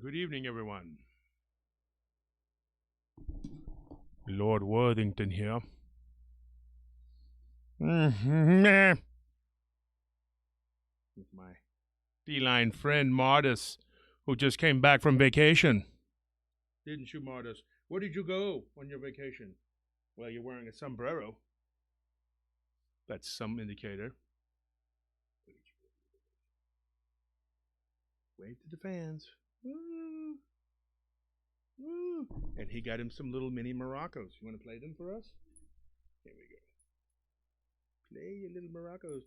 Good evening, everyone. Lord Worthington here. With my feline friend Martus, who just came back from vacation. Didn't you, Martus? Where did you go on your vacation? Well, you're wearing a sombrero. That's some indicator. Wave to the fans. Woo. Woo. And he got him some little mini maracas. You want to play them for us? Here we go. Play your little maracas.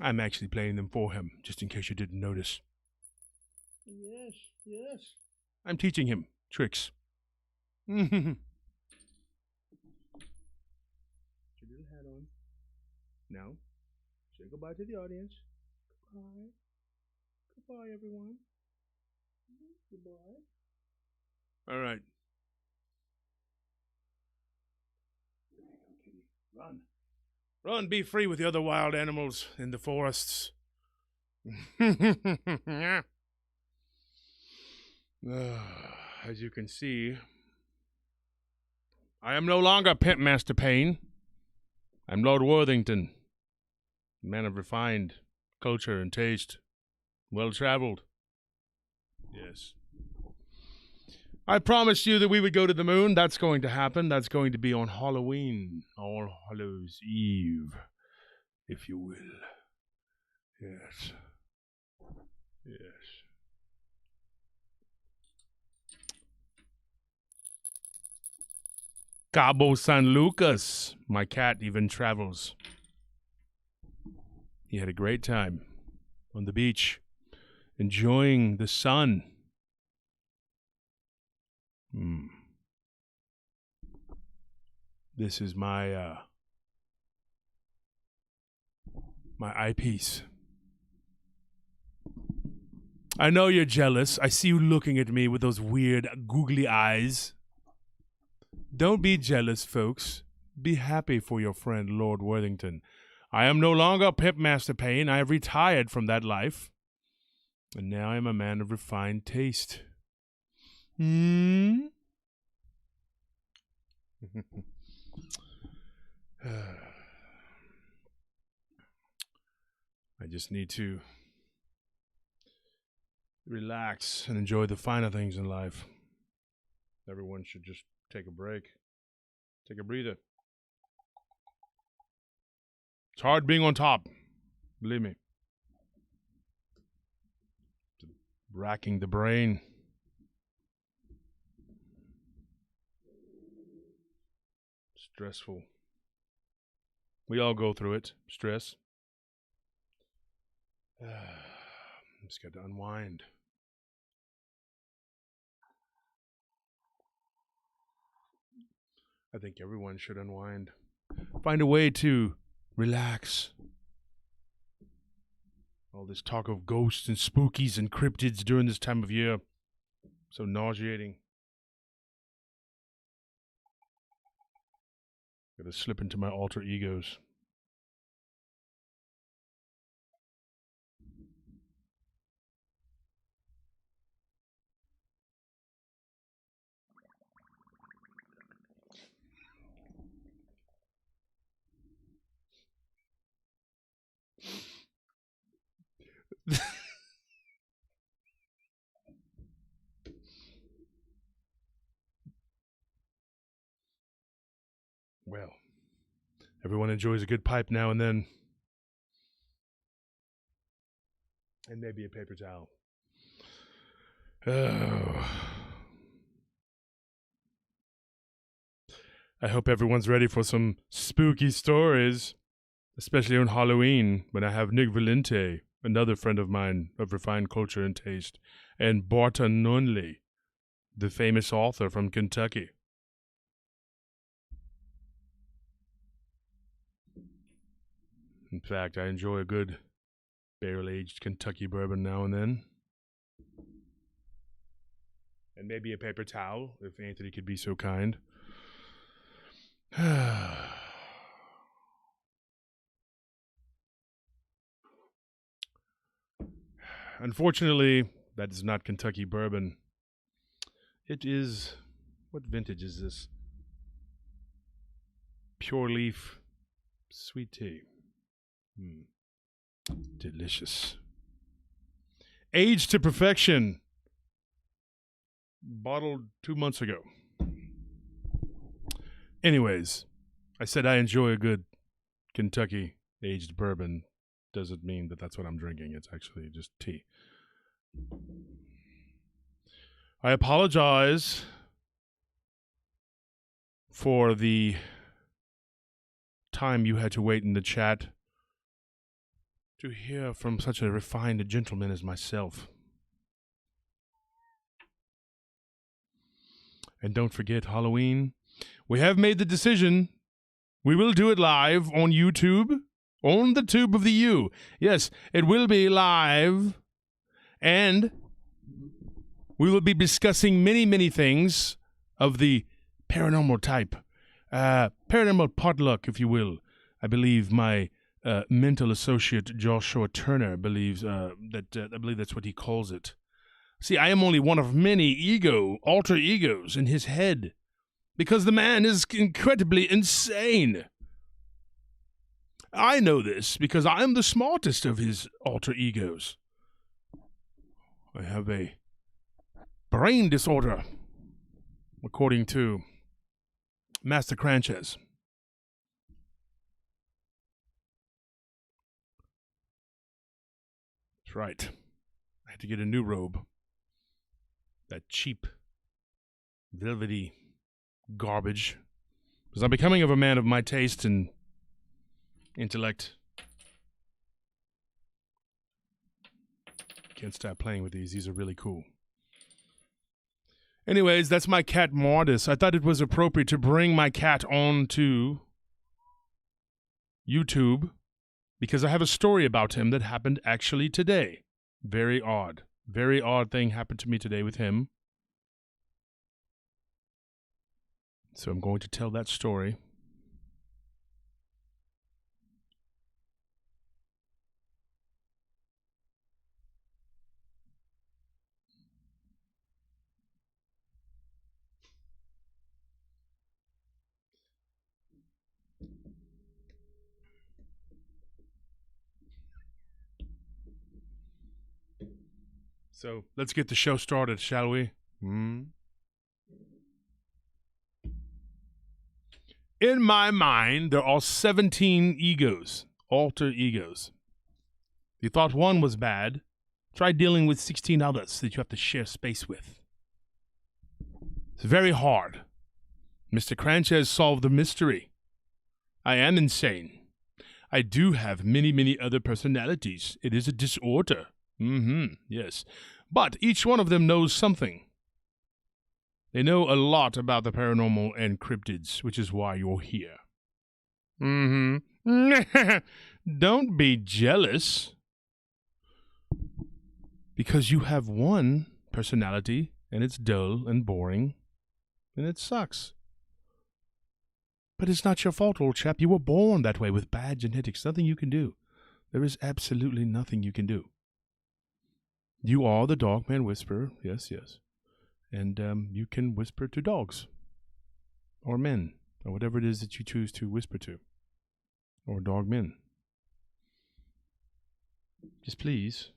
I'm actually playing them for him, just in case you didn't notice. Yes, yes. I'm teaching him tricks. Put your little hat on. Now, say goodbye to the audience. Goodbye. Goodbye, everyone. Goodbye. All right. Run. Run, be free with the other wild animals in the forests. As you can see, I am no longer Pimp Master Payne. I'm Lord Worthington, man of refined culture and taste, well-traveled. Yes. I promised you that we would go to the moon. That's going to happen. That's going to be on Halloween, All Hallows Eve, if you will. Yes. Yes. Cabo San Lucas. My cat even travels. He had a great time on the beach, enjoying the sun. This is my my eyepiece. I know you're jealous. I see you looking at me with those weird googly eyes. Don't be jealous, folks. Be happy for your friend Lord Worthington. I am no longer Pimp Master Payne. I have retired from that life. And now I am a man of refined taste. I just need to relax and enjoy the finer things in life. Everyone should just take a break. Take a breather. It's hard being on top. Believe me. Racking the brain. Stressful. We all go through it. Stress. Just got to unwind. I think everyone should unwind. Find a way to relax. All this talk of ghosts and spookies and cryptids during this time of year. So nauseating. Gotta slip into my alter egos. Well, everyone enjoys a good pipe now and then. And maybe a paper towel. Oh. I hope everyone's ready for some spooky stories, especially on Halloween, when I have Nick Valente, another friend of mine of refined culture and taste, and Barton Nunley, the famous author from Kentucky. In fact, I enjoy a good barrel-aged Kentucky bourbon now and then. And maybe a paper towel, if Anthony could be so kind. Unfortunately, that is not Kentucky bourbon. It is... What vintage is this? Pure leaf sweet tea. Delicious. Aged to perfection. Bottled 2 months ago. Anyways, I said I enjoy a good Kentucky aged bourbon. Doesn't mean that that's what I'm drinking. It's actually just tea. I apologize for the time you had to wait in the chat to hear from such a refined gentleman as myself. And don't forget Halloween. We have made the decision. We will do it live on YouTube. On the tube of the U. Yes, it will be live. And we will be discussing many, many things of the paranormal type. Paranormal potluck, if you will. I believe my mental associate Joshua Turner believes I believe that's what he calls it. See, I am only one of many alter egos in his head, because the man is incredibly insane. I know this because I am the smartest of his alter egos. I have a brain disorder, according to Master Cranches. That's right. I had to get a new robe. That cheap, velvety garbage. Because I'm becoming of a man of my taste and intellect. Can't stop playing with these. These are really cool. Anyways, that's my cat Mardis. I thought it was appropriate to bring my cat on to YouTube because I have a story about him that happened actually today. Very odd. Very odd thing happened to me today with him. So I'm going to tell that story. So let's get the show started, shall we? In my mind, there are 17 egos, alter egos. If you thought one was bad, try dealing with 16 others that you have to share space with. It's very hard. Mr. Cranches solved the mystery. I am insane. I do have many, many other personalities. It is a disorder. Yes. But each one of them knows something. They know a lot about the paranormal and cryptids, which is why you're here. Don't be jealous. Because you have one personality, and it's dull and boring, and it sucks. But it's not your fault, old chap. You were born that way with bad genetics. Nothing you can do. There is absolutely nothing you can do. You are the Dogman Whisperer. Yes, yes. And you can whisper to dogs. Or men. Or whatever it is that you choose to whisper to. Or dog men. Just please,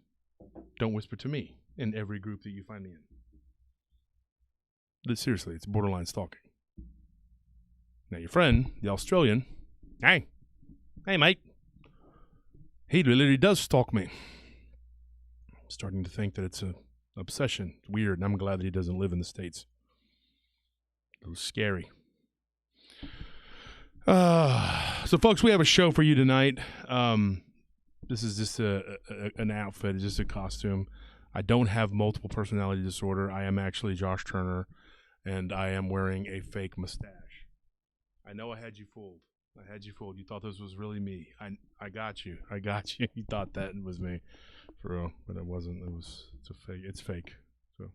don't whisper to me in every group that you find me in. But seriously, it's borderline stalking. Now your friend, the Australian, hey mate, he literally does stalk me. I'm starting to think that it's an obsession. It's weird, and I'm glad that he doesn't live in the States. A little scary. So folks, we have a show for you tonight. This is just an outfit, it's just a costume. I don't have multiple personality disorder. I am actually Josh Turner, and I am wearing a fake mustache. I know I had you fooled. You thought this was really me. I got you. You thought that was me, for real, but it wasn't. It's a fake. It's fake. So,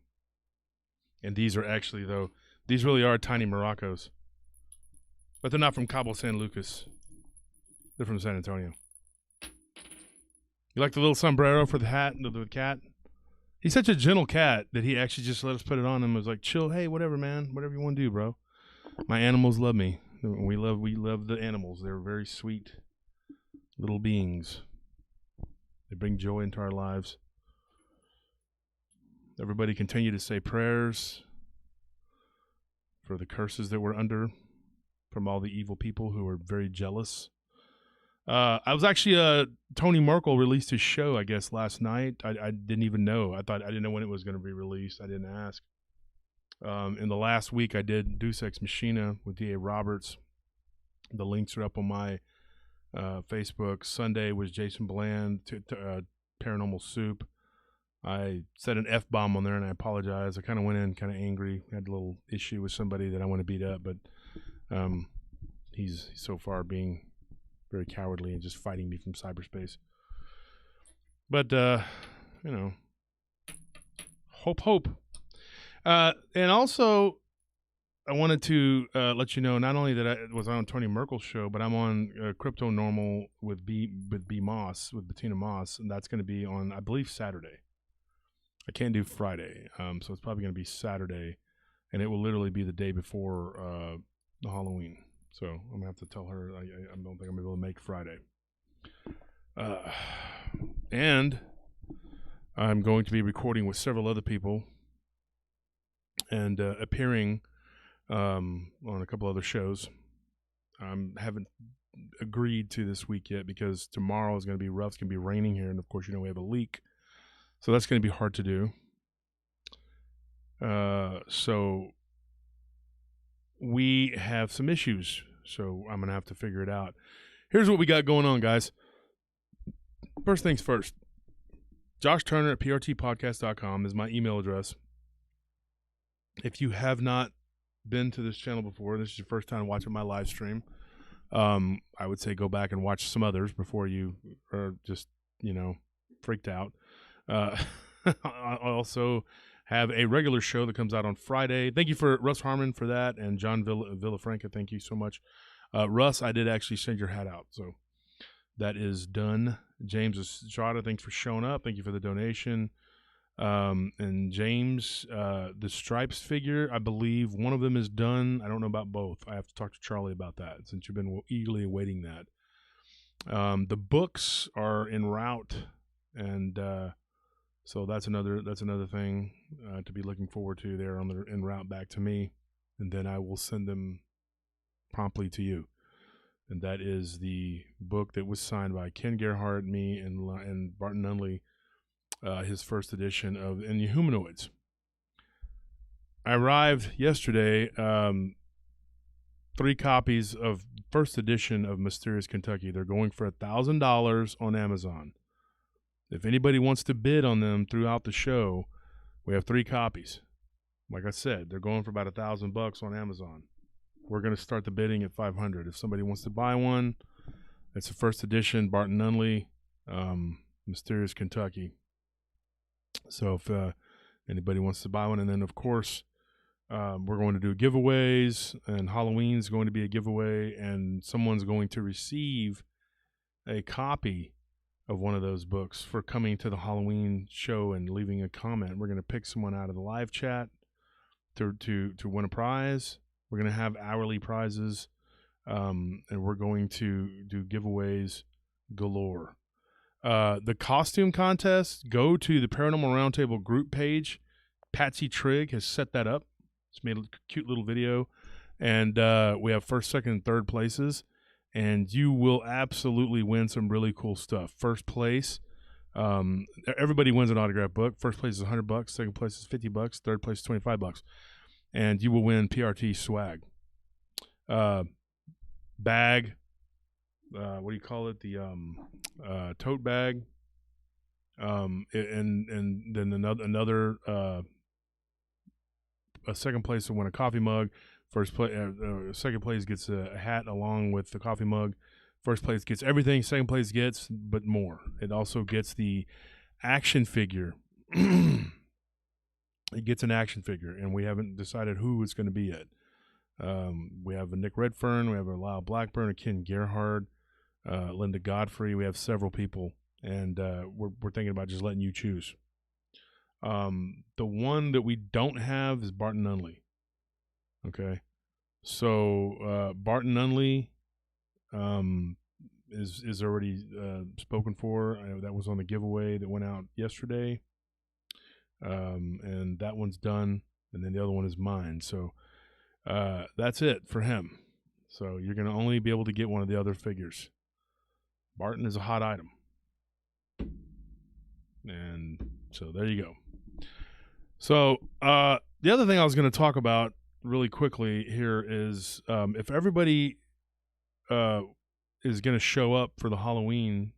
and these are actually these really are tiny Moroccos, but they're not from Cabo San Lucas. They're from San Antonio. You like the little sombrero for the hat, the cat? He's such a gentle cat that he actually just let us put it on him and was like, chill, hey, whatever, man. Whatever you want to do, bro. My animals love me. We love the animals. They're very sweet little beings. They bring joy into our lives. Everybody continue to say prayers for the curses that we're under from all the evil people who are very jealous. I was actually, Tony Merkel released his show, I guess, last night. I didn't even know. I didn't know when it was going to be released. I didn't ask. In the last week, I did Deus Ex Machina with D.A. Roberts. The links are up on my Facebook. Sunday was Jason Bland, Paranormal Soup. I said an F-bomb on there, and I apologize. I kind of went in kind of angry. Had a little issue with somebody that I want to beat up, but he's so far being very cowardly and just fighting me from cyberspace. But, hope. And also, I wanted to let you know not only that I was on Tony Merkel's show, but I'm on Crypto Normal with Bettina Moss, and that's going to be on, I believe, Saturday. I can't do Friday, so it's probably going to be Saturday, and it will literally be the day before the Halloween. So I'm going to have to tell her I don't think I'm going to be able to make Friday. And I'm going to be recording with several other people and appearing on a couple other shows. I haven't agreed to this week yet because tomorrow is going to be rough. It's going to be raining here, and of course, we have a leak. So that's going to be hard to do. So we have some issues. So I'm going to have to figure it out. Here's what we got going on, guys. First things first. Josh Turner at prtpodcast.com is my email address. If you have not been to this channel before, this is your first time watching my live stream, I would say go back and watch some others before you are just, freaked out. I also have a regular show that comes out on Friday. Thank you for Russ Harmon for that, and John Villafranca. Thank you so much. Russ, I did actually send your hat out, so that is done. James Estrada, thanks for showing up. Thank you for the donation. And James, the Stripes figure, I believe one of them is done. I don't know about both. I have to talk to Charlie about that since you've been eagerly awaiting that. The books are en route, and so that's another thing to be looking forward to. They're en route back to me, and then I will send them promptly to you. And that is the book that was signed by Ken Gerhardt, me, and Barton Nunley, his first edition of In the Humanoids. I arrived yesterday, 3 copies of first edition of Mysterious Kentucky. They're going for $1,000 on Amazon. If anybody wants to bid on them throughout the show, we have 3 copies. Like I said, they're going for about $1,000 on Amazon. We're going to start the bidding at $500. If somebody wants to buy one, it's the first edition, Barton Nunley, Mysterious Kentucky. So if anybody wants to buy one, and then of course we're going to do giveaways, and Halloween's going to be a giveaway, and someone's going to receive a copy of one of those books for coming to the Halloween show and leaving a comment. We're going to pick someone out of the live chat to win a prize. We're going to have hourly prizes, and we're going to do giveaways galore. The costume contest, go to the Paranormal Round Table group page. Patsy Trigg has set that up. It's made a cute little video, and we have first, second, and third places, and you will absolutely win some really cool stuff. First place, everybody wins an autograph book. First place is $100. Second place is $50. Third place is $25. And you will win PRT swag. Bag. What do you call it? The tote bag. And then another a second place will win a coffee mug. Second place gets a hat along with the coffee mug. First place gets everything. Second place gets but more. It also gets the action figure. It gets an action figure, and we haven't decided who it's going to be yet. We have a Nick Redfern, we have a Lyle Blackburn, a Ken Gerhard, Linda Godfrey. We have several people, and we're thinking about just letting you choose. The one that we don't have is Barton Nunley. Okay. So Barton Nunley is already spoken for. That was on the giveaway that went out yesterday. And that one's done. And then the other one is mine. So that's it for him. So you're going to only be able to get one of the other figures. Barton is a hot item. And so there you go. So the other thing I was going to talk about really quickly here is if everybody is going to show up for the Halloween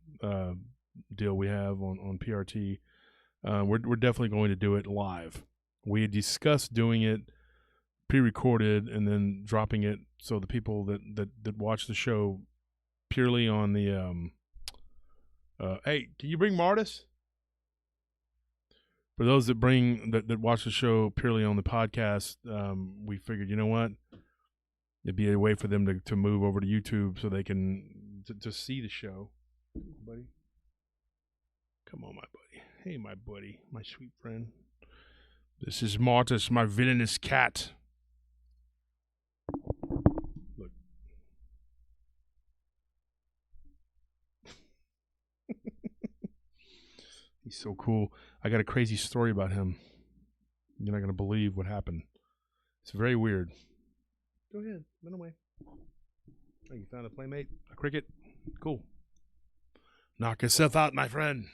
deal we have on PRT, we're definitely going to do it live. We had discussed doing it pre-recorded and then dropping it so the people that watch the show purely on the hey, can you bring Martis? For those that watch the show purely on the podcast, we figured, you know what, it'd be a way for them to move over to YouTube so they can to see the show. Buddy, come on, my buddy. Hey, my buddy, my sweet friend. This is Martis, my villainous cat. Look. He's so cool. I got a crazy story about him. You're not going to believe what happened. It's very weird. Go ahead. Run away. Oh, you found a playmate? A cricket? Cool. Knock yourself out, my friend.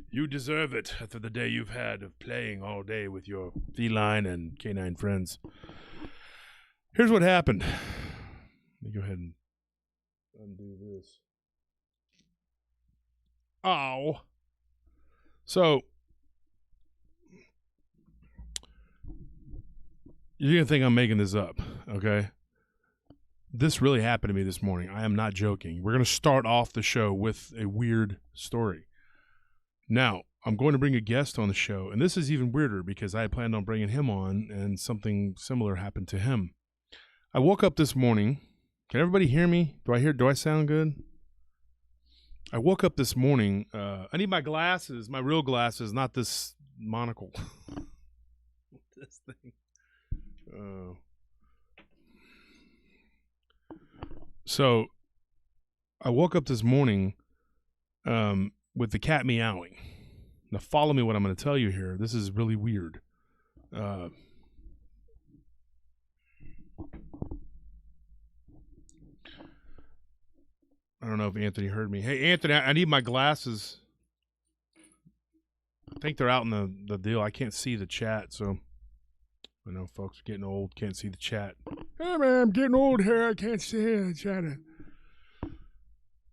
You deserve it after the day you've had of playing all day with your feline and canine friends. Here's what happened. Let me go ahead and undo this. Ow. So, you're going to think I'm making this up, okay? This really happened to me this morning. I am not joking. We're going to start off the show with a weird story. Now, I'm going to bring a guest on the show, and this is even weirder because I had planned on bringing him on, and something similar happened to him. I woke up this morning. Can everybody hear me? Do I sound good? I woke up this morning. I need my glasses, my real glasses, not this monocle. This thing. So I woke up this morning with the cat meowing. Now follow me what I'm going to tell you here. This is really weird. I don't know if Anthony heard me. Hey, Anthony, I need my glasses. I think they're out in the deal. I can't see the chat, so I know folks are getting old, can't see the chat. Hey, man, I'm getting old here. I can't see the chat.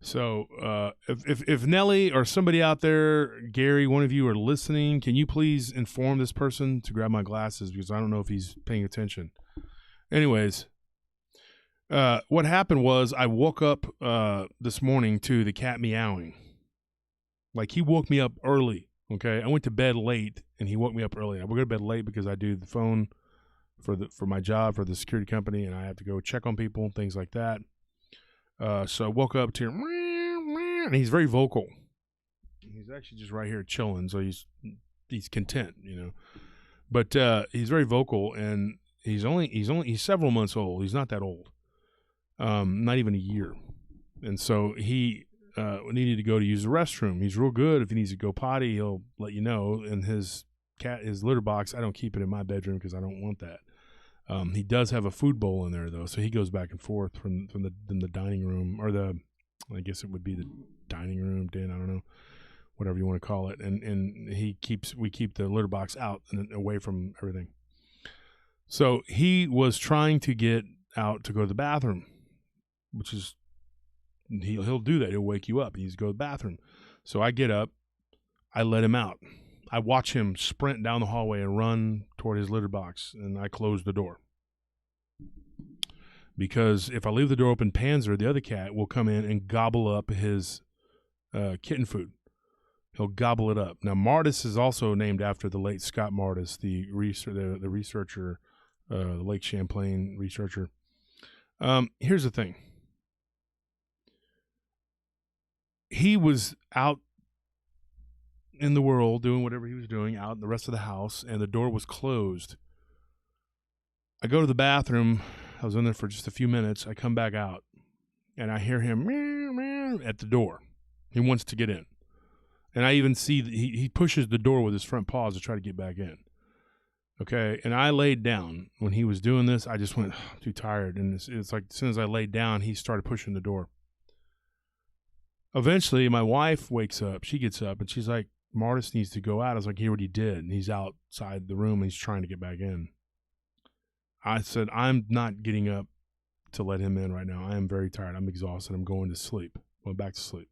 So if Nelly or somebody out there, Gary, one of you are listening, can you please inform this person to grab my glasses because I don't know if he's paying attention. Anyways, what happened was I woke up this morning to the cat meowing. Like he woke me up early, okay? I went to bed late and he woke me up early. I would go to bed late because I do the phone for my job for the security company and I have to go check on people and things like that. So I woke up to him, and he's very vocal. He's actually just right here chilling, so he's content, you know. But he's very vocal, and he's several months old. He's not that old, not even a year. And so he needed to go to use the restroom. He's real good. If he needs to go potty, he'll let you know. And his litter box, I don't keep it in my bedroom because I don't want that. He does have a food bowl in there though, so he goes back and forth from the dining room or I guess it would be the dining room, den, I don't know, whatever you want to call it. And we keep the litter box out and away from everything. So he was trying to get out to go to the bathroom, which is he'll do that. He'll wake you up. He needs to go to the bathroom. So I get up, I let him out. I watch him sprint down the hallway and run toward his litter box, and I close the door. Because if I leave the door open, Panzer, the other cat, will come in and gobble up his kitten food. He'll gobble it up. Now, Martis is also named after the late Scott Martis, the researcher, the Lake Champlain researcher. Here's the thing. He was out in the world doing whatever he was doing out in the rest of the house, and the door was closed. I go to the bathroom. I was in there for just a few minutes. I come back out, and I hear him meow, meow, at the door. He wants to get in. And I even see that he pushes the door with his front paws to try to get back in. Okay, and I laid down. When he was doing this, I just went, too tired. And it's like as soon as I laid down, he started pushing the door. Eventually, my wife wakes up. She gets up, and she's like, Martis needs to go out. I was like, hear what he did. And he's outside the room, and he's trying to get back in. I said, I'm not getting up to let him in right now. I am very tired. I'm exhausted. I'm going to sleep. Going back to sleep.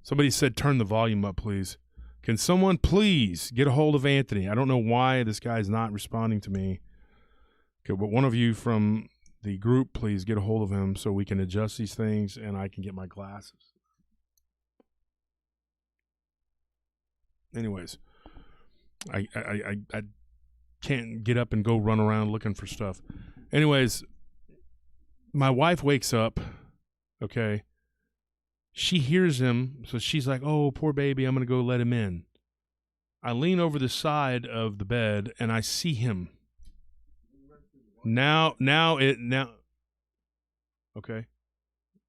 Somebody said, turn the volume up, please. Can someone please get a hold of Anthony? I don't know why this guy's not responding to me. Okay, but one of you from the group, please get a hold of him so we can adjust these things and I can get my glasses. Anyways, I can't get up and go run around looking for stuff. Anyways, my wife wakes up, okay? She hears him, so she's like, oh, poor baby, I'm going to go let him in. I lean over the side of the bed, and I see him. Now, okay.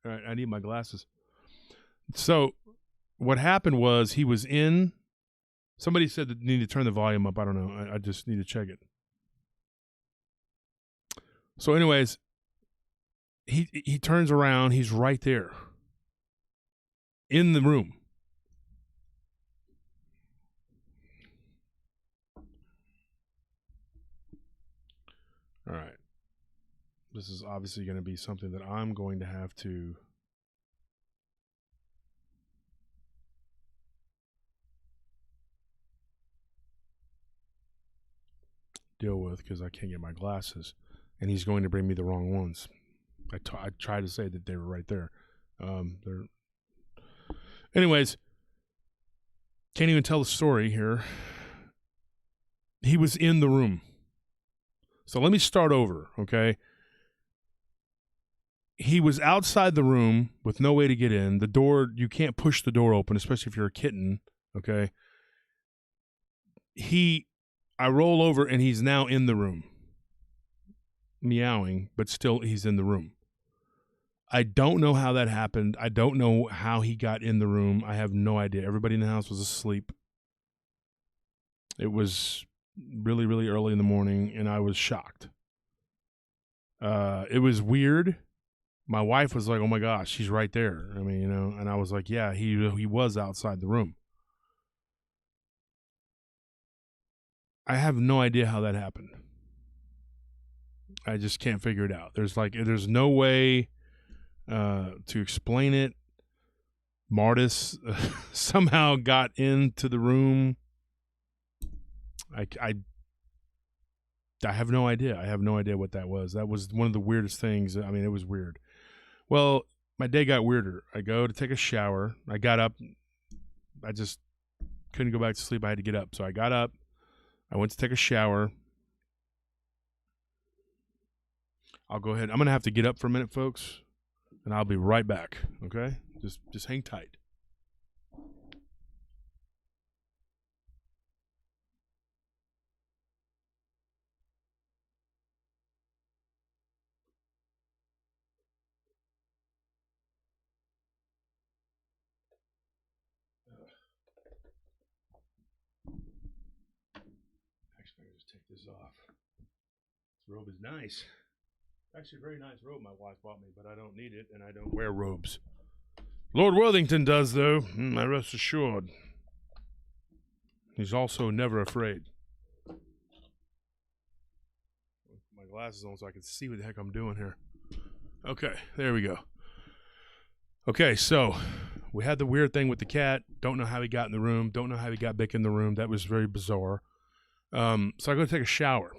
All right, I need my glasses. So what happened was he was in. Somebody said that you need to turn the volume up. I don't know. I just need to check it. So anyways, he turns around. He's right there in the room. All right. This is obviously going to be something that I'm going to have to deal with because I can't get my glasses, and he's going to bring me the wrong ones. I tried to say that they were right there. They're anyways, can't even tell the story here. He was in the room. So let me start over, okay? He was outside the room with no way to get in. The door, you can't push the door open, especially if you're a kitten, okay? I roll over and he's now in the room. Meowing, but still he's in the room. I don't know how that happened. I don't know how he got in the room. I have no idea. Everybody in the house was asleep. It was really, really early in the morning, and I was shocked. It was weird. My wife was like, oh my gosh, she's right there. I mean, you know, and I was like, yeah, he was outside the room. I have no idea how that happened. I just can't figure it out. There's no way to explain it. Martis somehow got into the room. I have no idea. I have no idea what that was. That was one of the weirdest things. I mean, it was weird. Well, my day got weirder. I go to take a shower. I got up. I just couldn't go back to sleep. I had to get up. So I got up. I went to take a shower. I'll go ahead. I'm going to have to get up for a minute, folks, and I'll be right back, okay? Just hang tight. Actually, I'll just take this off. This robe is nice. Actually, a very nice robe my wife bought me, but I don't need it, and I don't wear robes. Lord Worthington does, though. I rest assured. He's also never afraid. My glasses on so I can see what the heck I'm doing here. Okay, there we go. Okay, so we had the weird thing with the cat. Don't know how he got in the room. Don't know how he got back in the room. That was very bizarre. So I go to take a shower.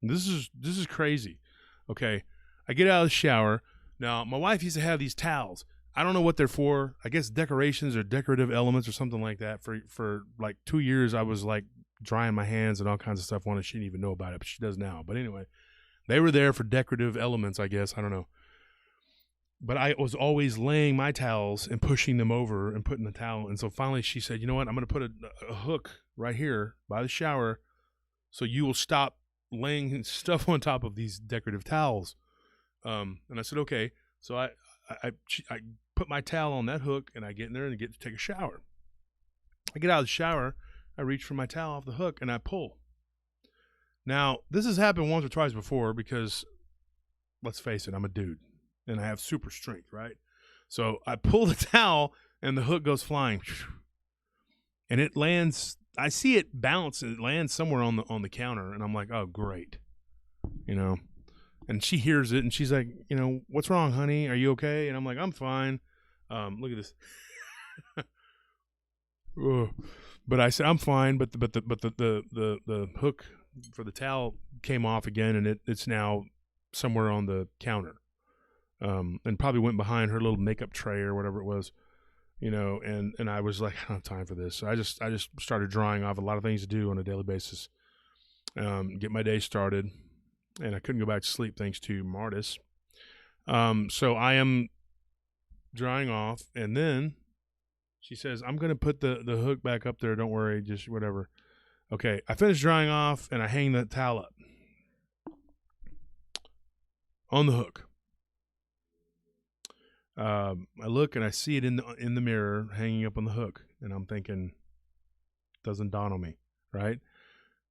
This is crazy. Okay, I get out of the shower. Now, my wife used to have these towels. I don't know what they're for. I guess decorations or decorative elements or something like that. For like 2 years, I was like drying my hands and all kinds of stuff on it. She didn't even know about it, but she does now. But anyway, they were there for decorative elements, I guess. I don't know. but I was always laying my towels and pushing them over and putting the towel. And so finally she said, you know what, I'm going to put a hook right here by the shower so you will stop laying stuff on top of these decorative towels. And I said, okay. So I put my towel on that hook and I get in there and get to take a shower. I get out of the shower, I reach for my towel off the hook and I pull. Now, this has happened once or twice before because, let's face it, I'm a dude and I have super strength, right? So I pull the towel and the hook goes flying and it lands. I see it bounce and it lands somewhere on the counter and I'm like, oh, great. You know, and she hears it and she's like, you know, what's wrong, honey? Are you okay? And I'm like, I'm fine. Look at this. But I said, I'm fine. But the hook for the towel came off again and it's now somewhere on the counter. And probably went behind her little makeup tray or whatever it was, you know, and I was like, I don't have time for this. So I just started drawing off a lot of things to do on a daily basis, get my day started, and I couldn't go back to sleep thanks to Martis. So I am drying off, and then she says, I'm going to put the hook back up there. Don't worry, just whatever. Okay, I finish drying off, and I hang the towel up on the hook. I look and I see it in the mirror hanging up on the hook, and I'm thinking, doesn't dawn on me, right?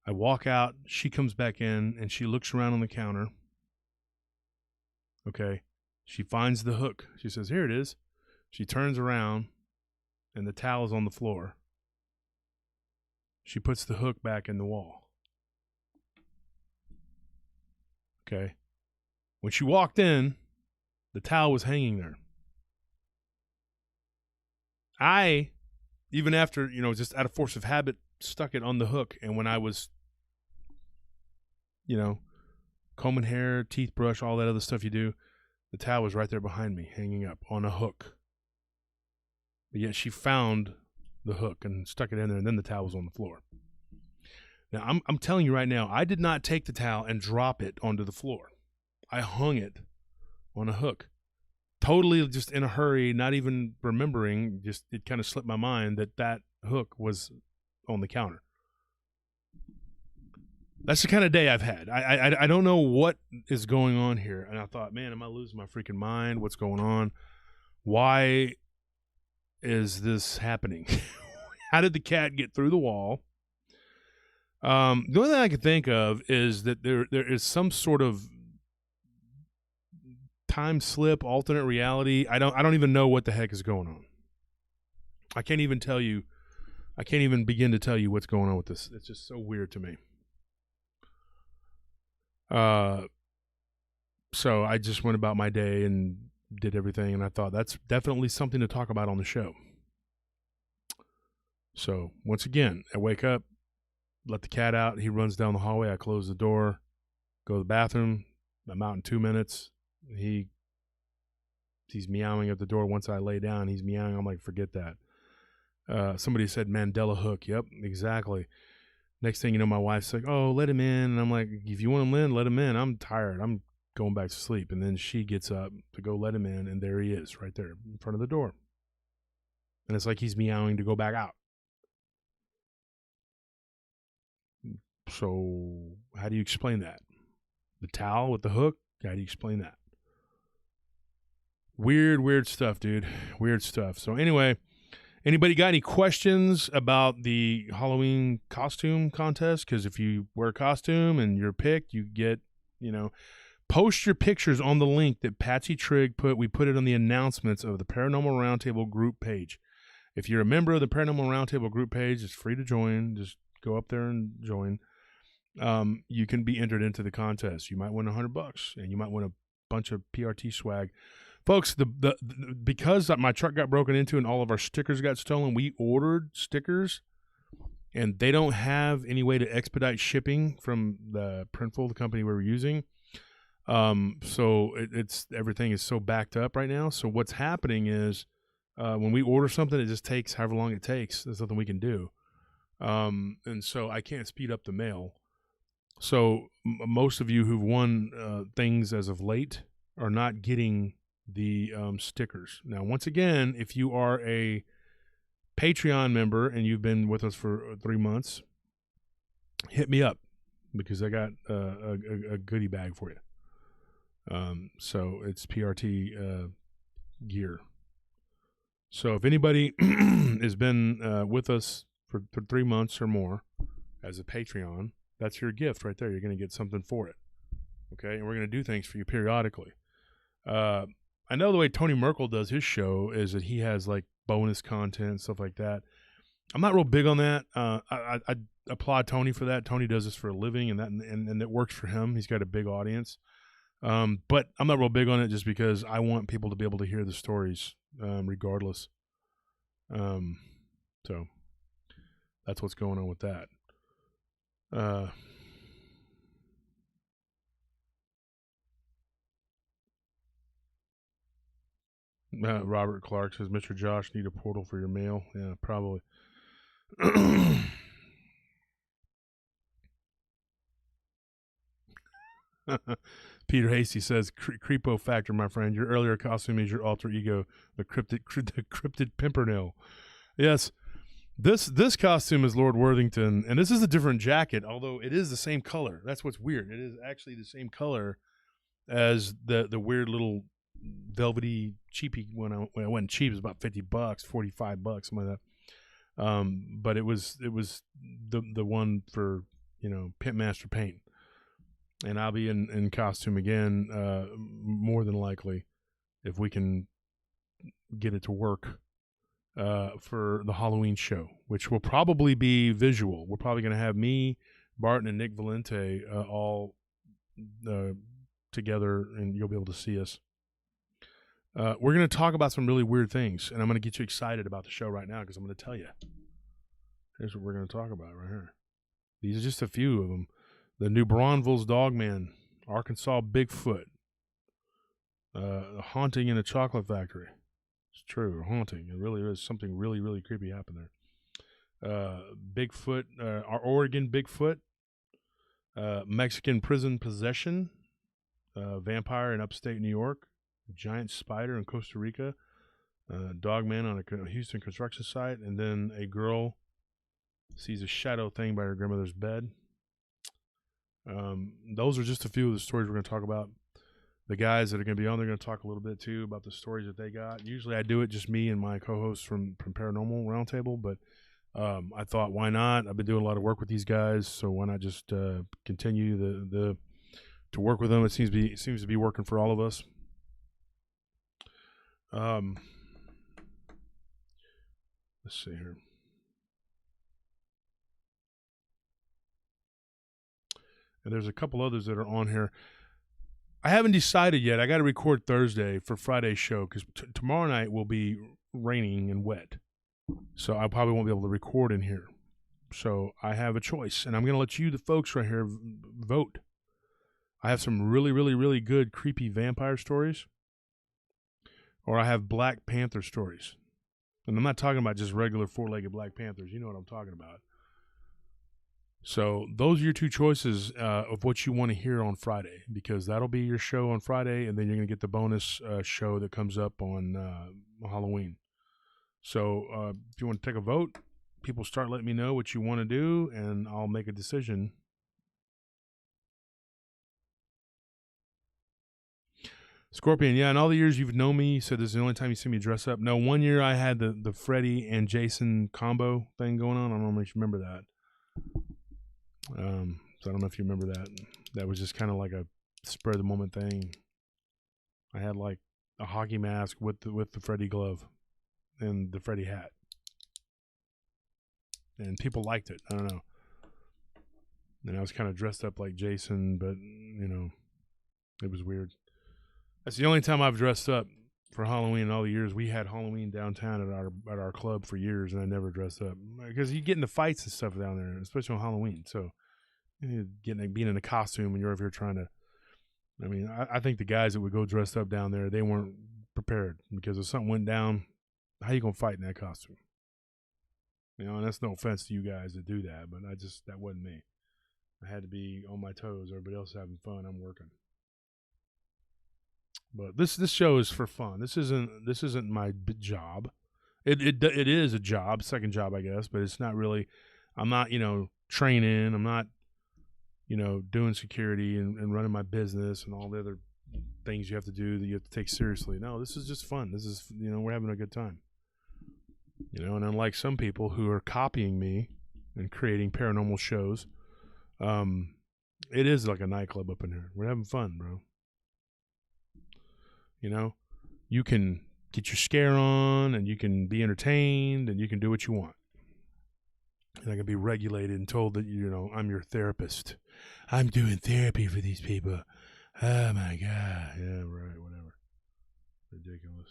I walk out, she comes back in, and she looks around on the counter. Okay, she finds the hook. She says, here it is. She turns around, and the towel is on the floor. She puts the hook back in the wall. Okay, when she walked in, the towel was hanging there. I, even after, you know, just out of force of habit, stuck it on the hook. And when I was, you know, combing hair, teeth brush, all that other stuff you do, the towel was right there behind me, hanging up on a hook. But yet she found the hook and stuck it in there, and then the towel was on the floor. Now, I'm telling you right now, I did not take the towel and drop it onto the floor. I hung it on a hook. Totally just in a hurry, not even remembering, just it kind of slipped my mind that hook was on the counter. That's the kind of day I've had. I don't know what is going on here. And I thought, man, am I losing my freaking mind? What's going on? Why is this happening? How did the cat get through the wall? The only thing I can think of is that there is some sort of time slip, alternate reality. I don't even know what the heck is going on. I can't even begin to tell you what's going on with this. It's just so weird to me. So I just went about my day and did everything, and I thought that's definitely something to talk about on the show. So once again, I wake up, let the cat out. He runs down the hallway. I close the door, go to the bathroom. I'm out in 2 minutes. He's meowing at the door. Once I lay down, he's meowing. I'm like, forget that. Somebody said Mandela hook. Yep, exactly. Next thing you know, my wife's like, oh, let him in. And I'm like, if you want him in, let him in. I'm tired. I'm going back to sleep. And then she gets up to go let him in, and there he is right there in front of the door. And it's like he's meowing to go back out. So how do you explain that? The towel with the hook? How do you explain that? Weird stuff, dude. Weird stuff. So anyway, anybody got any questions about the Halloween costume contest? Because if you wear a costume and you're picked, you get, post your pictures on the link that Patsy Trigg put. We put it on the announcements of the Paranormal Round Table group page. If you're a member of the Paranormal Round Table group page, it's free to join. Just go up there and join. You can be entered into the contest. You might win $100, and you might win a bunch of PRT swag. Folks, because my truck got broken into and all of our stickers got stolen, we ordered stickers, and they don't have any way to expedite shipping from the Printful, the company we were using. So everything is so backed up right now. So what's happening is when we order something, it just takes however long it takes. There's nothing we can do. And so I can't speed up the mail. So most of you who've won things as of late are not getting the stickers. Now, once again, if you are a Patreon member and you've been with us for 3 months, hit me up because I got a goodie bag for you. So it's PRT gear. So if anybody has been with us for 3 months or more as a Patreon, that's your gift right there. You're going to get something for it. Okay, and we're going to do things for you periodically. I know the way Tony Merkel does his show is that he has like bonus content, stuff like that. I'm not real big on that. I applaud Tony for that. Tony does this for a living, and it works for him. He's got a big audience. But I'm not real big on it just because I want people to be able to hear the stories, regardless. So that's what's going on with that. Robert Clark says, Mr. Josh, need a portal for your mail. Yeah, probably. Peter Hasty says, creepo factor, my friend. Your earlier costume is your alter ego, the cryptid Pimpernel. Yes, this costume is Lord Worthington, and this is a different jacket, although it is the same color. That's what's weird. It is actually the same color as the weird little velvety cheapy when I went cheap. It was about $50, $45, something like that. But it was the one for Pimp Master Paint. And I'll be in costume again, more than likely, if we can get it to work for the Halloween show, which will probably be visual. We're probably going to have me, Barton, and Nick Valente all together, and you'll be able to see us. We're going to talk about some really weird things, and I'm going to get you excited about the show right now because I'm going to tell you. Here's what we're going to talk about right here. These are just a few of them. The New Braunfels Dogman, Arkansas Bigfoot, haunting in a chocolate factory. It's true, haunting. It really is something really, really creepy happened there. Bigfoot, our Oregon Bigfoot, Mexican prison possession, vampire in upstate New York, giant spider in Costa Rica, dogman on a Houston construction site, and then a girl sees a shadow thing by her grandmother's bed. Those are just a few of the stories we're going to talk about. The guys that are going to be on, they're going to talk a little bit too about the stories that they got. Usually I do it just me and my co-hosts from Paranormal Round Table, but I thought, why not? I've been doing a lot of work with these guys, so why not just continue to work with them? It seems to be working for all of us. Let's see here. And there's a couple others that are on here. I haven't decided yet. I got to record Thursday for Friday's show because tomorrow night will be raining and wet. So I probably won't be able to record in here. So I have a choice, and I'm going to let you, the folks right here, vote. I have some really, really, really good creepy vampire stories, or I have Black Panther stories. And I'm not talking about just regular four-legged Black Panthers. You know what I'm talking about. So those are your two choices of what you want to hear on Friday, because that'll be your show on Friday, and then you're going to get the bonus show that comes up on Halloween. So if you want to take a vote, people start letting me know what you want to do, and I'll make a decision. Scorpion, yeah, in all the years you've known me, you said this is the only time you see me dress up. No, one year I had the Freddy and Jason combo thing going on. I don't know if you remember that. So I don't know if you remember that. That was just kind of like a spur of the moment thing. I had like a hockey mask with the Freddy glove and the Freddy hat, and people liked it. I don't know. And I was kind of dressed up like Jason, but it was weird. That's the only time I've dressed up for Halloween in all the years. We had Halloween downtown at our club for years, and I never dressed up because you get into fights and stuff down there, especially on Halloween. So being in a costume and you're over here trying to. I mean, I think the guys that would go dressed up down there, they weren't prepared, because if something went down, how you gonna fight in that costume? And that's no offense to you guys that do that, but that wasn't me. I had to be on my toes. Everybody else having fun. I'm working. But this show is for fun. This isn't my job. It is a job, second job, I guess, but it's not really. I'm not training. I'm not doing security and running my business and all the other things you have to do that you have to take seriously. No, this is just fun. This is we're having a good time. And unlike some people who are copying me and creating paranormal shows, it is like a nightclub up in here. We're having fun, bro. You can get your scare on, and you can be entertained, and you can do what you want. And I can be regulated and told that I'm your therapist. I'm doing therapy for these people. Oh my God. Yeah, right, whatever. Ridiculous.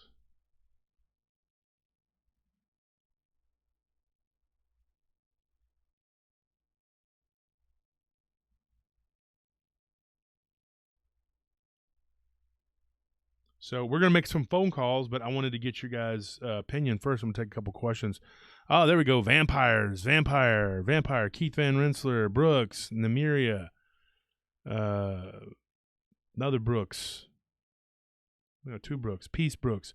So we're going to make some phone calls, but I wanted to get your guys' opinion first. I'm going to take a couple questions. Oh, there we go. Vampires. Vampire. Keith Van Rensselaer. Brooks. Namiria. Another Brooks. Two Brooks. Peace Brooks.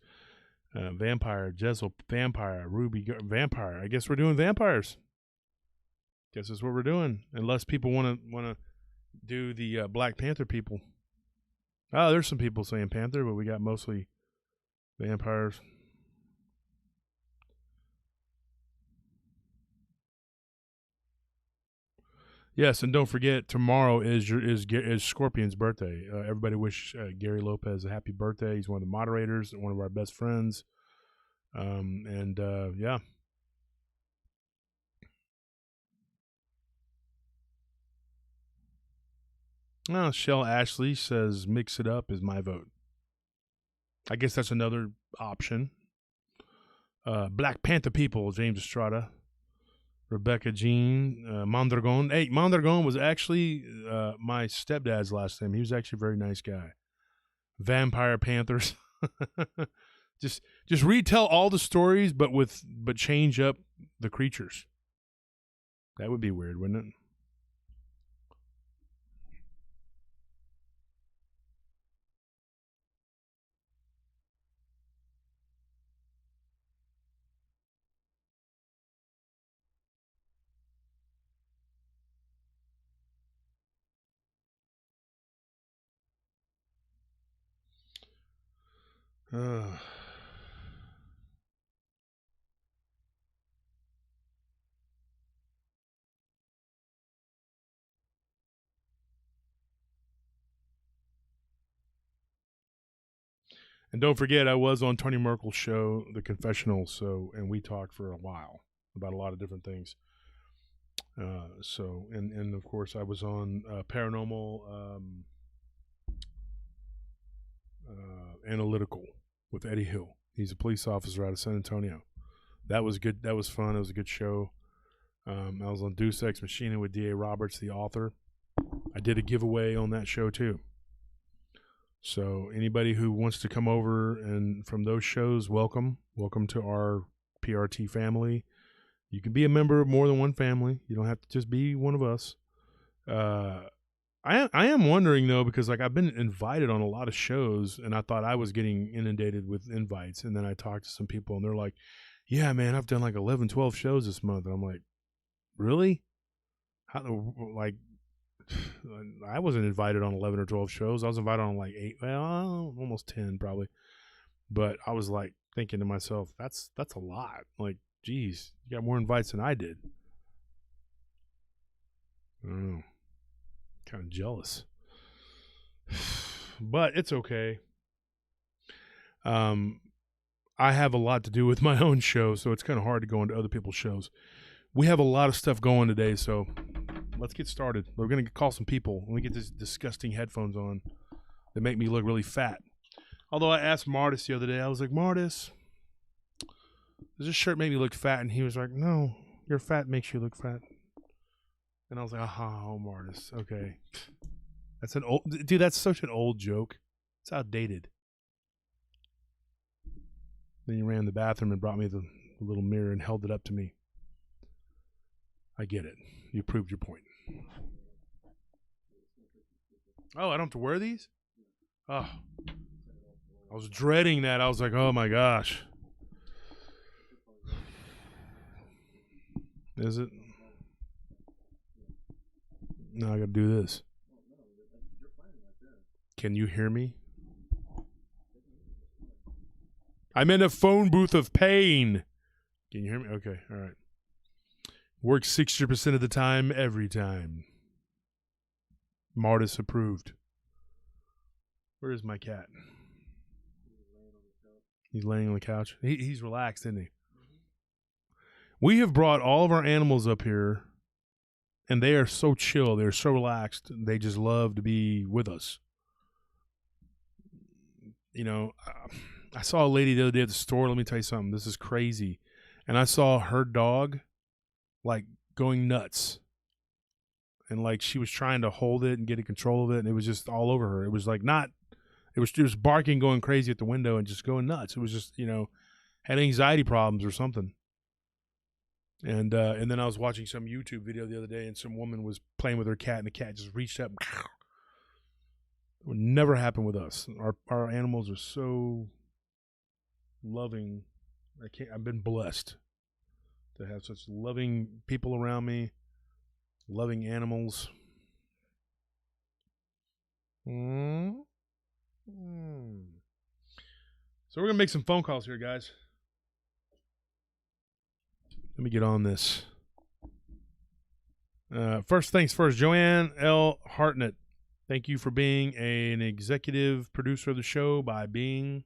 Vampire. Jessel. Vampire. Ruby. Vampire. I guess we're doing vampires. Guess that's what we're doing. Unless people want to do the Black Panther people. Oh, there's some people saying Panther, but we got mostly vampires. Yes, and don't forget, tomorrow is Scorpion's birthday. Everybody wish Gary Lopez a happy birthday. He's one of the moderators and one of our best friends. Yeah. Well, Shell Ashley says mix it up is my vote. I guess that's another option. Black Panther people, James Estrada. Rebecca Jean, Mondragon. Hey, Mondragon was actually my stepdad's last name. He was actually a very nice guy. Vampire Panthers. just retell all the stories, but change up the creatures. That would be weird, wouldn't it? And don't forget, I was on Tony Merkel's show, The Confessional, and we talked for a while about a lot of different things. And of course, I was on Paranormal Analytical with Eddie Hill. He's a police officer out of San Antonio. That was good. That was fun. It was a good show. I was on Deus Ex Machina with D.A. Roberts, the author. I did a giveaway on that show too. So anybody who wants to come over and from those shows, welcome to our PRT family. You can be a member of more than one family. You don't have to just be one of us. I am wondering though, because I've been invited on a lot of shows, and I thought I was getting inundated with invites, and then I talked to some people, and they're like, "Yeah, man, I've done 11, 12 shows this month." And I'm like, "Really? I wasn't invited on 11 or 12 shows. I was invited on 8, well, almost 10 probably." But I was thinking to myself, that's a lot. Geez, you got more invites than I did. I don't know. Kind of jealous. But it's okay. I have a lot to do with my own show, so it's kind of hard to go into other people's shows. We have a lot of stuff going today, so let's get started. We're going to call some people. Let me get these disgusting headphones on that make me look really fat. Although I asked Martis the other day, I was like, "Martis, does this shirt make me look fat?" And he was like, "No, your fat makes you look fat." And I was like, "Oh, Martis, okay." That's such an old joke. It's outdated. Then he ran in the bathroom and brought me the little mirror and held it up to me. I get it. You proved your point. Oh, I don't have to wear these? Oh. I was dreading that. I was like, oh my gosh. Is it? No, I got to do this. Can you hear me? I'm in a phone booth of pain. Can you hear me? Okay, all right. Works 60% of the time, every time. Martis approved. Where is my cat? He's laying on the couch. He's relaxed, isn't he? We have brought all of our animals up here, and they are so chill. They're so relaxed. They just love to be with us. You know, I saw a lady the other day at the store. Let me tell you something. This is crazy. And I saw her dog, like, going nuts. And, like, she was trying to hold it and get in control of it, and it was just all over her. It was, like, not – it was barking, going crazy at the window and just going nuts. It was just, you know, had anxiety problems or something. And then I was watching some YouTube video the other day, and some woman was playing with her cat, and the cat just reached up. It would never happen with us. Our animals are so loving. I've been blessed to have such loving people around me, loving animals. So we're gonna make some phone calls here, guys. Let me get on this. First things first, Joanne L. Hartnett. Thank you for being an executive producer of the show by being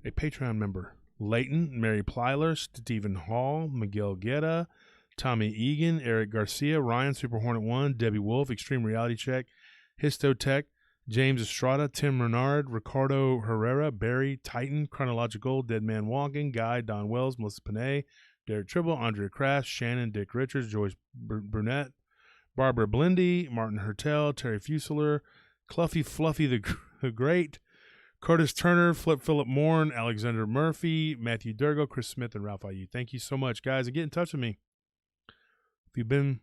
a Patreon member. Leighton, Mary Plyler, Stephen Hall, Miguel Guerra, Tommy Egan, Eric Garcia, Ryan Super Hornet 1, Debbie Wolf, Extreme Reality Check, Histotech, James Estrada, Tim Renard, Ricardo Herrera, Barry, Titan, Chronological, Dead Man Walking, Guy, Don Wells, Melissa Panay, Derek Tribble, Andrea Craft, Shannon, Dick Richards, Joyce Brunette, Barbara Blindy, Martin Hertel, Terry Fuselier, Cluffy Fluffy the Great, Curtis Turner, Philip Morn, Alexander Murphy, Matthew Durgo, Chris Smith, and Ralph Ayu. Thank you so much, guys, and get in touch with me. If you've been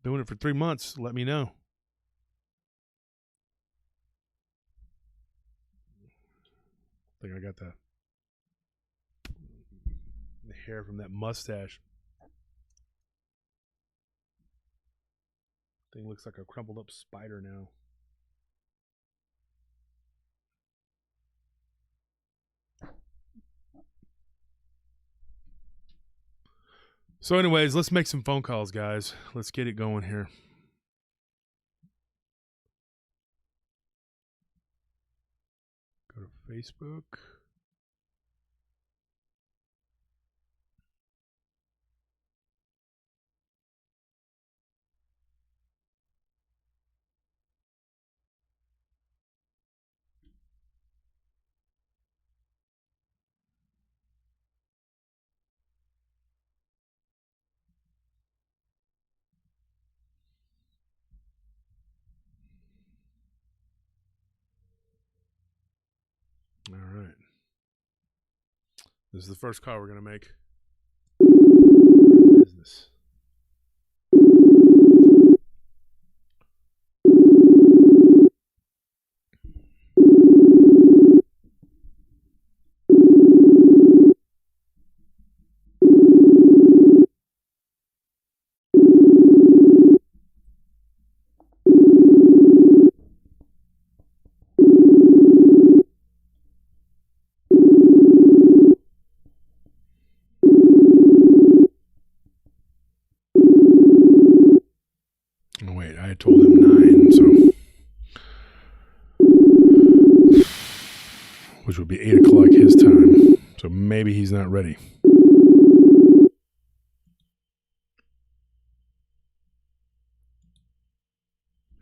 doing it for 3 months, let me know. I think I got the hair from that mustache. Thing looks like a crumpled up spider now. So anyways, let's make some phone calls, guys. Let's get it going here. Go to Facebook. All right. This is the first call we're going to make. Business. I told him 9, so which would be 8 o'clock his time. So maybe he's not ready.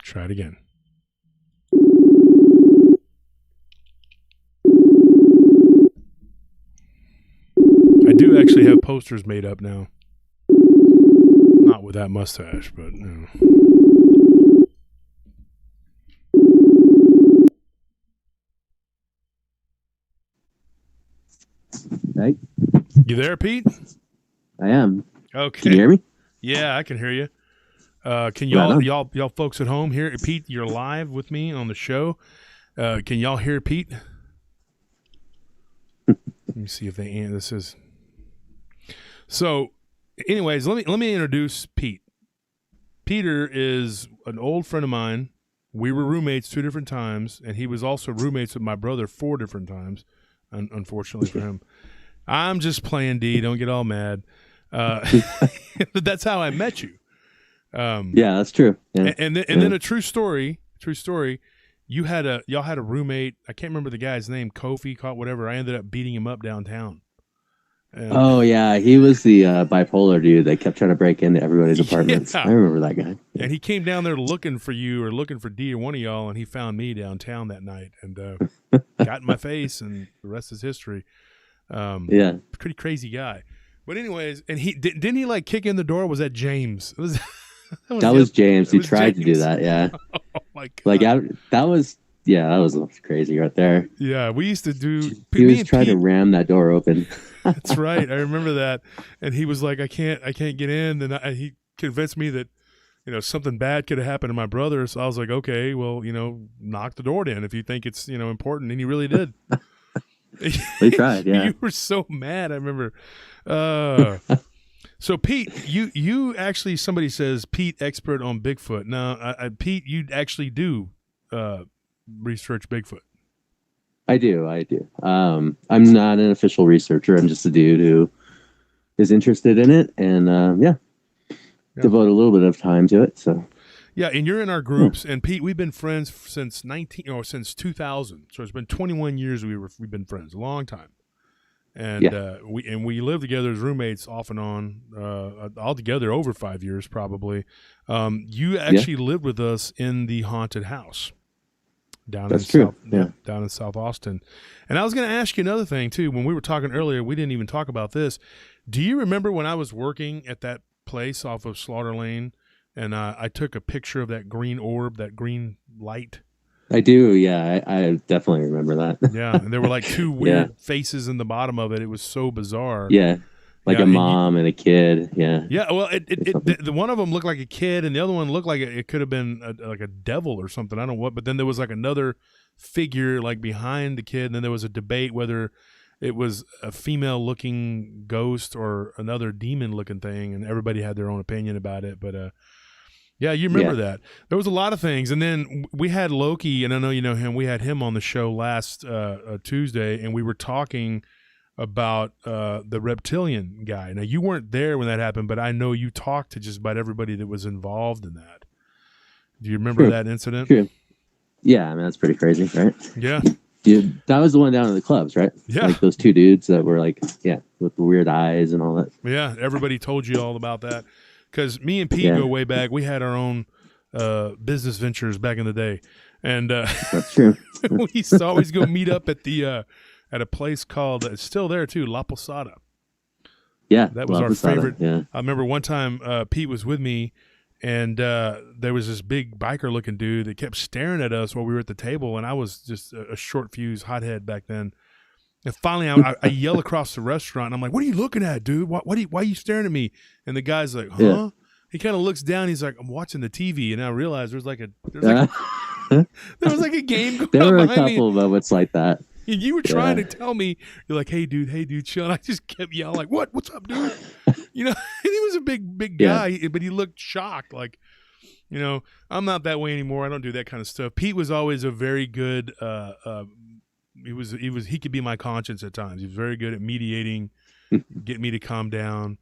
Try it again. I do actually have posters made up now. Not with that mustache, but you know. Hey. You there, Pete? I am. Okay. Can you hear me? Yeah, I can hear you. Can y'all folks at home hear? Pete, you're live with me on the show. Can y'all hear Pete? Let me see if they answer. This is so. Anyways, let me introduce Pete. Peter is an old friend of mine. We were roommates 2 different times, and he was also roommates with my brother 4 different times. Unfortunately for him, I'm just playing D. Don't get all mad. But that's how I met you. Yeah, that's true. Yeah. And then a true story. Y'all had a roommate. I can't remember the guy's name. Kofi, whatever. I ended up beating him up downtown. Oh yeah, he was the bipolar dude that kept trying to break into everybody's apartments. Yeah. I remember that guy. Yeah. And he came down there looking for you or looking for D or one of y'all, and he found me downtown that night and got in my face, and the rest is history. Yeah, pretty crazy guy. But anyways, and he didn't he like kick in the door? Was that James? That was James. He tried to do that. Yeah. Oh my God. Like that was crazy right there. Yeah, we used to do. He was trying to ram that door open. That's right. I remember that. And he was like, I can't get in. And he convinced me that, something bad could have happened to my brother. So I was like, okay, well, knock the door down if you think it's, important. And he really did. He tried, yeah. You were so mad. I remember. So Pete, you actually, somebody says Pete expert on Bigfoot. Now, Pete, you actually do research Bigfoot. I do. I'm not an official researcher. I'm just a dude who is interested in it, and devote a little bit of time to it. So, yeah, and you're in our groups, and Pete, we've been friends since 2000. So it's been 21 years we've been friends, a long time, and we lived together as roommates off and on, altogether over 5 years probably. You actually lived with us in the haunted house. Down in South Austin. And I was going to ask you another thing too. When we were talking earlier, we didn't even talk about this. Do you remember when I was working at that place off of Slaughter Lane, and I took a picture of that green orb, that green light? I do. Yeah, I definitely remember that. Yeah, and there were like 2 weird faces in the bottom of it. It was so bizarre. Yeah. Like a mom and a kid, yeah. Yeah, well, the one of them looked like a kid, and the other one looked like it could have been like a devil or something. I don't know what, but then there was like another figure like behind the kid, and then there was a debate whether it was a female-looking ghost or another demon-looking thing, and everybody had their own opinion about it. But yeah, you remember that. There was a lot of things, and then we had Loki, and I know you know him. We had him on the show last Tuesday, and we were talking about the reptilian guy. Now, you weren't there when that happened, but I know you talked to just about everybody that was involved in that. Do you remember that incident? True. Yeah, I mean, that's pretty crazy, right? Yeah. Dude, that was the one down in the clubs, right? Yeah. Like those 2 dudes that were like, with the weird eyes and all that. Yeah, everybody told you all about that. Because me and Pete go way back. We had our own business ventures back in the day. And that's true. We used to always go meet up at the at a place called, it's still there too, La Posada. Yeah. That was our favorite. Yeah. I remember one time Pete was with me, and there was this big biker looking dude that kept staring at us while we were at the table, and I was just a short fuse hothead back then. And finally I yell across the restaurant, and I'm like, "What are you looking at, dude? Why are you staring at me?" And the guy's like, "Huh?" Yeah. He kind of looks down, he's like, "I'm watching the TV," and I realized there was like a game going on. There were a couple of moments like that. You were trying to tell me, you're like, hey dude, chill. And I just kept yelling like, what's up, dude? And he was a big guy, but he looked shocked. Like, I'm not that way anymore. I don't do that kind of stuff. Pete was always a very good, he could be my conscience at times. He was very good at mediating, get me to calm down.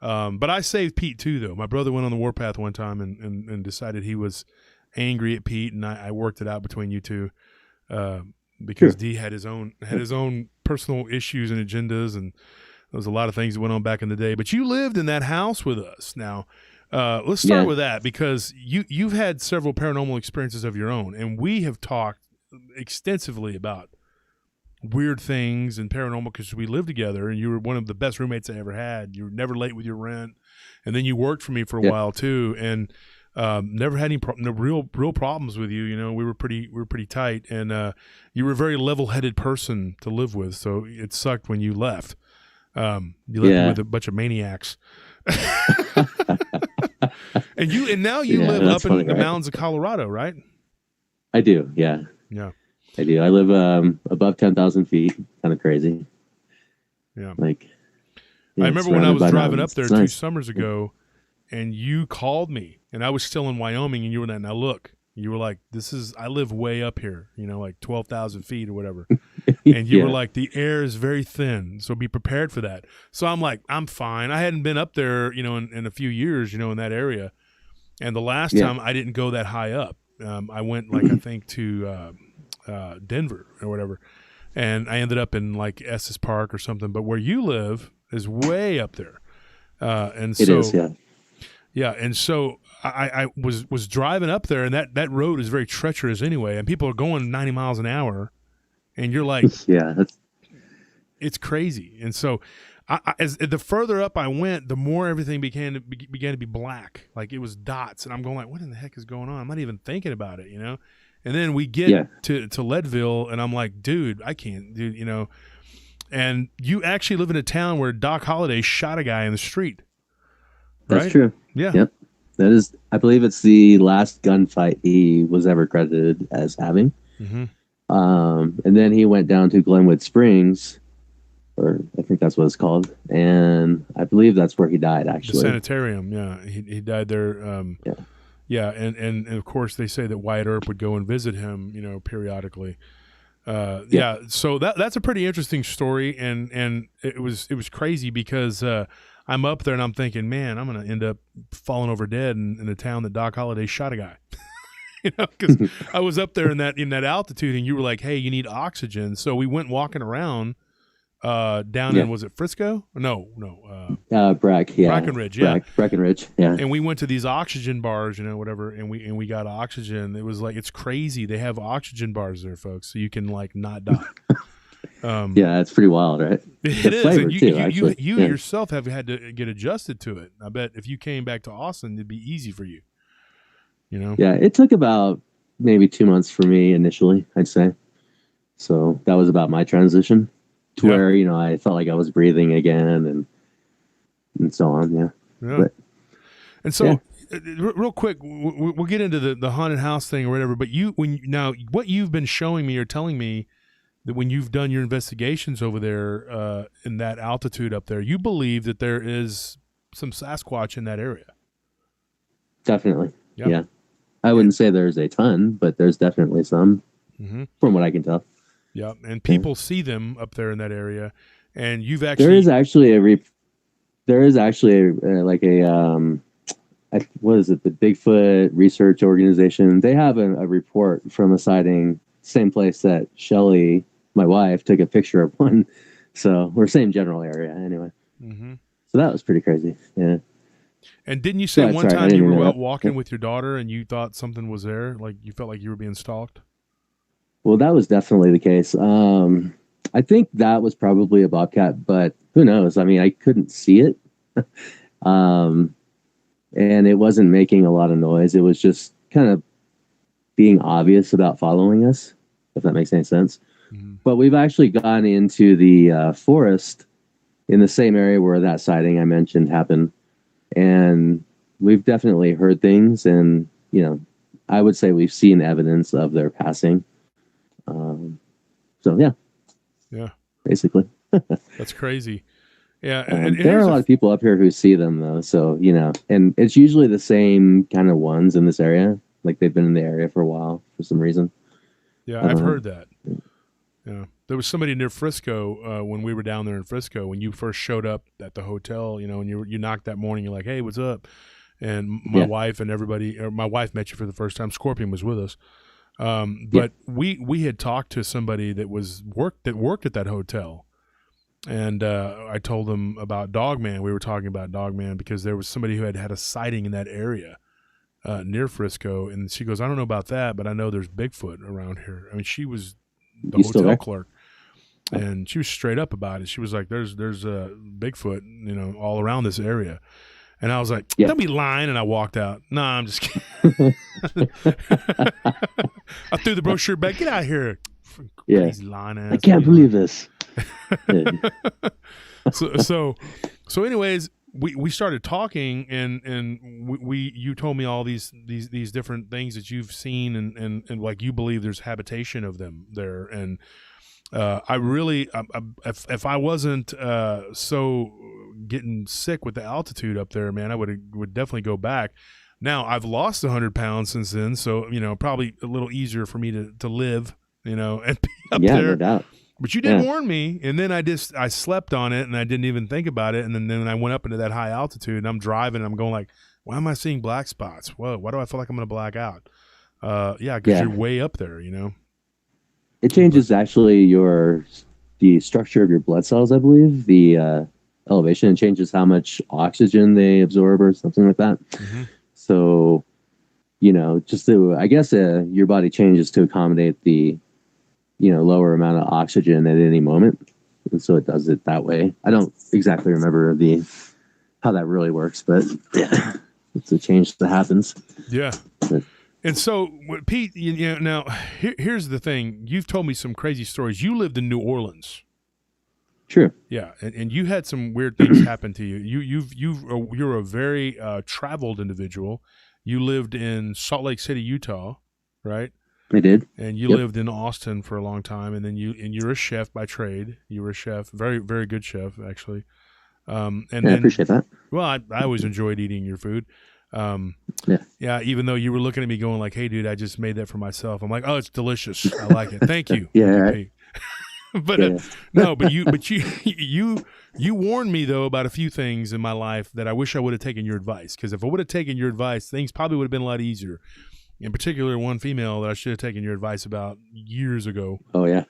But I saved Pete too, though. My brother went on the warpath one time and decided he was angry at Pete, and I worked it out between you two. Because D had his own personal issues and agendas, and there was a lot of things that went on back in the day. But you lived in that house with us. Now, let's start with that, because you've had several paranormal experiences of your own, and we have talked extensively about weird things and paranormal because we lived together, and you were one of the best roommates I ever had. You were never late with your rent, and then you worked for me for a while too, and never had any real problems with you. We were pretty tight, and you were a very level-headed person to live with. So it sucked when you left. You left with a bunch of maniacs. and now you live up in the mountains of Colorado, right? I do. Yeah. Yeah. I do. I live above 10,000 feet. Kind of crazy. Yeah. Like, I remember when I was driving mountains. up there It's 2 nice. summers ago, and you called me, and I was still in Wyoming, and you were like, now look, you were like, I live way up here, like 12,000 feet or whatever. And you were like, the air is very thin, so be prepared for that. So I'm like, I'm fine. I hadn't been up there, in a few years, in that area. And the last time I didn't go that high up. I went I think to Denver or whatever. And I ended up in like Estes Park or something. But where you live is way up there. And so, it is, yeah. Yeah. And so I was driving up there, and that road is very treacherous anyway. And people are going 90 miles an hour. And you're like, it's crazy. And so as the further up I went, the more everything began to be black. Like it was dots. And I'm going like, what in the heck is going on? I'm not even thinking about it, And then we get to Leadville, and I'm like, dude, I can't, dude, And you actually live in a town where Doc Holliday shot a guy in the street. Right? That's true. Yeah. Yep. That is, I believe it's the last gunfight he was ever credited as having. Mm-hmm. And then he went down to Glenwood Springs, or I think that's what it's called. And I believe that's where he died, actually. The sanitarium, yeah. He died there. Yeah, and of course they say that Wyatt Earp would go and visit him, periodically. Yeah. So that's a pretty interesting story, and it was crazy because I'm up there and I'm thinking, man, I'm going to end up falling over dead in a town that Doc Holliday shot a guy. Because I was up there in that altitude, and you were like, hey, you need oxygen. So we went walking around down in, was it Frisco? No. Breckenridge, yeah. Breckenridge, yeah. And we went to these oxygen bars, whatever, and we got oxygen. It was like, it's crazy. They have oxygen bars there, folks, so you can like not die. Yeah, it's pretty wild, right? It is. And you yourself have had to get adjusted to it. I bet if you came back to Austin, it'd be easy for you. Yeah, it took about maybe 2 months for me initially, I'd say. So that was about my transition to where, I felt like I was breathing again and so on. Yeah. But, and so real quick, we'll get into the haunted house thing or whatever, but what you've been showing me or telling me that when you've done your investigations over there in that altitude up there, you believe that there is some Sasquatch in that area. Definitely. Yeah. I wouldn't say there's a ton, but there's definitely some, from what I can tell. Yeah, and people see them up there in that area, and you've actually there is actually what is it? The Bigfoot Research Organization. They have a report from a sighting, same place that Shelly, my wife, took a picture of one. So we're same general area anyway. Mm-hmm. So that was pretty crazy. Yeah. And didn't you say one time you were out walking with your daughter and you thought something was there? Like you felt like you were being stalked? Well, that was definitely the case. I think that was probably a bobcat, but who knows? I mean, I couldn't see it. And it wasn't making a lot of noise. It was just kind of being obvious about following us, if that makes any sense. Mm-hmm. But we've actually gone into the forest in the same area where that sighting I mentioned happened. And we've definitely heard things, and I would say we've seen evidence of their passing. So yeah, basically. That's crazy. Yeah, and there are a lot of people up here who see them though. So and it's usually the same kind of ones in this area. Like they've been in the area for a while for some reason. Yeah, I've heard that. Yeah, there was somebody near Frisco when we were down there in Frisco when you first showed up at the hotel. And you knocked that morning. You're like, "Hey, what's up?" And my wife and everybody, or my wife met you for the first time. Scorpion was with us, but we had talked to somebody that worked at that hotel, and I told them about Dogman. We were talking about Dogman because there was somebody who had a sighting in that area near Frisco, and she goes, "I don't know about that, but I know there's Bigfoot around here." I mean, she was the hotel clerk, and she was straight up about it. She was like, "There's a Bigfoot, all around this area," and I was like, "Don't be lying," and I walked out. No, I'm just kidding. I threw the brochure back. Get out of here, crazy lying ass. I can't believe this. So anyways, we started talking, and you told me all these different things that you've seen, and like you believe there's habitation of them there, and I really, if I wasn't so getting sick with the altitude up there, man, I would definitely go back. Now I've lost 100 pounds since then, so probably a little easier for me to live, and be up Yeah, there. no doubt. But you did warn me, and then I slept on it, and I didn't even think about it, and then I went up into that high altitude, and I'm driving, and I'm going like, why am I seeing black spots? Whoa, why do I feel like I'm going to black out? Because you're way up there, It changes actually the structure of your blood cells, I believe. The elevation changes how much oxygen they absorb or something like that. Mm-hmm. So, I guess your body changes to accommodate the lower amount of oxygen at any moment, and so it does it that way. I don't exactly remember how that really works, but yeah, it's a change that happens. Yeah. And so, Pete, now here's the thing. You've told me some crazy stories. You lived in New Orleans. Sure. Yeah, and you had some weird things happen to you. You're a very traveled individual. You lived in Salt Lake City, Utah, right? I did. And you lived in Austin for a long time, and then you're a chef by trade. You were a chef, very, very good chef, actually. And I then, appreciate that. Well, I always enjoyed eating your food. Yeah. Even though you were looking at me going like, "Hey, dude, I just made that for myself." I'm like, "Oh, it's delicious. I like it. Thank you." Yeah. Thank you, but no, but you warned me though about a few things in my life that I wish I would have taken your advice, because if I would have taken your advice, things probably would have been a lot easier. In particular, one female that I should have taken your advice about years ago. Oh yeah,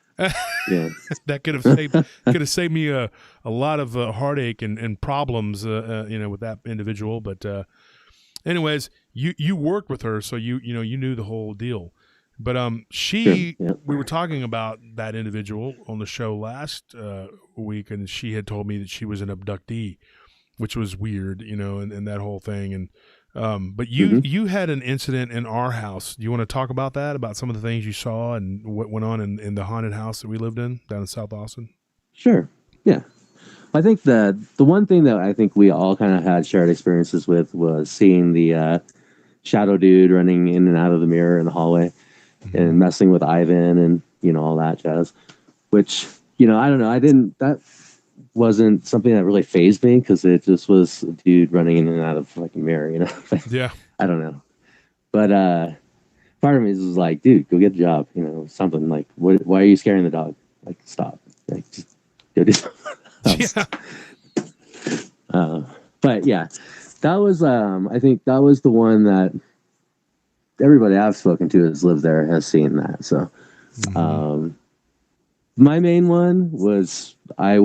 yeah. That could have saved me a lot of heartache and problems, with that individual. But anyways, you worked with her, so you knew the whole deal. But we were talking about that individual on the show last week, and she had told me that she was an abductee, which was weird, and that whole thing. And but you had an incident in our house. Do you want to talk about that? About some of the things you saw and what went on in the haunted house that we lived in down in South Austin? Sure. Yeah. I think the one thing that I think we all kind of had shared experiences with was seeing the shadow dude running in and out of the mirror in the hallway and messing with Ivan and all that jazz. Which I don't know. That wasn't something that really fazed me, because it just was a dude running in and out of like a mirror, Yeah. I don't know. But part of me was like, dude, go get a job, something like, why are you scaring the dog? Like, stop. Like, just go do something else. Yeah. But yeah, that was I think that was the one that everybody I've spoken to has lived there has seen that. So my main one was, I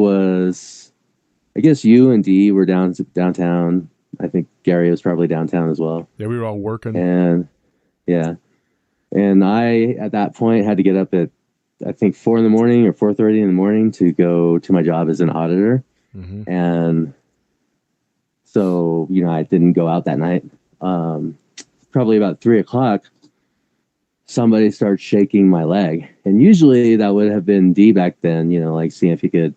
guess you and Dee were downtown. I think Gary was probably downtown as well. Yeah, we were all working. And I, at that point, had to get up at, I think, 4 a.m. or 4:30 a.m. to go to my job as an auditor. And so, I didn't go out that night. Probably about 3:00, somebody started shaking my leg. And usually that would have been Dee back then, like seeing if he could,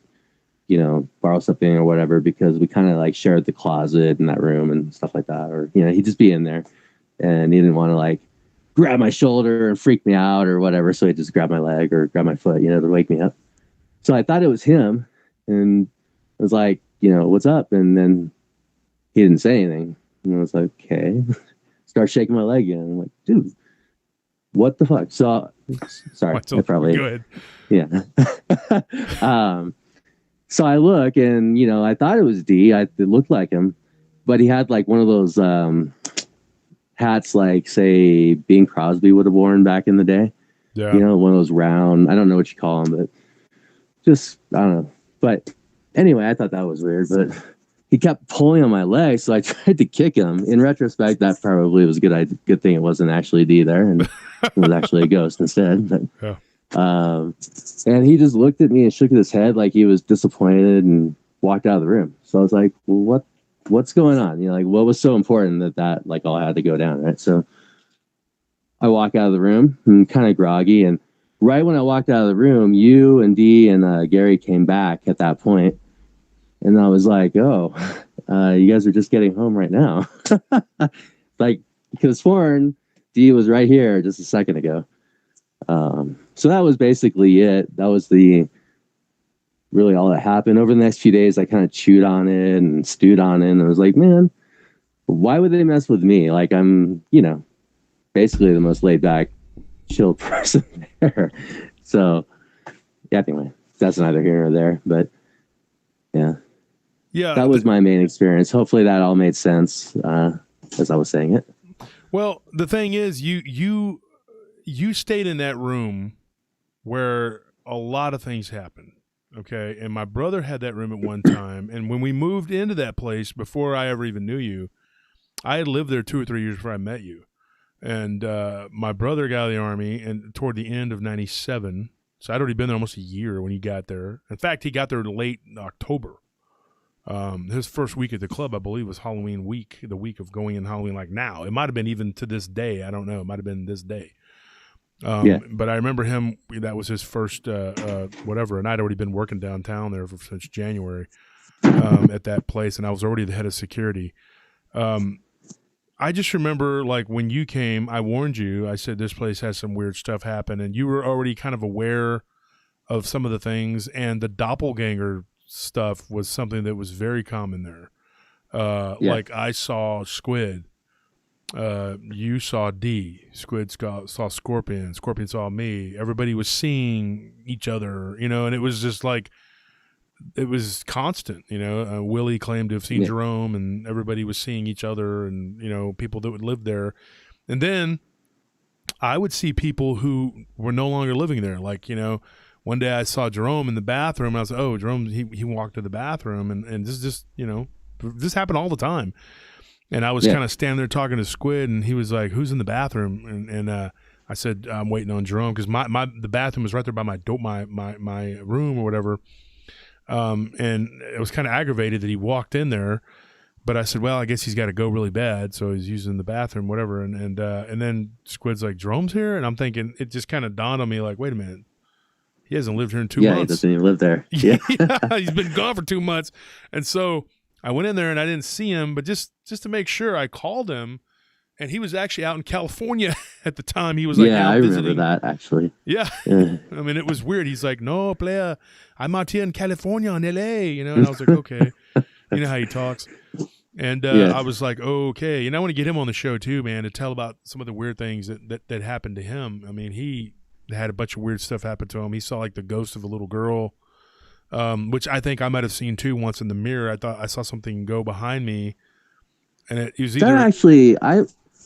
borrow something or whatever, because we kind of like shared the closet in that room and stuff like that. Or, he'd just be in there, and he didn't want to like grab my shoulder and freak me out or whatever. So he just grabbed my leg or grabbed my foot, to wake me up. So I thought it was him, and I was like, what's up? And then he didn't say anything. And I was like, okay. Start shaking my leg again. I'm like, dude, what the fuck? So sorry, I probably good. Yeah. So I look, and I thought it was D. It looked like him, but he had like one of those hats, like say Bing Crosby would have worn back in the day. Yeah. One of those round. I don't know what you call them, but just I don't know. But anyway, I thought that was weird, but he kept pulling on my leg, so I tried to kick him. In retrospect, that probably was a good thing it wasn't actually D there, and it was actually a ghost instead. But, yeah. And he just looked at me and shook his head like he was disappointed and walked out of the room. So I was like, well, what's going on? Like, what was so important that like all had to go down, right? So I walk out of the room and kind of groggy, and right when I walked out of the room, you and Dee and Gary came back at that point. And I was like, oh, you guys are just getting home right now. Like, because sworn D was right here just a second ago. So that was basically it. That was the really all that happened. Over the next few days, I kind of chewed on it and stewed on it. And I was like, man, why would they mess with me? Like, I'm, basically the most laid back, chill person there. So, yeah, anyway, that's neither here nor there. But yeah, that was my main experience. Hopefully that all made sense as I was saying it. Well, the thing is, you stayed in that room where a lot of things happened. Okay. And my brother had that room at one time. And when we moved into that place, before I ever even knew you, I had lived there 2 or 3 years before I met you. And my brother got out of the Army and toward the end of 97. So I'd already been there almost a year when he got there. In fact, he got there late October. His first week at the club, I believe, was Halloween week, the week of going in Halloween like now. It might have been even to this day. I don't know. It might have been this day. But I remember him, that was his first whatever, and I'd already been working downtown there since January at that place, and I was already the head of security. I just remember, like, when you came, I warned you. I said, this place has some weird stuff happen, and you were already kind of aware of some of the things, and the doppelganger stuff was something that was very common there. Like, I saw Squid. You saw D. Squid saw Scorpion. Scorpion saw me. Everybody was seeing each other, and it was just like, it was constant, Willie claimed to have seen Jerome, and everybody was seeing each other, and, people that would live there. And then I would see people who were no longer living there. Like, one day I saw Jerome in the bathroom. I was like, oh, Jerome, he walked to the bathroom, and this just, this happened all the time. And I was kind of standing there talking to Squid, and he was like, who's in the bathroom? And I said, I'm waiting on Jerome, because the bathroom was right there by my room or whatever. And it was kind of aggravated that he walked in there, but I said, well, I guess he's got to go really bad, so he's using the bathroom, whatever. And then Squid's like, Jerome's here? And I'm thinking, it just kind of dawned on me, like, wait a minute. He hasn't lived here in 2 months. Yeah, he doesn't even live there. Yeah, he's been gone for 2 months. And so I went in there and I didn't see him, but just to make sure, I called him, and he was actually out in California at the time. He was like, I remember that, actually. Yeah. I mean, it was weird. He's like, no, player, I'm out here in California, in L.A., and I was like, okay. You know how he talks. And I was like, okay. And I want to get him on the show too, man, to tell about some of the weird things that happened to him. I mean, he had a bunch of weird stuff happen to him. He saw like the ghost of a little girl, which I think I might have seen too once in the mirror. I thought I saw something go behind me, and it was either... That actually, I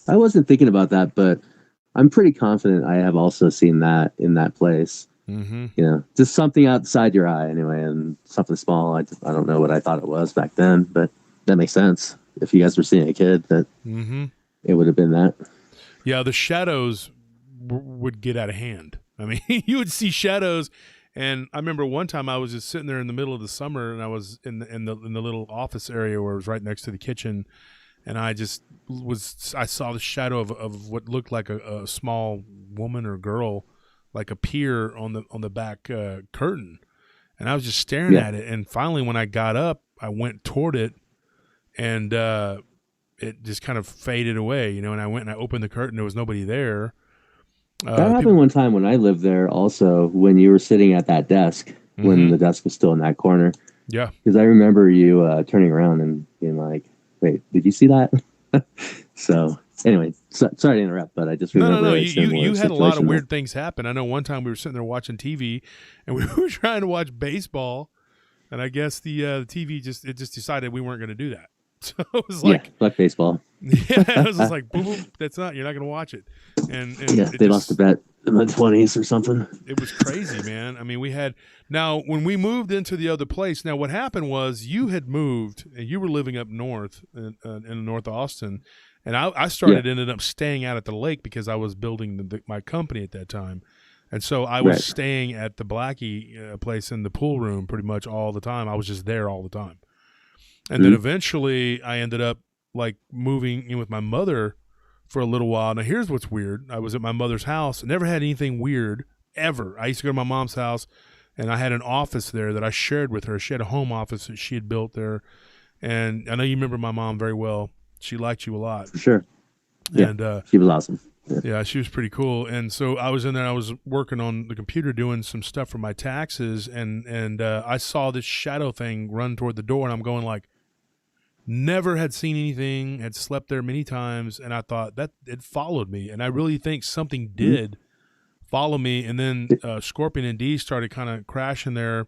wasn't thinking about that, but I'm pretty confident I have also seen that in that place. Mm-hmm. Just something outside your eye anyway, and something small. I don't know what I thought it was back then, but that makes sense. If you guys were seeing a kid, that it would have been that. Yeah, the shadows would get out of hand. I mean, you would see shadows, and I remember one time I was just sitting there in the middle of the summer, and I was in the little office area where it was right next to the kitchen. And I saw the shadow of what looked like a small woman or girl, like appear on the back curtain. And I was just staring at it. And finally, when I got up, I went toward it, and it just kind of faded away, and I went and I opened the curtain. There was nobody there. That happened one time when I lived there also, when you were sitting at that desk, when the desk was still in that corner. Yeah. Because I remember you turning around and being like, wait, did you see that? So anyway, sorry to interrupt, but I just remember. No. You had a lot of weird things happen. I know one time we were sitting there watching TV, and we were trying to watch baseball, and I guess the TV just decided we weren't going to do that. So it was like, fuck baseball. Yeah, it was just like, boom, you're not going to watch it. And they lost a bet in the 20s or something. It was crazy, man. I mean, when we moved into the other place, now what happened was you had moved and you were living up north in North Austin. And I ended up staying out at the lake because I was building my company at that time. And so I was staying at the Blackie place in the pool room pretty much all the time. I was just there all the time. And then eventually I ended up like moving in with my mother for a little while. Now here's what's weird. I was at my mother's house. I never had anything weird ever. I used to go to my mom's house and I had an office there that I shared with her. She had a home office that she had built there, and I know you remember my mom very well. She liked you a lot. For sure. And she was awesome. Yeah, she was pretty cool. And so I was in there. I was working on the computer doing some stuff for my taxes, and I saw this shadow thing run toward the door, and I'm going like, never had seen anything, had slept there many times, and I thought that it followed me, and I really think something did follow me. And then Scorpion and Dee started kind of crashing there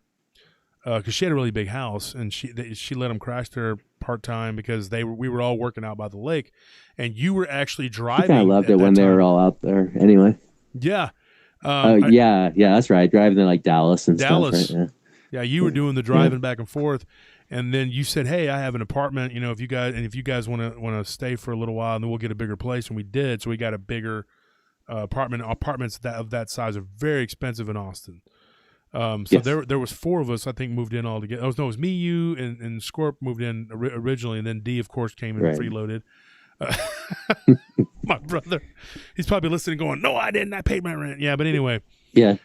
because she had a really big house, and she let them crash there part-time because we were all working out by the lake, and you were actually driving. I loved it when they were all out there anyway. Yeah. Yeah, that's right. Driving to like Dallas and stuff. Right? Yeah, you were doing the driving back and forth, and then you said, "Hey, I have an apartment. You know, if you guys want to stay for a little while, and then we'll get a bigger place." And we did. So we got a bigger apartment. Apartments of that size are very expensive in Austin. So there was 4 of us, I think, moved in all together. It was me, you, and Scorp moved in originally, and then D, of course, came in freeloaded. My brother, he's probably listening going, "No, I didn't. I paid my rent." Yeah, but anyway. Yeah.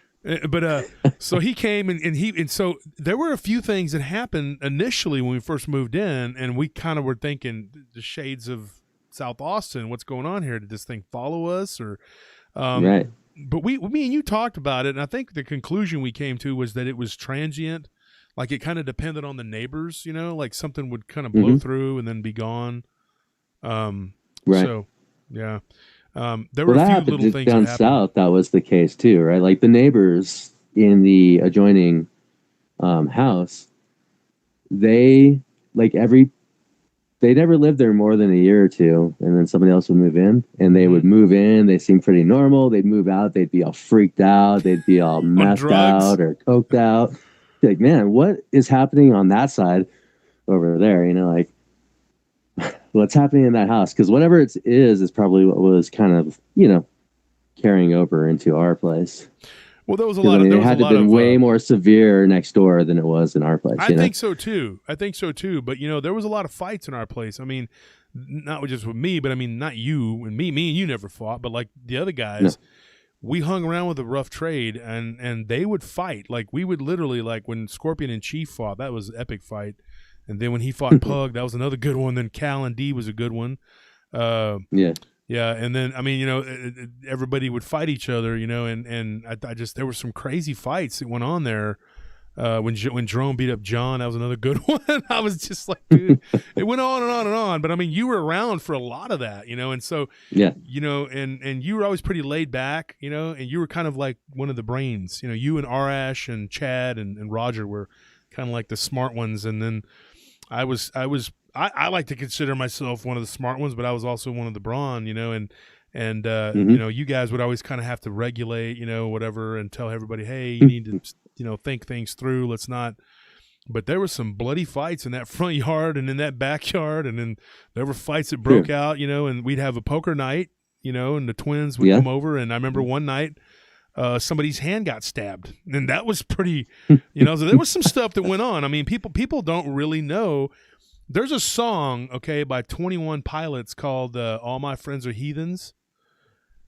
But so he came, and so there were a few things that happened initially when we first moved in, and we kind of were thinking the shades of South Austin. What's going on here? Did this thing follow us? Or right. But me and you talked about it, and I think the conclusion we came to was that it was transient. Like it kind of depended on the neighbors, you know, like something would kind of blow through and then be gone. Right. So, yeah. There were a few little things down that south. That was the case too, right? Like the neighbors in the adjoining house, they never lived there more than a year or two, and then somebody else would move in, and they would move in. They seemed pretty normal. They'd move out. They'd be all freaked out. They'd be all messed out or coked out. Like, man, what is happening on that side over there? You know, like what's happening in that house? Because whatever it is probably what was kind of, you know, carrying over into our place. Well, there was a lot. It had to have been way more severe next door than it was in our place. I think so too. But you know, there was a lot of fights in our place. I mean, not just with me, but I mean, not you and me. Me and you never fought, but like the other guys, we hung around with a rough trade, and they would fight. Like we would literally, like when Scorpion and Chief fought, that was an epic fight. And then when he fought Pug, that was another good one. Then Cal and D was a good one. Yeah, and then I mean, you know, everybody would fight each other, you know, and I just there were some crazy fights that went on there. When Jerome beat up John, that was another good one. I was just like, dude, it went on and on and on. But I mean, you were around for a lot of that, you know, and so you know, and you were always pretty laid back, you know, and you were kind of like one of the brains, you know. You and Arash and Chad and Roger were kind of like the smart ones, and then I like to consider myself one of the smart ones, but I was also one of the brawn, you know, and you know, you guys would always kind of have to regulate, you know, whatever, and tell everybody, hey, you need to, you know, think things through. Let's not. But there were some bloody fights in that front yard and in that backyard, and then there were fights that broke out, you know, and we'd have a poker night, you know, and the twins would come over, and I remember one night somebody's hand got stabbed, and that was pretty, you know, so there was some stuff that went on. I mean, people don't really know. There's a song, okay, by 21 Pilots called "All My Friends Are Heathens."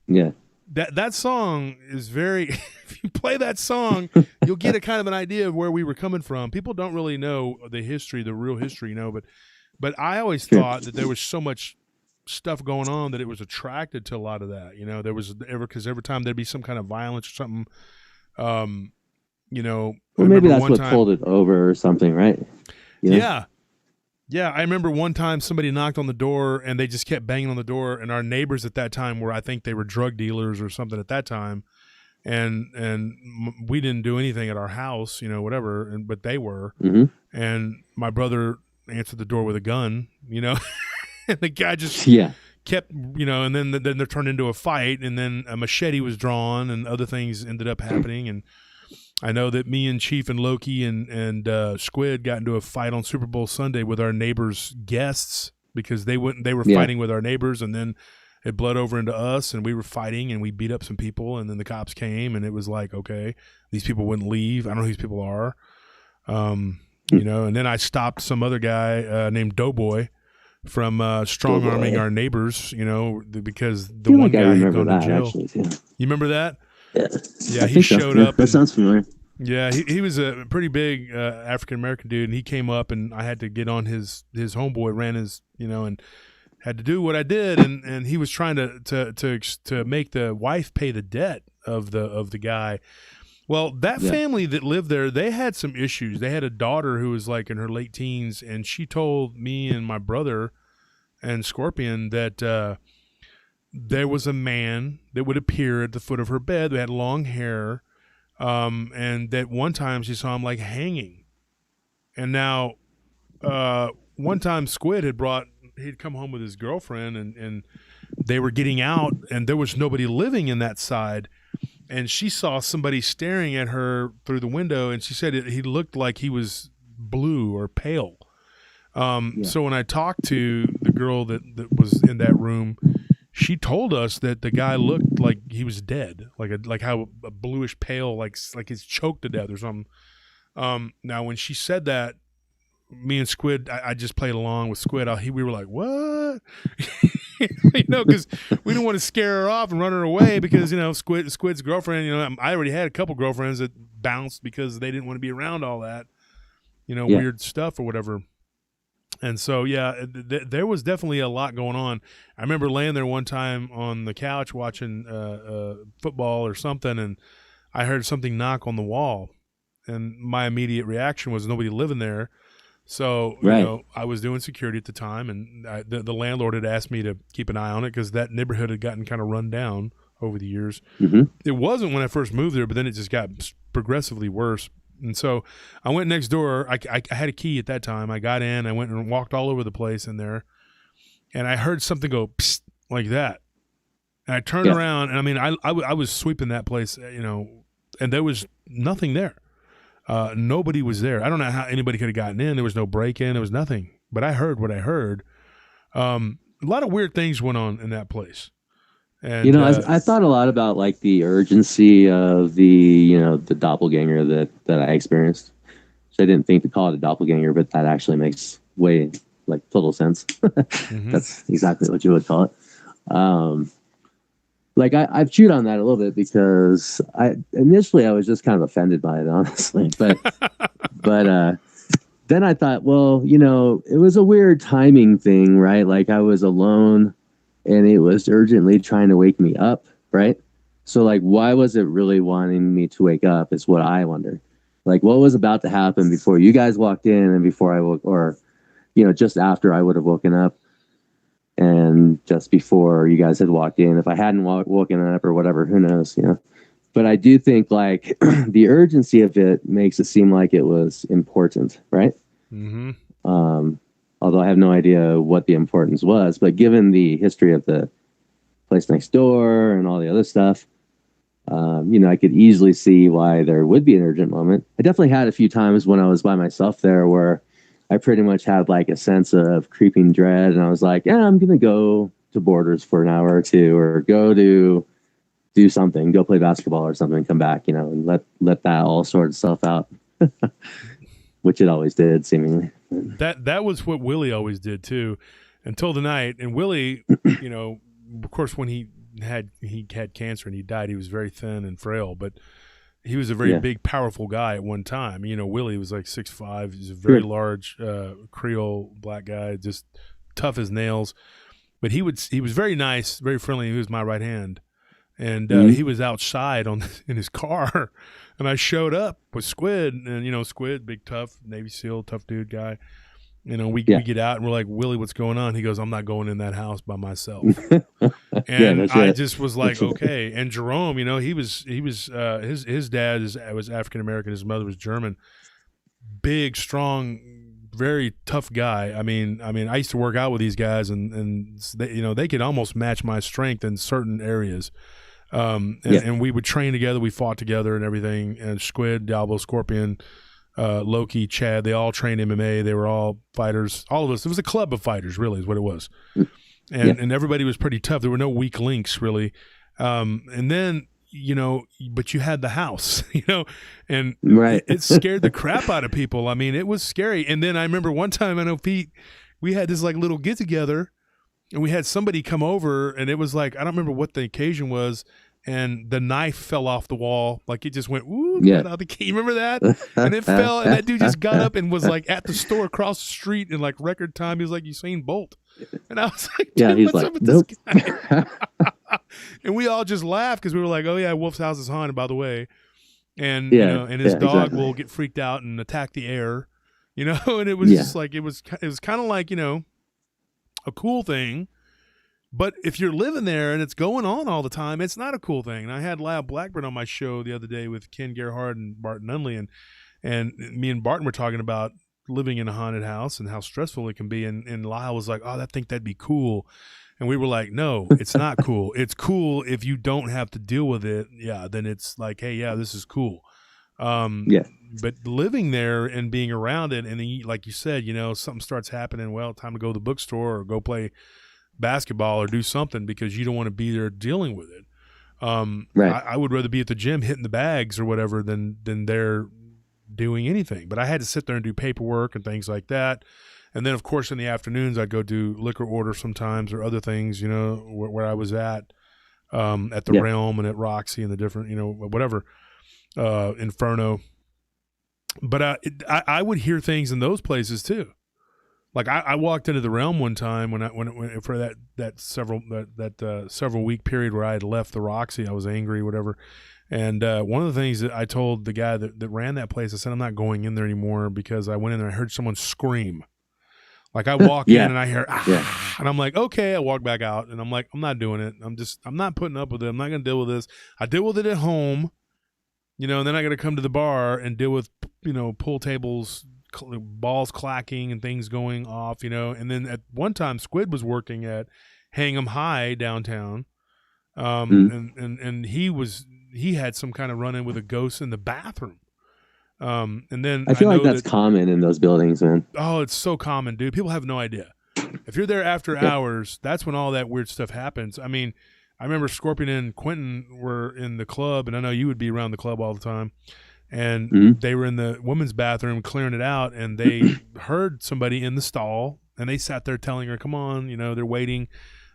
Yeah, that song is very. If you play that song, you'll get a kind of an idea of where we were coming from. People don't really know the history, the real history, you know. But I always thought that there was so much stuff going on that it was attracted to a lot of that, you know. There was because every time there'd be some kind of violence or something, you know. Well, maybe that's what pulled it over or something, right? You know? Yeah, I remember one time somebody knocked on the door and they just kept banging on the door, and our neighbors at that time were, I think they were drug dealers or something at that time, and we didn't do anything at our house, you know, whatever, but they were, and my brother answered the door with a gun, you know. And the guy just kept, you know, and then there turned into a fight, and then a machete was drawn, and other things ended up happening. And I know that me and Chief and Loki and Squid got into a fight on Super Bowl Sunday with our neighbors' guests because they were fighting with our neighbors, and then it bled over into us, and we were fighting, and we beat up some people, and then the cops came, and it was like, okay, these people wouldn't leave. I don't know who these people are, you know. And then I stopped some other guy named Doughboy from strong-arming our neighbors, you know, because the one guy had gone to jail. Actually, you remember that? Yeah, he showed up. That sounds familiar. Yeah, he was a pretty big African American dude, and he came up, and I had to get on his homeboy ran his, and had to do what I did, and he was trying to make the wife pay the debt of the guy. Well, that family that lived there, they had some issues. They had a daughter who was like in her late teens, and she told me and my brother and Scorpion that there was a man that would appear at the foot of her bed that had long hair, and that one time she saw him like hanging. And now, one time Squid he'd come home with his girlfriend, and they were getting out, and there was nobody living in that side. And she saw somebody staring at her through the window, and she said he looked like he was blue or pale. So when I talked to the girl that was in that room, she told us that the guy looked like he was dead, like how a bluish pale, like he's choked to death or something. Now when she said that, me and Squid, I just played along with Squid. We were like, what? Because we didn't want to scare her off and run her away because, Squid's girlfriend, I already had a couple girlfriends that bounced because they didn't want to be around all that, weird stuff or whatever. And so, there was definitely a lot going on. I remember laying there one time on the couch watching football or something, and I heard something knock on the wall. And my immediate reaction was nobody living there. So, I was doing security at the time, and the landlord had asked me to keep an eye on it because that neighborhood had gotten kind of run down over the years. Mm-hmm. It wasn't when I first moved there, but then it just got progressively worse. And so I went next door. I had a key at that time. I got in. I went and walked all over the place in there, and I heard something go psst, like that. And I turned around, and I was sweeping that place, and there was nothing there. Nobody was there. I don't know how anybody could have gotten in. There was no break-in. There was nothing. But I heard what I heard. A lot of weird things went on in that place. And, I thought a lot about like the urgency of the doppelganger that I experienced. So I didn't think to call it a doppelganger, but that actually makes total sense. Mm-hmm. That's exactly what you would call it. I've chewed on that a little bit because initially I was just kind of offended by it, honestly. But then I thought, well, it was a weird timing thing, right? Like I was alone and it was urgently trying to wake me up, right? So why was it really wanting me to wake up is what I wonder. Like what was about to happen before you guys walked in and before I woke, or, just after I would have woken up. And just before you guys had walked in, if I hadn't woken up or whatever, who knows, But I do think the urgency of it makes it seem like it was important, right? Mm-hmm. Although I have no idea what the importance was, but given the history of the place next door and all the other stuff, I could easily see why there would be an urgent moment. I definitely had a few times when I was by myself there where I pretty much had a sense of creeping dread, and I was like, I'm going to go to Borders for an hour or two, or go to do something, go play basketball or something, come back, and let that all sort itself out, which it always did, seemingly. That was what Willie always did too, until the night. And Willie, of course, when he had cancer and he died, he was very thin and frail, but he was a very big, powerful guy at one time. Willie was like 6'5". He's a very large Creole black guy, just tough as nails. But he was very nice, very friendly. He was my right hand. And he was outside in his car. And I showed up with Squid. And, Squid, big, tough, Navy SEAL, tough dude guy. We get out and we're like, Willie, what's going on? He goes, I'm not going in that house by myself. And I just was like, okay. And Jerome, his dad was African American. His mother was German. Big, strong, very tough guy. I mean, I used to work out with these guys, and they, they could almost match my strength in certain areas. And we would train together. We fought together and everything. And Squid, Diablo, Scorpion, Loki, Chad, they all trained MMA. They were all fighters. All of us. It was a club of fighters, really, is what it was. And everybody was pretty tough. There were no weak links, really. And then, but you had the house, and it scared the crap out of people. I mean, it was scary. And then I remember one time, I know Pete, we had this little get together, and we had somebody come over, and it was I don't remember what the occasion was. and the knife fell off the wall. Like it just went, ooh, Yeah. you remember that? And it fell, and that dude just got up and was like at the store across the street in like record time. He was like Usain Bolt. And I was like, dude, he's what's like, up with nope. this guy? And we all just laughed because we were like, oh yeah, Wolf's house is haunted, by the way. And and his dog will get freaked out and attack the air, and it was just like it was kind of like a cool thing. But if you're living there and it's going on all the time, it's not a cool thing. And I had Lyle Blackburn on my show the other day with Ken Gerhardt and Barton Nunley, and me and Barton were talking about living in a haunted house and how stressful it can be. And Lyle was like, oh, I think that'd be cool. And we were like, no, it's not cool. It's cool if you don't have to deal with it. Yeah, then it's like, hey, yeah, this is cool. But living there and being around it, and then, like you said, something starts happening. Well, time to go to the bookstore or go play basketball or do something because you don't want to be there dealing with it. I would rather be at the gym hitting the bags or whatever than there doing anything. But I had to sit there and do paperwork and things like that. And then, of course, in the afternoons, I'd go do liquor orders sometimes or other things, where I was at the Realm and at Roxy and the different, whatever, Inferno. But I would hear things in those places too. Like I walked into the Realm one time when for that several week period where I had left the Roxy, I was angry, whatever. And one of the things that I told the guy that ran that place, I said, I'm not going in there anymore because I went in there and I heard someone scream. Like I walk in and I hear, and I'm like, okay, I walk back out and I'm like, I'm not doing it. I'm not putting up with it. I'm not going to deal with this. I deal with it at home, and then I got to come to the bar and deal with, pool tables, balls clacking and things going off, and then at one time Squid was working at Hang 'em High downtown. And he had some kind of run-in with a ghost in the bathroom. And then I feel like that's common in those buildings, man. Oh, it's so common, dude. People have no idea. If you're there after hours, that's when all that weird stuff happens. I mean, I remember Scorpion and Quentin were in the club, and I know you would be around the club all the time. And they were in the women's bathroom clearing it out, and they heard somebody in the stall, and they sat there telling her, come on, they're waiting.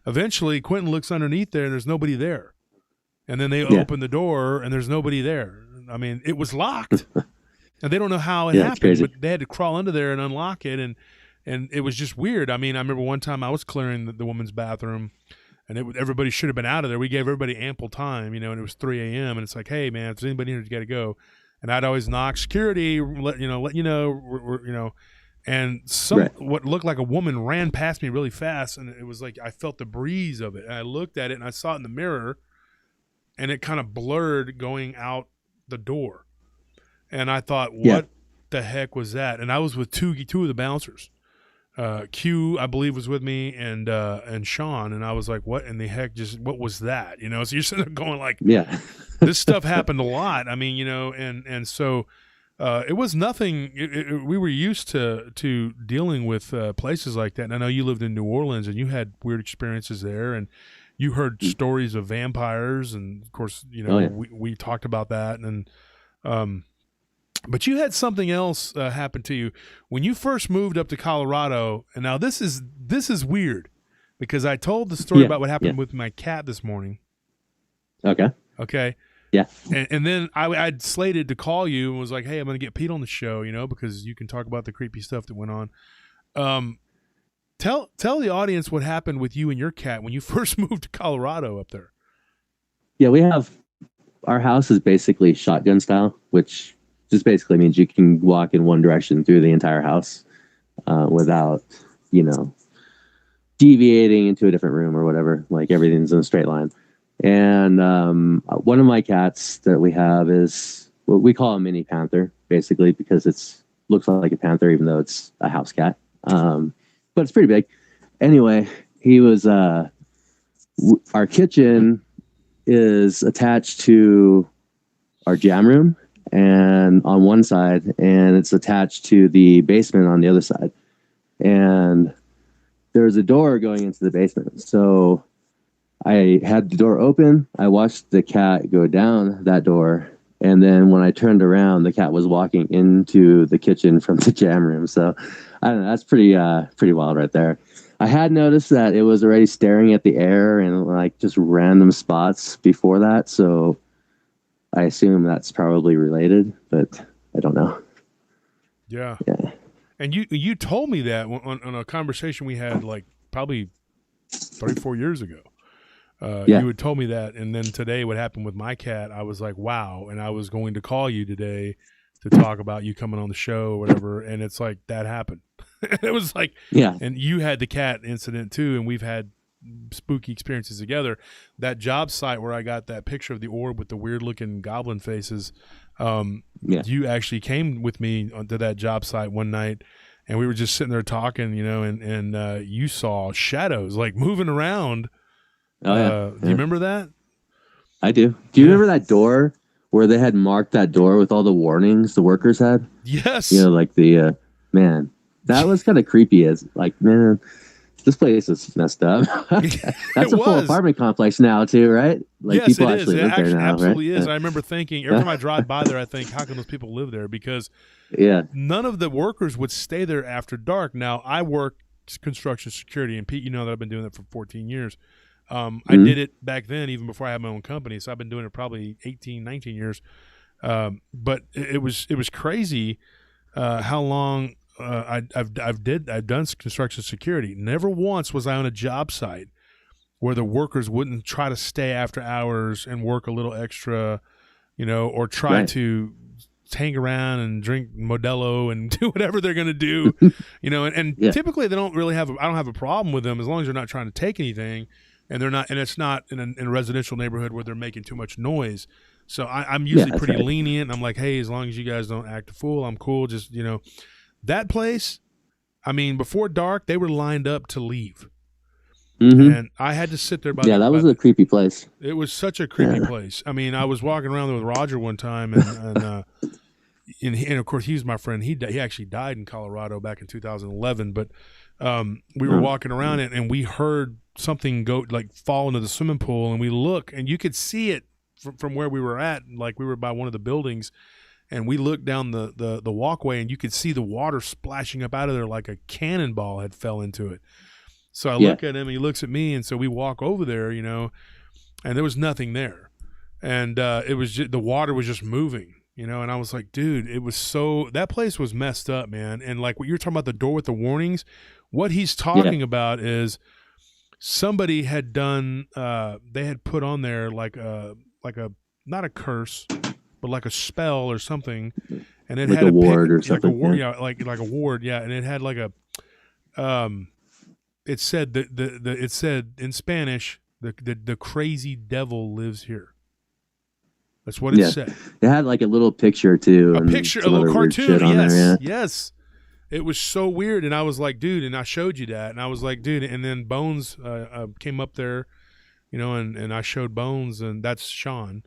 Eventually, Quentin looks underneath there, and there's nobody there. And then they open the door, and there's nobody there. I mean, it was locked. And they don't know how it happened, but they had to crawl under there and unlock it, and it was just weird. I mean, I remember one time I was clearing the women's bathroom, and everybody should have been out of there. We gave everybody ample time, and it was 3 a.m., and it's like, hey, man, if there's anybody here, you got to go. And I'd always knock, security, let you know, and what looked like a woman ran past me really fast, and it was like I felt the breeze of it. And I looked at it, and I saw it in the mirror, and it kind of blurred going out the door. And I thought, what the heck was that? And I was with two of the bouncers. Q, I believe, was with me, and Sean. And I was like, what in the heck? What was that? So you're sitting there going like, this stuff happened a lot. I mean, and so it was nothing. We were used to dealing with places like that. And I know you lived in New Orleans, and you had weird experiences there, and you heard stories of vampires, and of course, we talked about that, and but you had something else happen to you when you first moved up to Colorado. And now this is weird because I told the story about what happened with my cat this morning. Okay. Yeah. And then I'd slated to call you and was like, hey, I'm going to get Pete on the show, because you can talk about the creepy stuff that went on. Tell the audience what happened with you and your cat when you first moved to Colorado up there. Yeah, our house is basically shotgun style, which just basically means you can walk in one direction through the entire house without, deviating into a different room or whatever. Like everything's in a straight line. And one of my cats that we have is what we call a mini panther, basically, because looks like a panther, even though it's a house cat. But it's pretty big. Anyway, he was our kitchen is attached to our jam room, and on one side, and it's attached to the basement on the other side. And there's a door going into the basement. So I had the door open. I watched the cat go down that door. And then when I turned around, the cat was walking into the kitchen from the jam room. So I don't know. That's pretty wild right there. I had noticed that it was already staring at the air and like just random spots before that. So I assume that's probably related, but I don't know. Yeah. Yeah. And you told me that on a conversation we had like probably 34 years ago. Yeah. You had told me that, and then today what happened with my cat, I was like, wow. And I was going to call you today to talk about you coming on the show or whatever, and it's like that happened. It was like, Yeah. and you had the cat incident too, and we've had spooky experiences together. That job site where I got that picture of the orb with the weird looking goblin faces, Yeah. you actually came with me to that job site one night, and we were just sitting there talking, you know, and you saw shadows like moving around. Oh, yeah. Do you remember that? I do. Do you remember that door where they had marked that door with all the warnings the workers had? Yes. You know, like the, man, that was kind of creepy as like, man, this place is messed up. That's a full apartment complex now too, right? Like yes, people it actually is. live there now, absolutely right? is. I remember thinking, every time I drive by there, I think, how can those people live there? Because none of the workers would stay there after dark. Now, I work construction security, and Pete, you know that I've been doing that for 14 years. I did it back then, even before I had my own company. So I've been doing it probably 18, 19 years. But it was crazy how long I've done construction security. Never once was I on a job site where the workers wouldn't try to stay after hours and work a little extra, you know, or try to hang around and drink Modelo and do whatever they're going to do, you know, and typically they don't really have, I don't have a problem with them as long as they're not trying to take anything. And they're not, and it's not in a residential neighborhood where they're making too much noise. So I'm usually pretty lenient. I'm like, hey, as long as you guys don't act a fool, I'm cool. Just, you know, that place, I mean, before dark, they were lined up to leave. And I had to sit there by that was a creepy place. It was such a creepy place. I mean, I was walking around there with Roger one time, and of course, he was my friend. He actually died in Colorado back in 2011, but we were walking around it, and we heard something go like fall into the swimming pool, and we look, and you could see it from where we were at, like we were by one of the buildings, and we looked down the walkway, and you could see the water splashing up out of there like a cannonball had fell into it. So I look at him, and he looks at me, and so we walk over there, you know, and there was nothing there, and it was just, the water was just moving, you know, and I was like, dude, it was so, that place was messed up, man. And like what you're talking about, the door with the warnings, what he's talking about is somebody had done, they had put on there like a not a curse, but like a spell or something, and it like had a ward or something, like a ward, like a ward, and it had like a, it said it said in Spanish, the crazy devil lives here. That's what it said. It had like a little picture too, a little cartoon. Yes. It was so weird, and I was like, dude, and I showed you that, and I was like, dude, and then Bones came up there, you know, and I showed Bones, and that's Sean,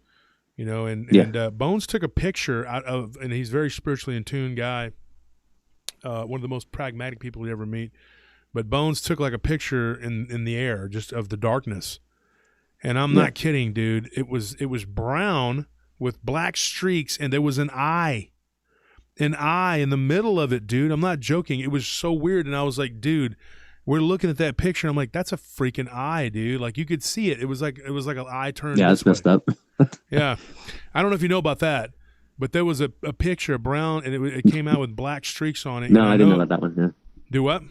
you know, and Bones took a picture out of, and he's a very spiritually in tune guy, one of the most pragmatic people you ever meet, but Bones took like a picture in the air just of the darkness, and I'm not kidding, dude. It was brown with black streaks, and there was an eye in the middle of it, dude. I'm not joking. It was so weird, and I was like, dude, we're looking at that picture. I'm like, that's a freaking eye, dude. Like you could see it. It was like an eye turned. Yeah, it's messed up. Yeah, I don't know if you know about that, but there was a picture of brown, and it came out with black streaks on it. No, I didn't know about that one. Yeah. Do what?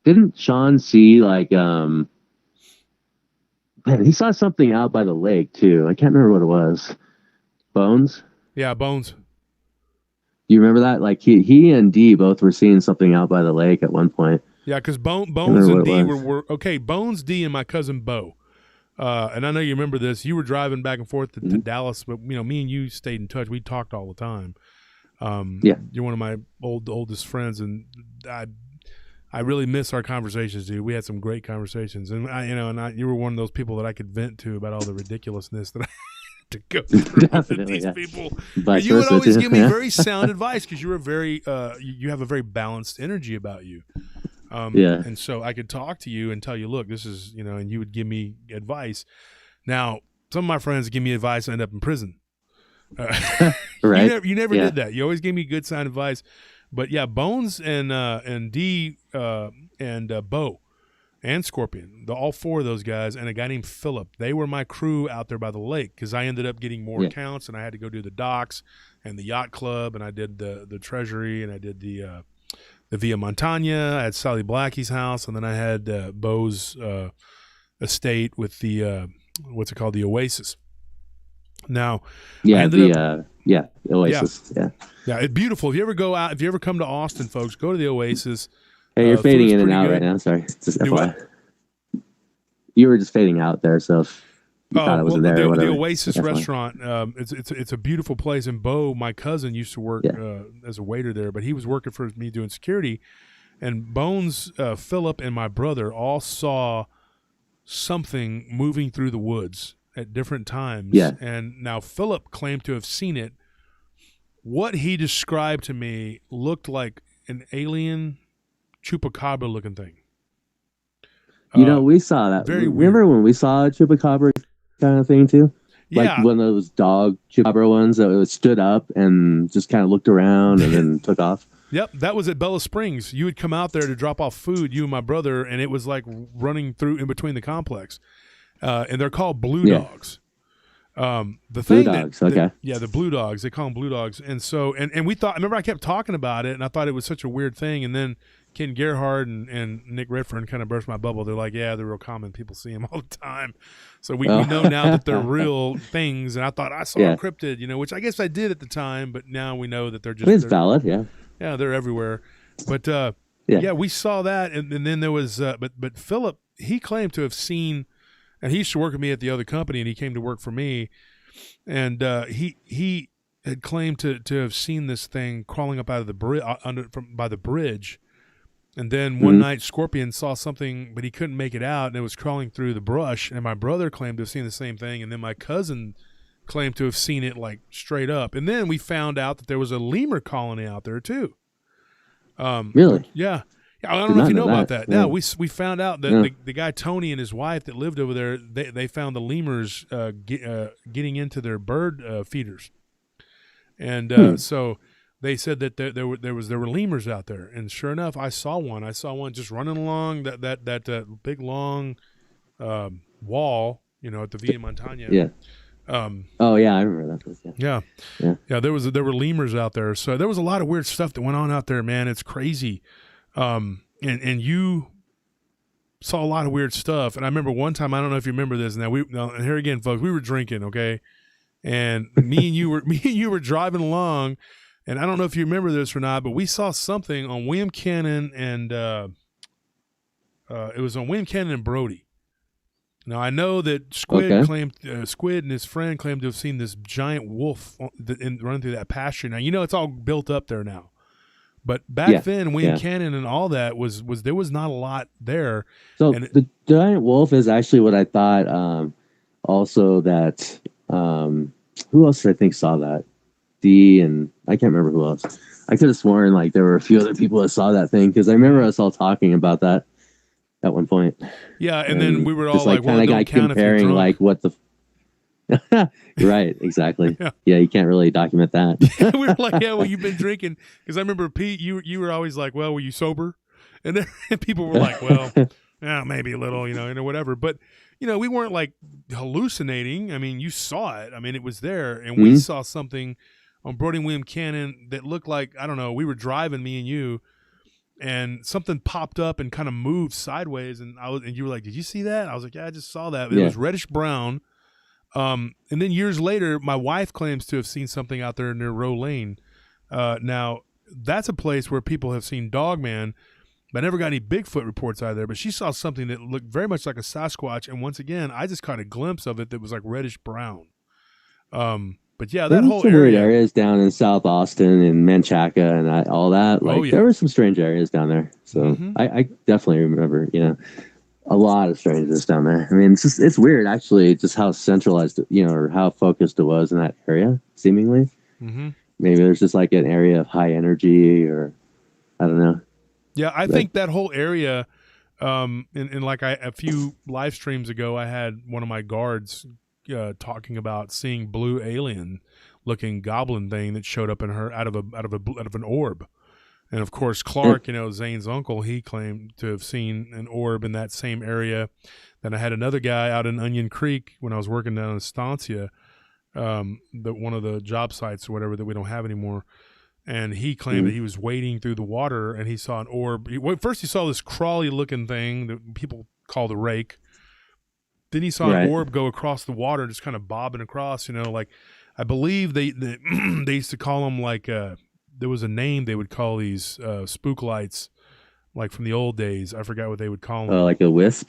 Didn't Sean see like man, he saw something out by the lake too. I can't remember what it was. Bones? Yeah, Bones. Do you remember that? Like he and Dee both were seeing something out by the lake at one point. Yeah, because Bones and Dee were okay. Bones, Dee, and my cousin Bo. And I know you remember this. You were driving back and forth to Dallas, but you know, me and you stayed in touch. We talked all the time. You're one of my oldest friends, and I really miss our conversations, dude. We had some great conversations, and you were one of those people that I could vent to about all the ridiculousness that I had to go through with these people. And you would always give me very sound advice because you were you have a very balanced energy about you. And so I could talk to you and tell you, look, this is, you know, and you would give me advice. Now, some of my friends give me advice and end up in prison. Right? You never did that. You always gave me good sound advice. But yeah, Bones and D and Bo and Scorpion, all four of those guys, and a guy named Philip. They were my crew out there by the lake because I ended up getting more accounts, and I had to go do the docks and the yacht club, and I did the treasury, and I did the Via Montagna. I had Sally Blackie's house, and then I had Bo's estate with the what's it called, the Oasis. Now, Oasis. Yeah, it's beautiful. If you ever go out, if you ever come to Austin, folks, go to the Oasis. Hey, you're fading in and out right now. Sorry. Just you were just fading out there, so if you thought it wasn't there or whatever. The Oasis restaurant, it's a beautiful place. And Bo, my cousin, used to work as a waiter there, but he was working for me doing security. And Bones, Philip, and my brother all saw something moving through the woods at different times. Yeah. And now Philip claimed to have seen it. What he described to me looked like an alien chupacabra looking thing. We saw that. Remember when we saw a chupacabra kind of thing too? Like one of those dog chupacabra ones that stood up and just kind of looked around and then took off. Yep, that was at Bella Springs. You would come out there to drop off food, you and my brother, and it was like running through in between the complex. And they're called blue dogs. The blue dogs, okay. The blue dogs. They call them blue dogs. And so, and we thought, I remember I kept talking about it, and I thought it was such a weird thing. And then Ken Gerhard and Nick Redfern kind of burst my bubble. They're like, yeah, they're real common. People see them all the time. So we know now that they're real things. And I thought I saw a cryptid, which I guess I did at the time, but now we know that they're just. It's valid, yeah. Yeah, they're everywhere. But we saw that, and then there was, but Philip, he claimed to have seen. And he used to work with me at the other company, and he came to work for me. And he had claimed to have seen this thing crawling up out of the by the bridge. And then one night, Scorpion saw something, but he couldn't make it out, and it was crawling through the brush. And my brother claimed to have seen the same thing, and then my cousin claimed to have seen it like straight up. And then we found out that there was a lemur colony out there too. Really? Yeah. I don't know if you know about that. Yeah, we found out that the guy Tony and his wife that lived over there, they found the lemurs getting into their bird feeders, and so they said that there were lemurs out there, and sure enough, I saw one. I saw one just running along that big long wall, at the Via Montagna. Yeah. I remember that place. Yeah. There were lemurs out there, so there was a lot of weird stuff that went on out there, man. It's crazy. And you saw a lot of weird stuff. And I remember one time, I don't know if you remember this. Now and here again, folks, we were drinking, okay, and me and you were driving along, and I don't know if you remember this or not, but we saw something on William Cannon and it was on William Cannon and Brody. Now I know that Squid claimed Squid and his friend claimed to have seen this giant wolf running through that pasture. Now it's all built up there now. But back then, William Cannon and all that was there was not a lot there. So the giant wolf is actually what I thought. Also, that who else did I think saw that? And I can't remember who else. I could have sworn like there were a few other people that saw that thing because I remember us all talking about that at one point. Yeah, and then we were all like, kind of like comparing like what the. Right, exactly. Yeah, you can't really document that. We were like, well, you've been drinking, because I remember Pete, you were always like, well, were you sober? And then people were like, well, maybe a little, whatever. But we weren't like hallucinating. I mean, you saw it. I mean, it was there, and we saw something on Brody and William Cannon that looked like, I don't know. We were driving, me and you, and something popped up and kind of moved sideways, and you were like, did you see that? I was like, yeah, I just saw that. It was reddish brown. And then years later, my wife claims to have seen something out there near Roe Lane. Now, that's a place where people have seen Dogman, but I never got any Bigfoot reports out of there. But she saw something that looked very much like a Sasquatch, and once again, I just caught a glimpse of it that was like reddish brown. But yeah, that whole area. Weird areas down in South Austin and Menchaca and all that. Like there were some strange areas down there. So I definitely remember, a lot of strangers down there. I mean, it's weird actually, just how centralized, or how focused it was in that area, seemingly. Mm-hmm. Maybe there's just like an area of high energy, or I don't know. Yeah, I think that whole area, and like a few live streams ago, I had one of my guards talking about seeing blue alien looking goblin thing that showed up in her out of an orb. And of course, Clark, Zane's uncle, he claimed to have seen an orb in that same area. Then I had another guy out in Onion Creek when I was working down in Estancia, one of the job sites or whatever that we don't have anymore. And he claimed that he was wading through the water and he saw an orb. First, he saw this crawly-looking thing that people call the rake. Then he saw an orb go across the water, just kind of bobbing across. Like I believe they used to call them like there was a name they would call these spook lights, like from the old days. I forgot what they would call them. Oh, like a wisp?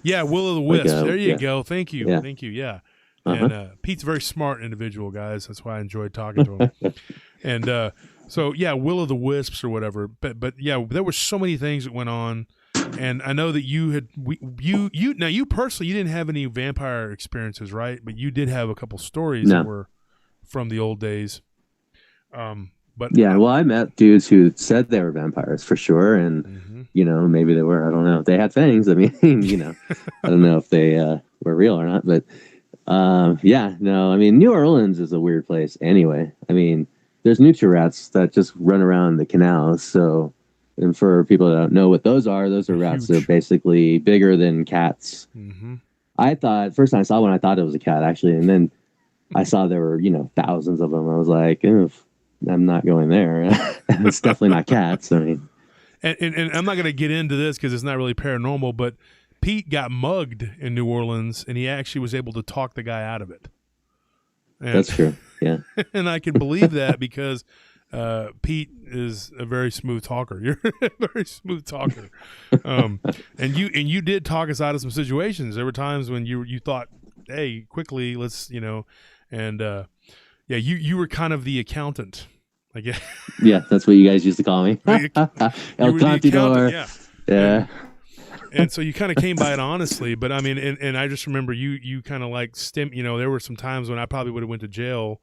Yeah, will-o'-the-wisp. There you go. Thank you. Yeah. Thank you. Yeah. And Pete's a very smart individual, guys. That's why I enjoyed talking to him. And so, yeah, will-o'-the-wisps or whatever. But yeah, there were so many things that went on. And I know that you personally, you didn't have any vampire experiences, right? But you did have a couple stories that were from the old days. But yeah, well, I met dudes who said they were vampires for sure, and maybe they were. I don't know. They had fangs. I mean, I don't know if they were real or not. But I mean, New Orleans is a weird place anyway. I mean, there's nutria rats that just run around the canals. So, and for people that don't know what those are rats that are basically bigger than cats. Mm-hmm. I thought first time I saw one, I thought it was a cat actually, and then I saw there were thousands of them. I was like, I'm not going there. It's definitely not cats. I mean, and I'm not going to get into this because it's not really paranormal, but Pete got mugged in New Orleans, and he actually was able to talk the guy out of it. And, that's true. Yeah, and I can believe that because Pete is a very smooth talker. You're a very smooth talker, and you did talk us out of some situations. There were times when you thought, "Hey, quickly, let's," and. Yeah, you were kind of the accountant, I guess. Yeah, that's what you guys used to call me. El Contador. Yeah. And so you kind of came by it honestly, but I mean, and I just remember you kind of like there were some times when I probably would have went to jail,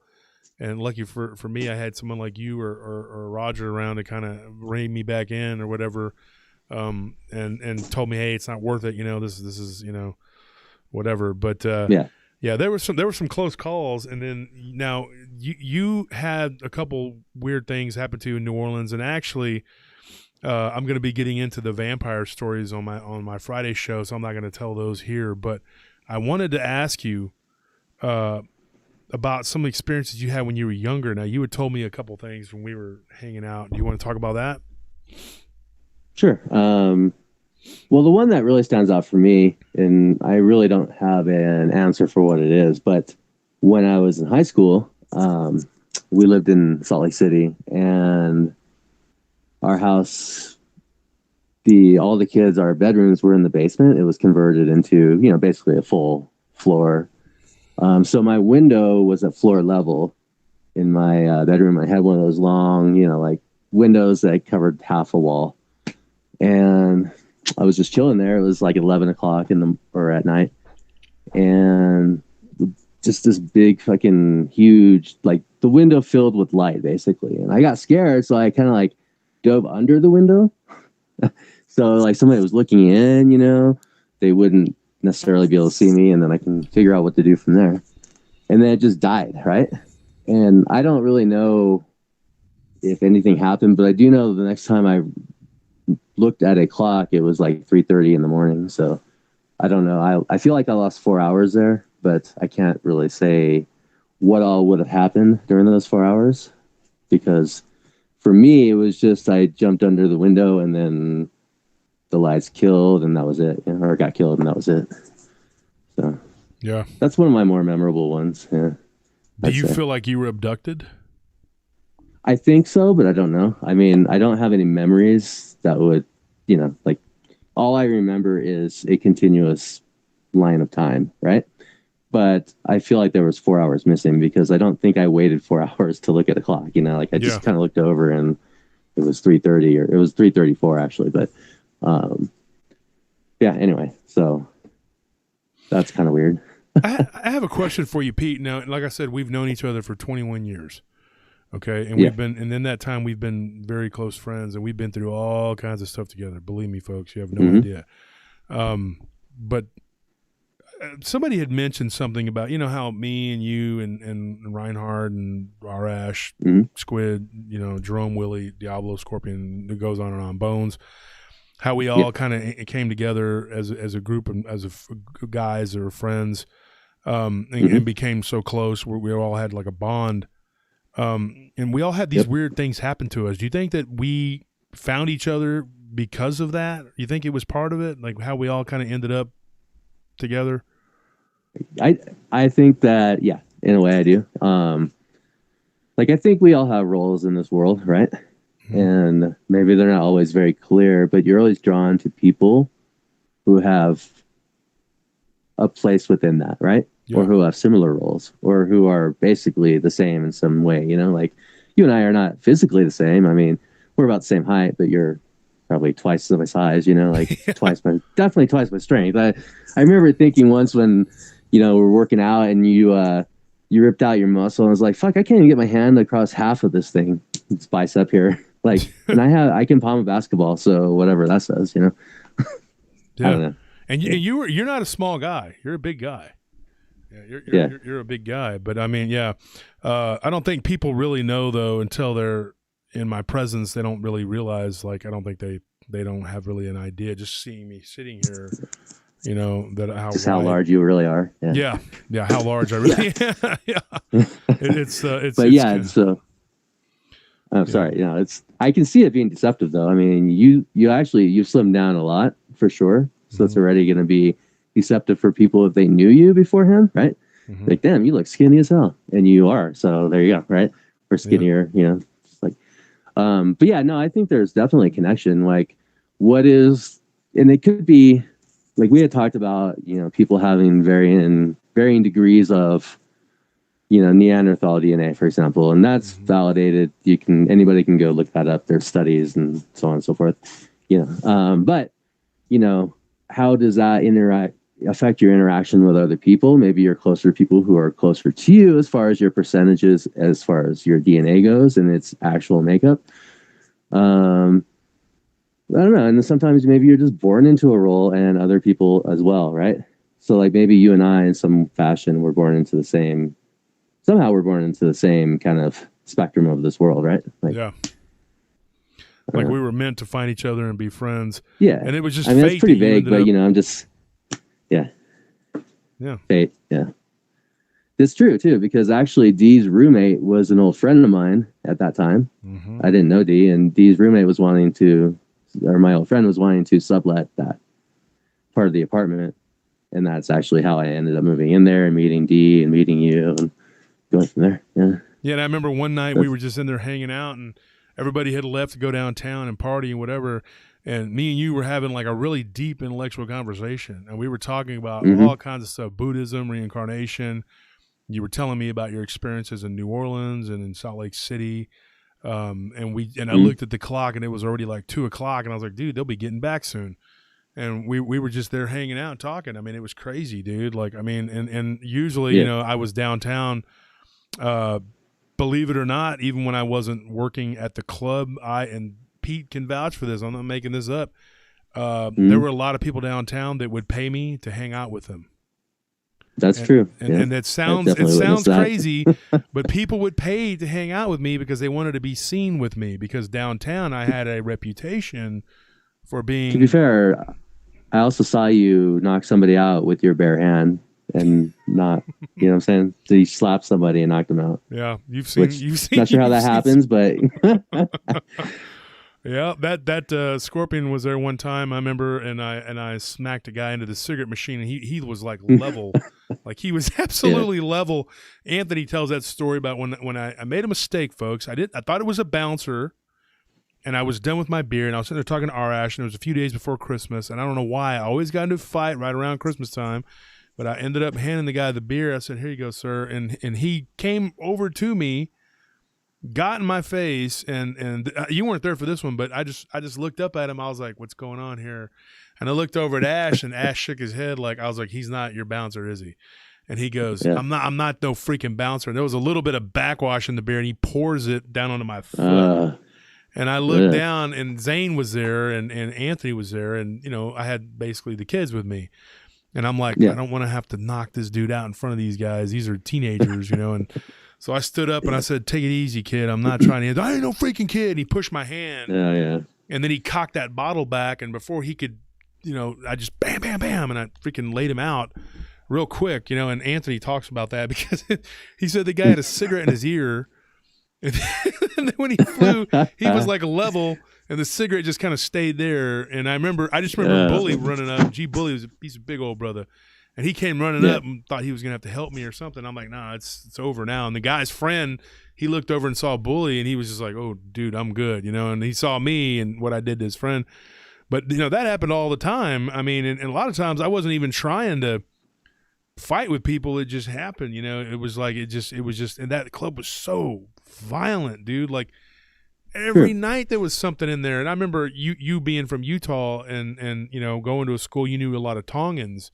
and lucky for me, I had someone like you or Roger around to kind of rein me back in or whatever, and told me, hey, it's not worth it, this is whatever, but yeah. Yeah, there were some close calls, and then now you had a couple weird things happen to you in New Orleans, and actually, I'm going to be getting into the vampire stories on my Friday show, so I'm not going to tell those here. But I wanted to ask you about some experiences you had when you were younger. Now, you had told me a couple things when we were hanging out. Do you want to talk about that? Sure. Well, the one that really stands out for me, and I really don't have an answer for what it is, but when I was in high school, we lived in Salt Lake City, and our house, all the kids, our bedrooms were in the basement. It was converted into, basically a full floor. So my window was at floor level in my bedroom. I had one of those long, like windows that covered half a wall, and I was just chilling there. It was like 11 o'clock at night. And just this big fucking huge, like the window filled with light basically. And I got scared. So I kind of like dove under the window. So like somebody was looking in, they wouldn't necessarily be able to see me. And then I can figure out what to do from there. And then it just died. Right. And I don't really know if anything happened, but I do know the next time I looked at a clock, it was like 3:30 in the morning. So I don't know. I feel like I lost 4 hours there, but I can't really say what all would have happened during those 4 hours, because for me, it was just, I jumped under the window and then the lights killed and that was it, or got killed and that was it. So yeah, that's one of my more memorable ones. Yeah. Do you feel like you were abducted? I think so, but I don't know. I mean, I don't have any memories that would, like all I remember is a continuous line of time, right? But I feel like there was 4 hours missing because I don't think I waited 4 hours to look at the clock. Like I just kind of looked over and it was 3:30, or it was 3:34 actually. But yeah, anyway, so that's kind of weird. I have a question for you, Pete. Now, like I said, we've known each other for 21 years. Okay. And and in that time we've been very close friends, and we've been through all kinds of stuff together. Believe me, folks, you have no idea. But somebody had mentioned something about, you know, how me and you and Reinhard and Arash, Squid, you know, Jerome, Willie, Diablo, Scorpion, it goes on and on, Bones, how we all kind of came together as a group of guys or friends, and became so close where we all had like a bond. And we all had these weird things happen to us. Do you think that we found each other because of that? You think it was part of it? Like how we all kind of ended up together? I think that, yeah, in a way I do. Like, I think we all have roles in this world, right? And maybe they're not always very clear, but you're always drawn to people who have a place within that, right? Or who have similar roles, or who are basically the same in some way, you know, like you and I are not physically the same. I mean, we're about the same height, but you're probably twice my size, you know, like definitely twice my strength. I remember thinking once when, you know, we're working out and you ripped out your muscle, and I was like, fuck, I can't even get my hand across half of this thing. It's bicep here. Like, and I can palm a basketball. So whatever that says, you know. I don't know. And you're not a small guy. You're a big guy. Yeah, you're a big guy. But I mean, I don't think people really know though until they're in my presence. They don't really realize. Like, I don't think they don't have really an idea. Just seeing me sitting here, you know, that how large you really are. Yeah, how large I really am. It's but yeah, so I'm sorry. You know, I can see it being deceptive though. I mean, you've slimmed down a lot for sure. So it's already going to be deceptive for people if they knew you beforehand, right? Like, damn, you look skinny as hell, and you are. So there you go, right? Or skinnier, you know. Just like, but yeah, no, I think there's definitely a connection. Like, and it could be, like we had talked about, you know, people having varying degrees of, you know, Neanderthal DNA, for example, and that's validated. Anybody can go look that up. There's studies and so on and so forth. You know, but you know, how does that affect your interaction with other people? Maybe you're closer to people who are closer to you as far as your percentages, as far as your DNA goes and its actual makeup. I don't know. And then sometimes maybe you're just born into a role, and other people as well, right? So like maybe you and I, in some fashion, we're born into the same kind of spectrum of this world, right? Like, like we were meant to find each other and be friends. Yeah. And it was just fate. That's pretty vague, but, you know, I'm just, fate. Yeah. It's true, too, because actually Dee's roommate was an old friend of mine at that time. I didn't know Dee, and Dee's roommate was my old friend was wanting to sublet that part of the apartment. And that's actually how I ended up moving in there and meeting Dee and meeting you and going from there. Yeah. Yeah. And I remember one night we were just in there hanging out, and everybody had left to go downtown and party and whatever. And me and you were having like a really deep intellectual conversation. And we were talking about all kinds of stuff, Buddhism, reincarnation. You were telling me about your experiences in New Orleans and in Salt Lake City. And I looked at the clock, and it was already like 2:00. And I was like, dude, they'll be getting back soon. And we were just there hanging out and talking. I mean, it was crazy, dude. Like, I mean, and usually, you know, I was downtown, believe it or not, even when I wasn't working at the club, and Pete can vouch for this, I'm not making this up. There were a lot of people downtown that would pay me to hang out with them. That's true. And it sounds crazy, but people would pay to hang out with me because they wanted to be seen with me, because downtown I had a reputation for being... To be fair, I also saw you knock somebody out with your bare hand. And not, you know what I'm saying? So you slap somebody and knock them out. Yeah, you've seen. Not sure how that happens, but yeah, that Scorpion was there one time, I remember, and I smacked a guy into the cigarette machine, and he was like level, like he was absolutely level. Anthony tells that story about when I made a mistake, folks. I thought it was a bouncer, and I was done with my beer, and I was sitting there talking to Arash, and it was a few days before Christmas, and I don't know why I always got into a fight right around Christmas time. But I ended up handing the guy the beer. I said, "Here you go, sir." And he came over to me, got in my face, and you weren't there for this one, but I just looked up at him. I was like, "What's going on here?" And I looked over at Ash, and Ash shook his head like, I was like, "He's not your bouncer, is he?" And he goes, "I'm not no freaking bouncer." And there was a little bit of backwash in the beer, and he pours it down onto my foot. And I looked down, and Zane was there, and Anthony was there, and you know, I had basically the kids with me. And I'm like, I don't want to have to knock this dude out in front of these guys. These are teenagers, you know. And so I stood up and I said, "Take it easy, kid. I'm not trying to. I ain't no freaking kid." And he pushed my hand. Yeah. And then he cocked that bottle back, and before he could, you know, I just bam, bam, bam, and I freaking laid him out real quick, you know. And Anthony talks about that because he said the guy had a cigarette in his ear, and then when he flew, he was like level, and the cigarette just kind of stayed there. And I just remember Bully running up. Bully he's a big old brother, and he came running up and thought he was gonna have to help me or something. I'm like, nah, it's over now. And the guy's friend, he looked over and saw Bully, and he was just like, "Oh, dude, I'm good," you know. And he saw me and what I did to his friend. But, you know, that happened all the time. I mean, and a lot of times I wasn't even trying to fight with people. It just happened, you know. It was just, and that club was so violent, dude. Like, every night there was something in there. And I remember you being from Utah and you know, going to a school, you knew a lot of Tongans.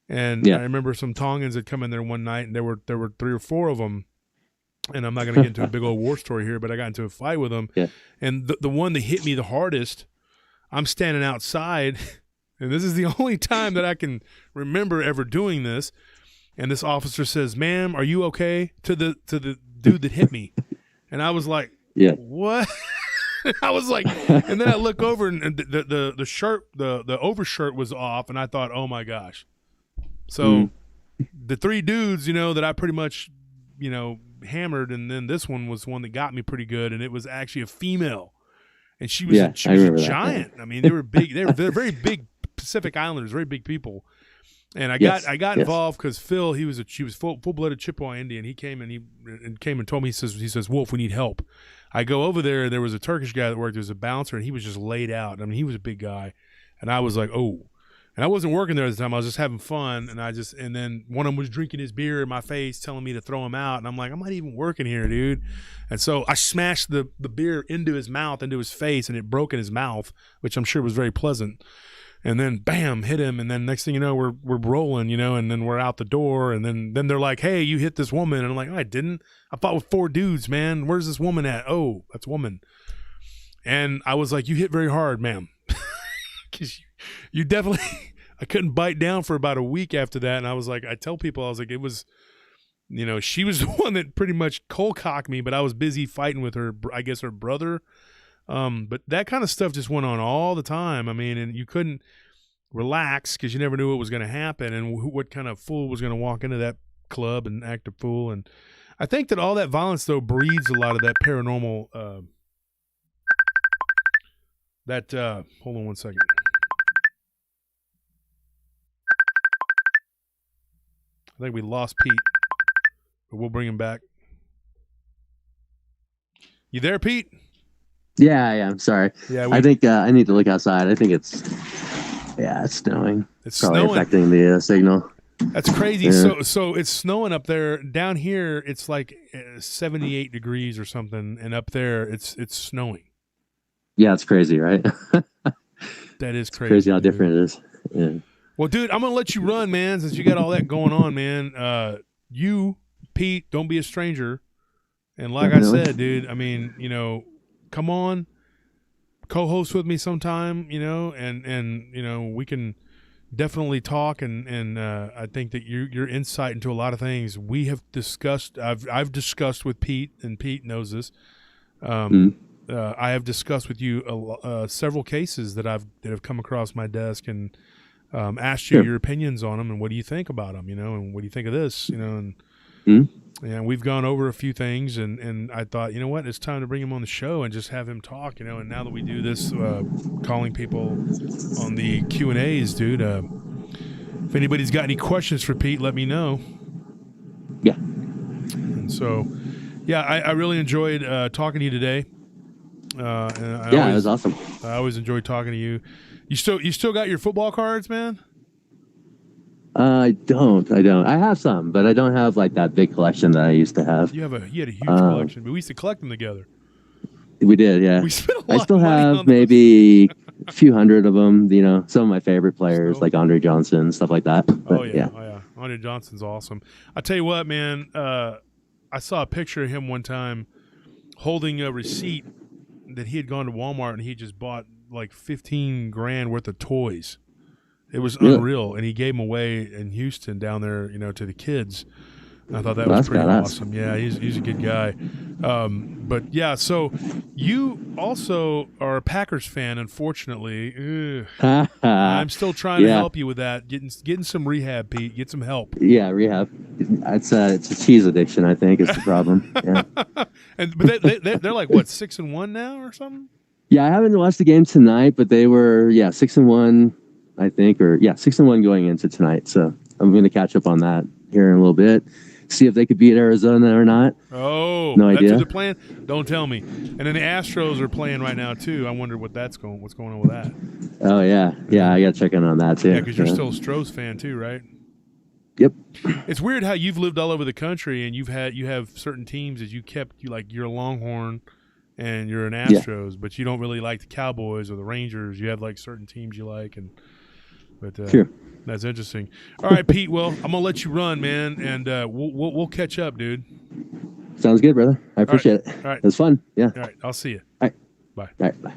And I remember some Tongans had come in there one night, and there were 3 or 4 of them. And I'm not going to get into a big old war story here, but I got into a fight with them. Yeah. And the one that hit me the hardest, I'm standing outside, and this is the only time that I can remember ever doing this. And this officer says, "Ma'am, are you okay?" to the dude that hit me. And I was like, "What?" I was like, and then I look over, and the shirt, the overshirt was off, and I thought, "Oh my gosh." So the 3 dudes, you know, that I pretty much, you know, hammered, and then this one was one that got me pretty good, and it was actually a female, and she was a giant. I mean, they were big. They're very big Pacific Islanders, very big people. And I got involved because Phil, she was full-blooded Chippewa Indian. He came and told me, he says, "Wolf, we need help." I go over there, and there was a Turkish guy that worked as a bouncer, and he was just laid out. I mean, he was a big guy, and I was like, "Oh." And I wasn't working there at the time. I was just having fun, and then one of them was drinking his beer in my face, telling me to throw him out. And I'm like, I'm not even working here, dude. And so I smashed the beer into his mouth, into his face, and it broke in his mouth, which I'm sure was very pleasant. And then, bam, hit him. And then next thing you know, we're rolling, you know, and then we're out the door. And then they're like, "Hey, you hit this woman." And I'm like, "Oh, I didn't. I fought with 4 dudes, man. Where's this woman at?" "Oh, that's woman." And I was like, "You hit very hard, ma'am." Because you definitely – I couldn't bite down for about a week after that. And I was like, I tell people, I was like, it was, you know, she was the one that pretty much cold-cocked me, but I was busy fighting with her, I guess her brother. But that kind of stuff just went on all the time. I mean, and you couldn't relax because you never knew what was going to happen and what kind of fool was going to walk into that club and act a fool. And I think that all that violence, though, breeds a lot of that paranormal, hold on one second. I think we lost Pete, but we'll bring him back. You there, Pete? Yeah, I'm sorry. Yeah, I think I need to look outside. I think it's snowing. It's probably snowing. Affecting the signal. That's crazy. Yeah. So it's snowing up there. Down here, it's like 78 degrees or something, and up there, it's snowing. Yeah, it's crazy, right? That is crazy. Crazy how different it is. Yeah. Well, dude, I'm going to let you run, man, since you got all that going on, man. You, Pete, don't be a stranger. And like I said, dude, I mean, you know, come on, co-host with me sometime, you know, and you know, we can definitely talk. And I think that your insight into a lot of things we have discussed. I've discussed with Pete, and Pete knows this. I have discussed with you several cases that have come across my desk, and asked you your opinions on them and what do you think about them, you know, and what do you think of this, you know, and we've gone over a few things, and I thought, you know what, it's time to bring him on the show and just have him talk, you know. And now that we do this, calling people on the Q&As, dude, if anybody's got any questions for Pete, let me know. Yeah. And so, yeah, I really enjoyed talking to you today. And it was awesome. I always enjoy talking to you. You still got your football cards, man? I don't. I have some, but I don't have like that big collection that I used to have. You had a huge collection, but we used to collect them together. We did, yeah. We spent a lot I still of money have on maybe a few hundred of them. You know, some of my favorite players like Andre Johnson, stuff like that. But, oh yeah. Andre Johnson's awesome. I tell you what, man. I saw a picture of him one time holding a receipt that he had gone to Walmart and he just bought like $15,000 worth of toys. It was Really? unreal, and he gave them away in Houston down there, to the kids. And I thought that Well, was that's pretty badass. awesome. Yeah, he's a good guy. But yeah, so you also are a Packers fan, unfortunately. I'm still trying to Yeah. help you with that. Getting some rehab, Pete. Get some help. Yeah, rehab. It's a cheese addiction, I think, is the problem. Yeah. But they're like what, 6-1 now or something? Yeah, I haven't watched the game tonight, but they were 6-1, I think, or 6-1 going into tonight. So I'm going to catch up on that here in a little bit. See if they could beat Arizona or not. Oh, no that's idea. what they're playing. Don't tell me. And then the Astros are playing right now too. I wonder what's going on with that. Oh yeah, I got to check in on that too. Yeah, because you're still a Stros fan too, right? Yep. It's weird how you've lived all over the country and you have certain teams that you kept. You're a Longhorn and you're an Astros, but you don't really like the Cowboys or the Rangers. You have like certain teams you like, but sure. That's interesting. All right, Pete. Well, I'm gonna let you run, man, and we'll catch up, dude. Sounds good, brother. I appreciate it. All right. It was fun. Yeah. All right. I'll see you. All right. Bye. All right. Bye.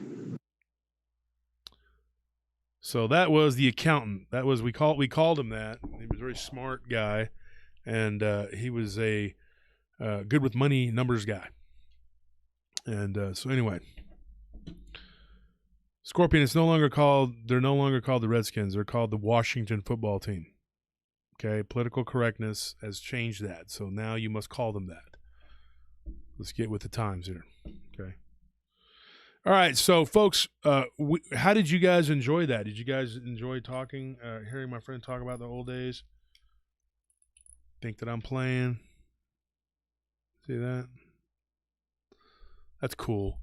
So that was the accountant. That was we called him that. He was a very smart guy, and he was a good with money numbers guy. And so anyway, Scorpion. They're no longer called the Redskins. They're called the Washington Football Team. Okay, political correctness has changed that. So now you must call them that. Let's get with the times here. Okay. All right, so folks, how did you guys enjoy that? Did you guys enjoy talking, hearing my friend talk about the old days? Think that I'm playing? See that? That's cool.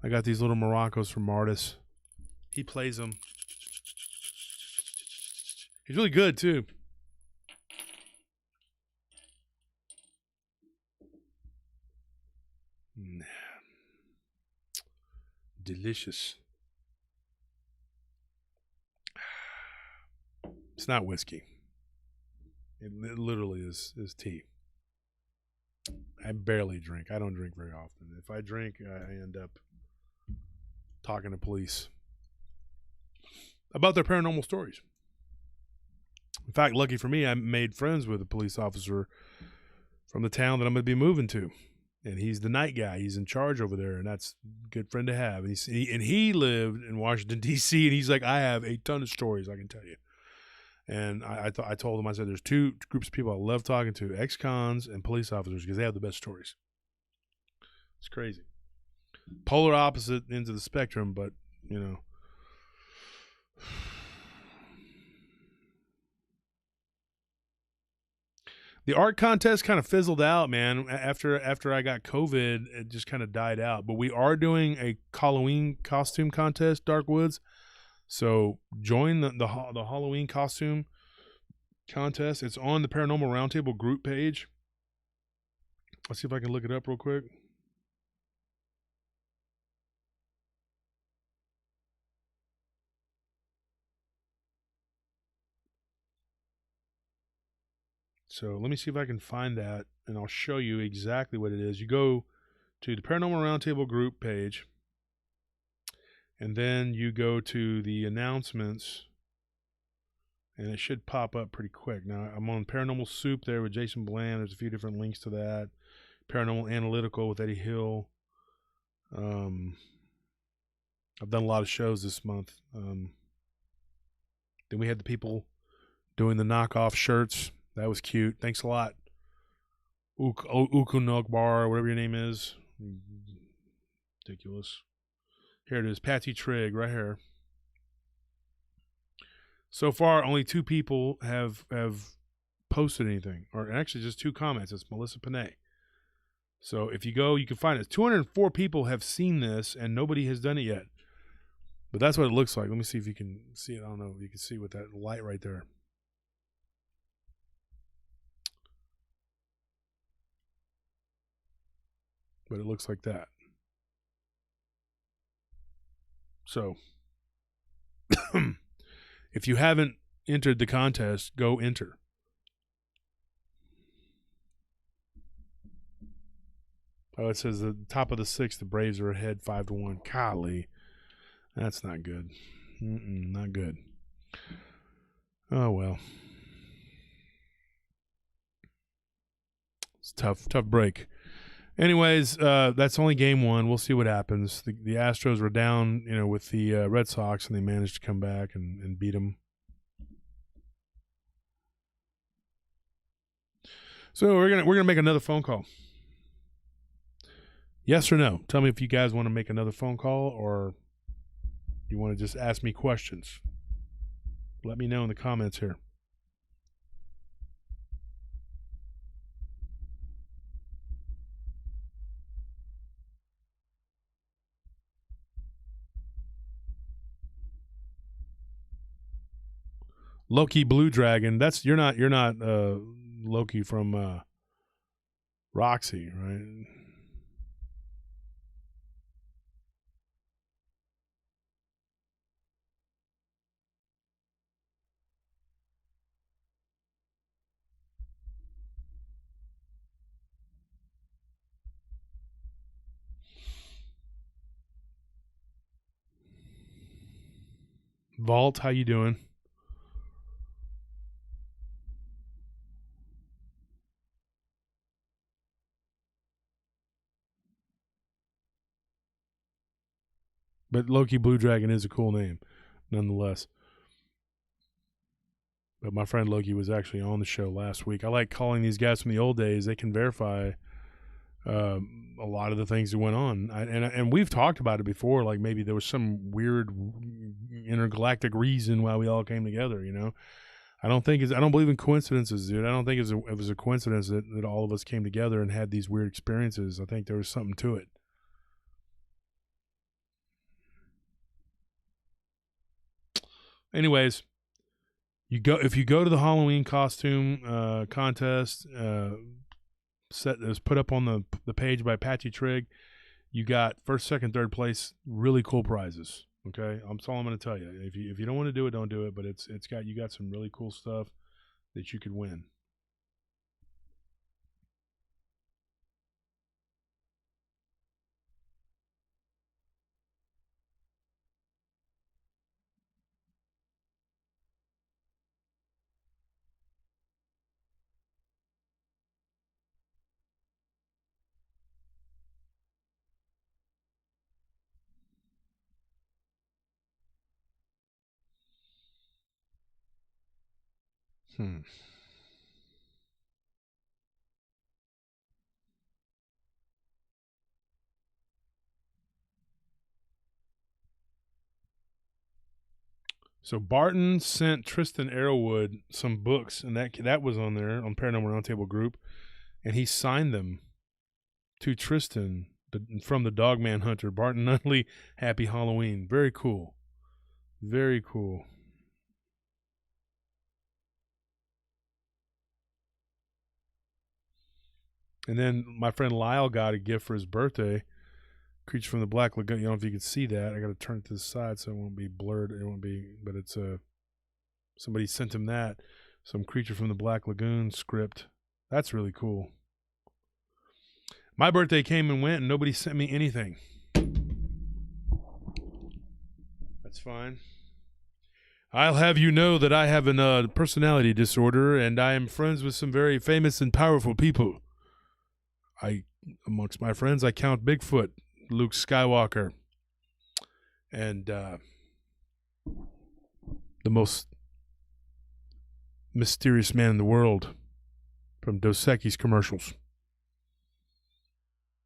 I got these little maracas from Martis. He plays them. He's really good too. Delicious. It's not whiskey. It literally is tea. I barely drink. I don't drink very often. If I drink, I end up talking to police about their paranormal stories. In fact, lucky for me, I made friends with a police officer from the town that I'm going to be moving to. And he's the night guy. He's in charge over there, and that's a good friend to have. And he lived in Washington, D.C., and he's like, I have a ton of stories I can tell you. And I told him, I said, there's two groups of people I love talking to, ex-cons and police officers, because they have the best stories. It's crazy. Polar opposite ends of the spectrum, but, The art contest kind of fizzled out, man. After I got COVID, it just kind of died out. But we are doing a Halloween costume contest, Dark Woods. So join the Halloween costume contest. It's on the Paranormal Round Table group page. Let's see if I can look it up real quick. So let me see if I can find that, and I'll show you exactly what it is. You go to the Paranormal Roundtable group page, and then you go to the announcements, and it should pop up pretty quick. Now, I'm on Paranormal Soup there with Jason Bland. There's a few different links to that. Paranormal Analytical with Eddie Hill. I've done a lot of shows this month. Then we had the people doing the knockoff shirts. That was cute. Thanks a lot. Ukunok Bar, whatever your name is. Ridiculous. Here it is. Patsy Trigg, right here. So far, only 2 people have posted anything, or actually just 2 comments. It's Melissa Panay. So if you go, you can find it. 204 people have seen this, and nobody has done it yet. But that's what it looks like. Let me see if you can see it. I don't know if you can see with that light right there. But it looks like that. So if you haven't entered the contest, go enter. Oh, it says the top of the 6th, the Braves are ahead 5-1. Golly, that's not good. Not good. Oh, well. It's tough break. Anyways, that's only game one. We'll see what happens. The Astros were down, with the Red Sox, and they managed to come back and beat them. So we're gonna make another phone call. Yes or no? Tell me if you guys want to make another phone call or you want to just ask me questions. Let me know in the comments here. Loki Blue Dragon. That's you're not Loki from Roxy, right? Vault, how you doing? But Loki Blue Dragon is a cool name, nonetheless. But my friend Loki was actually on the show last week. I like calling these guys from the old days. They can verify a lot of the things that went on. And we've talked about it before, like maybe there was some weird intergalactic reason why we all came together, I don't believe in coincidences, dude. I don't think it was a coincidence that all of us came together and had these weird experiences. I think there was something to it. Anyways, if you go to the Halloween costume contest set that was put up on the page by Patchy Trigg, you got first, second, third place, really cool prizes. Okay, that's all I'm going to tell you. If you don't want to do it, don't do it. But you got some really cool stuff that you could win. So Barton sent Tristan Arrowwood some books, and that was on there on Paranormal Round Table group, and he signed them to Tristan from the Dogman Hunter. Barton Nutley, Happy Halloween. Very cool. Very cool. And then my friend Lyle got a gift for his birthday. Creature from the Black Lagoon. I don't know if you can see that. I got to turn it to the side so it won't be blurred. It won't be, but it's somebody sent him that. Some Creature from the Black Lagoon script. That's really cool. My birthday came and went and nobody sent me anything. That's fine. I'll have you know that I have a personality disorder and I am friends with some very famous and powerful people. Amongst my friends, I count Bigfoot, Luke Skywalker, and the most mysterious man in the world from Dos Equis commercials.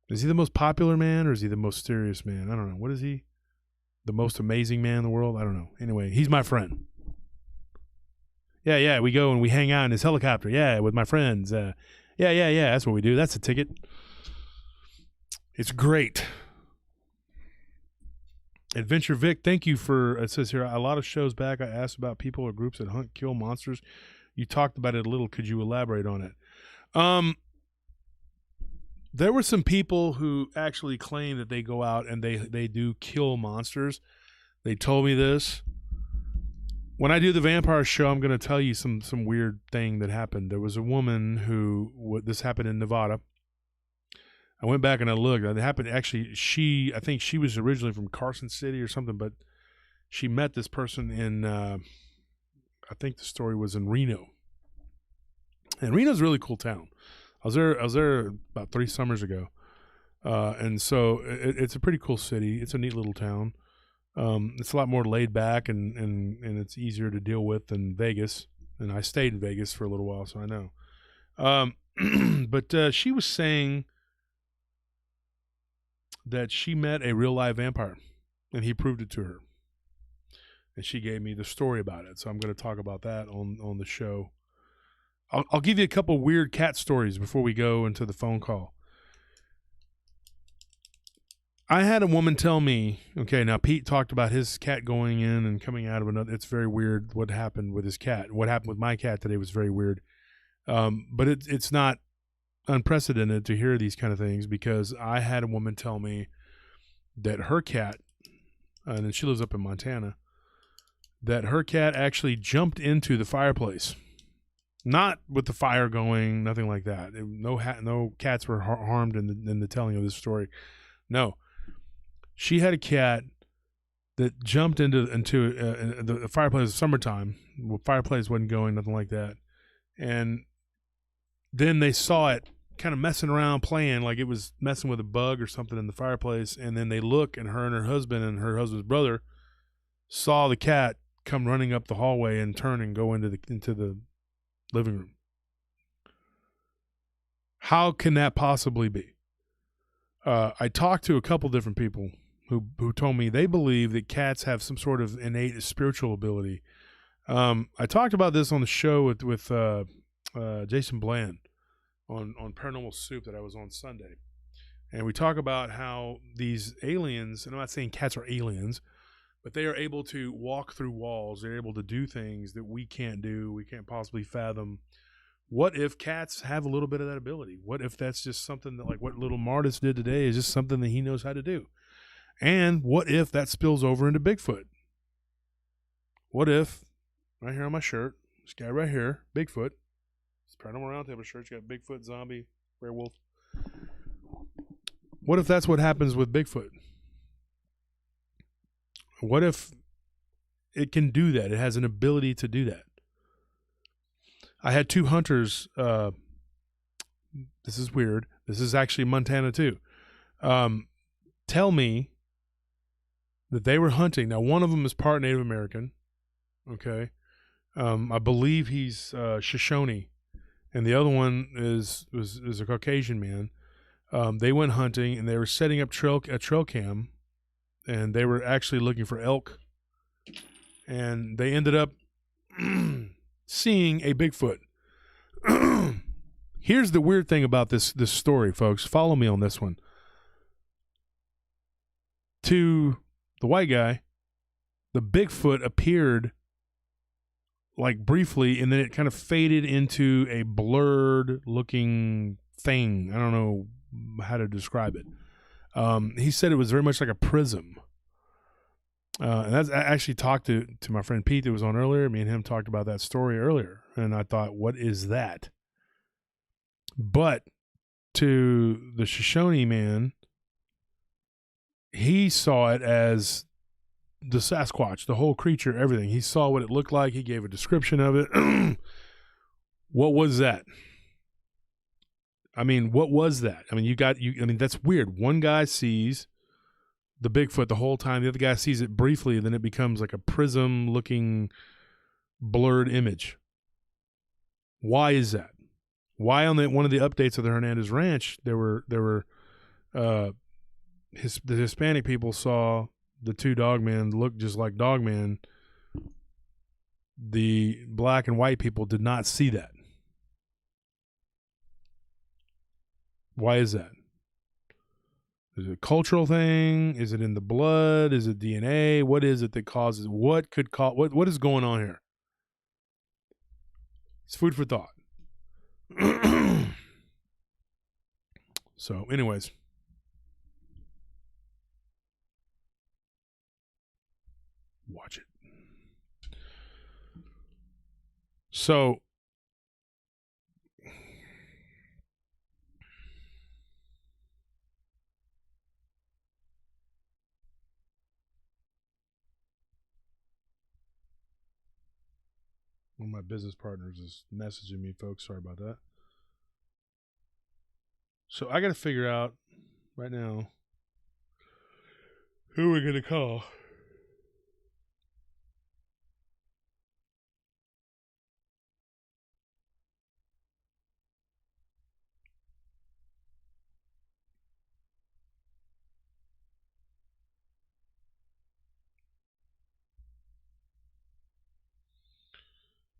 Is he the most popular man or is he the most mysterious man? I don't know. What is he? The most amazing man in the world? I don't know. Anyway, he's my friend. Yeah, we go and we hang out in his helicopter. Yeah, with my friends. Yeah, that's what we do. That's a ticket. It's great. Adventure Vic, thank you for, it says here, a lot of shows back I asked about people or groups that hunt, kill monsters. You talked about it a little. Could you elaborate on it? There were some people who actually claim that they go out and they do kill monsters. They told me this. When I do the vampire show, I'm going to tell you some weird thing that happened. There was a woman who, this happened in Nevada. I went back and I looked. It happened actually. I think she was originally from Carson City or something, but she met this person in I think the story was in Reno. And Reno's a really cool town. I was there about 3 summers ago. And so it's a pretty cool city. It's a neat little town. It's a lot more laid back and it's easier to deal with than Vegas. And I stayed in Vegas for a little while, so I know. But she was saying that she met a real live vampire, and he proved it to her. And she gave me the story about it, so I'm going to talk about that on the show. I'll give you a couple weird cat stories before we go into the phone call. I had a woman tell me, okay, now Pete talked about his cat going in and coming out of another. It's very weird what happened with his cat. What happened with my cat today was very weird. But it's not unprecedented to hear these kind of things, because I had a woman tell me that her cat, and she lives up in Montana, that her cat actually jumped into the fireplace. Not with the fire going, nothing like that. No cats were harmed in the telling of this story. No. She had a cat that jumped into the fireplace. Summertime, fireplace wasn't going, nothing like that. And then they saw it kind of messing around, playing like it was messing with a bug or something in the fireplace. And then they look, and her husband's brother saw the cat come running up the hallway and turn and go into the living room. How can that possibly be? I talked to a couple different people who told me they believe that cats have some sort of innate spiritual ability. I talked about this on the show with Jason Bland on Paranormal Soup that I was on Sunday. And we talk about how these aliens, and I'm not saying cats are aliens, but they are able to walk through walls. They're able to do things that we can't do. We can't possibly fathom. What if cats have a little bit of that ability? What if that's just something that, like what little Martis did today, is just something that he knows how to do? And what if that spills over into Bigfoot? What if, right here on my shirt, this guy right here, Bigfoot, it's Paranormal Round Table shirt, you got Bigfoot, zombie, werewolf. What if that's what happens with Bigfoot? What if it can do that? It has an ability to do that. I had 2 hunters. This is weird. This is actually Montana too. Tell me that they were hunting. Now, one of them is part Native American. Okay. I believe he's Shoshone, and the other one is a Caucasian man. They went hunting, and they were setting up a trail cam, and they were actually looking for elk, and they ended up seeing a Bigfoot. Here's the weird thing about this story, folks. Follow me on this one. To the white guy, the Bigfoot appeared like briefly, and then it kind of faded into a blurred looking thing. I don't know how to describe it. He said it was very much like a prism. And I actually talked to my friend Pete that was on earlier. Me and him talked about that story earlier. And I thought, what is that? But to the Shoshone man, he saw it as the Sasquatch, the whole creature, everything. He saw what it looked like. He gave a description of it. What was that? I mean, what was that? I mean, that's weird. One guy sees the Bigfoot the whole time. The other guy sees it briefly, and then it becomes like a prism looking blurred image. Why is that? Why on one of the updates of the Hernandez Ranch, the Hispanic people saw the 2 dogmen look just like dogmen. The black and white people did not see that. Why is that? Is it a cultural thing? Is it in the blood? Is it DNA? What is it that causes? What could cause? What is going on here? It's food for thought. So, anyways. Watch it. So, One of my business partners is messaging me, folks. Sorry about that. So I got to figure out right now who we're going to call.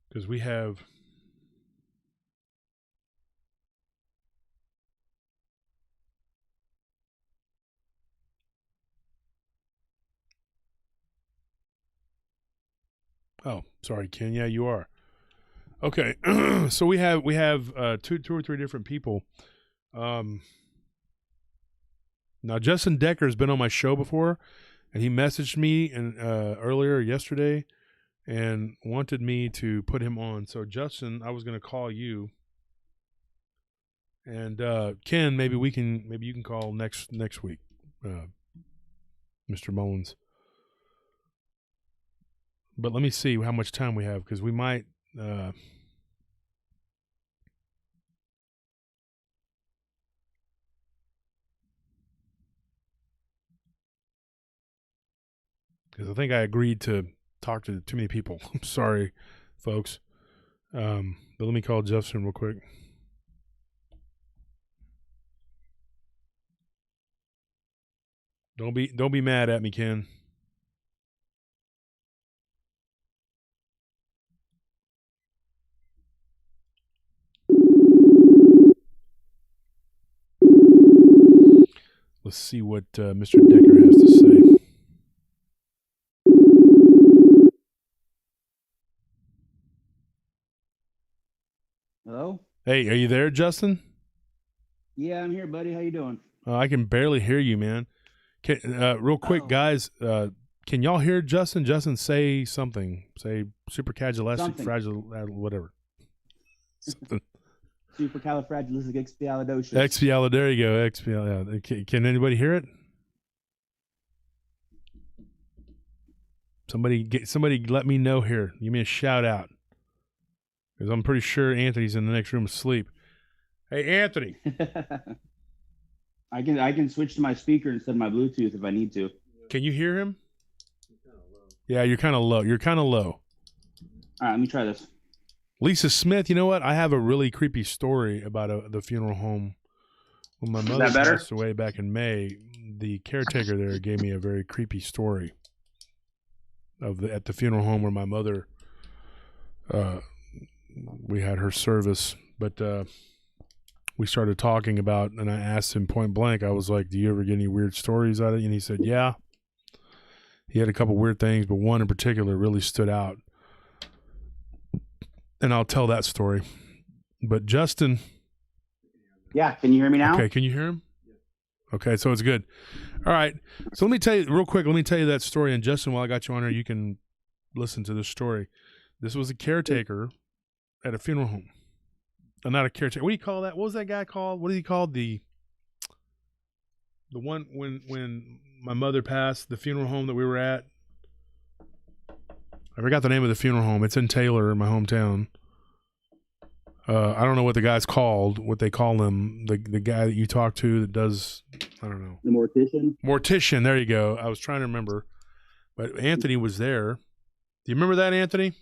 Because we have oh, sorry, Ken. Yeah, you are. Okay. So we have two or three different people. Now Justin Decker has been on my show before, and he messaged me earlier yesterday and wanted me to put him on. So Justin, I was going to call you. And Ken, maybe you can call next week, Mr. Mullins. But let me see how much time we have, because we might. Because I think I agreed to talk to too many people. I'm sorry, folks. But let me call Justin real quick. Don't be mad at me, Ken. Let's see what Mr. Decker has to say. Hello? Hey, are you there, Justin? Yeah, I'm here, buddy. How you doing? I can barely hear you, man. Real quick, guys, can y'all hear Justin? Justin, say something. Say supercalifragilistic, fragile, whatever. Supercalifragilisticexpialidocious. Expialidocious. There you go. Expialidocious. Can anybody hear it? Somebody let me know here. Give me a shout out. Because I'm pretty sure Anthony's in the next room asleep. Hey, Anthony. I can switch to my speaker instead of my Bluetooth if I need to. Can you hear him? Yeah, you're kind of low. All right, let me try this. Lisa Smith, you know what? I have a really creepy story about the funeral home. When my mother passed away back in May, the caretaker there gave me a very creepy story at the funeral home where my mother, we had her service, but we started talking about, and I asked him point blank, I was like, do you ever get any weird stories out of it? And he said, yeah. He had a couple weird things, but one in particular really stood out. And I'll tell that story. But Justin. Yeah, can you hear me now? Okay, can you hear him? Okay, so it's good. All right. So let me tell you real quick, that story. And Justin, while I got you on here, you can listen to this story. This was a caretaker at a funeral home. Not a caretaker. What do you call that? What was that guy called? What did he call the one when my mother passed, the funeral home that we were at? I forgot the name of the funeral home. It's in Taylor, in my hometown. I don't know what the guy's called, what they call him. The guy that you talk to that does, I don't know. The mortician? Mortician, there you go. I was trying to remember. But Anthony was there. Do you remember that, Anthony?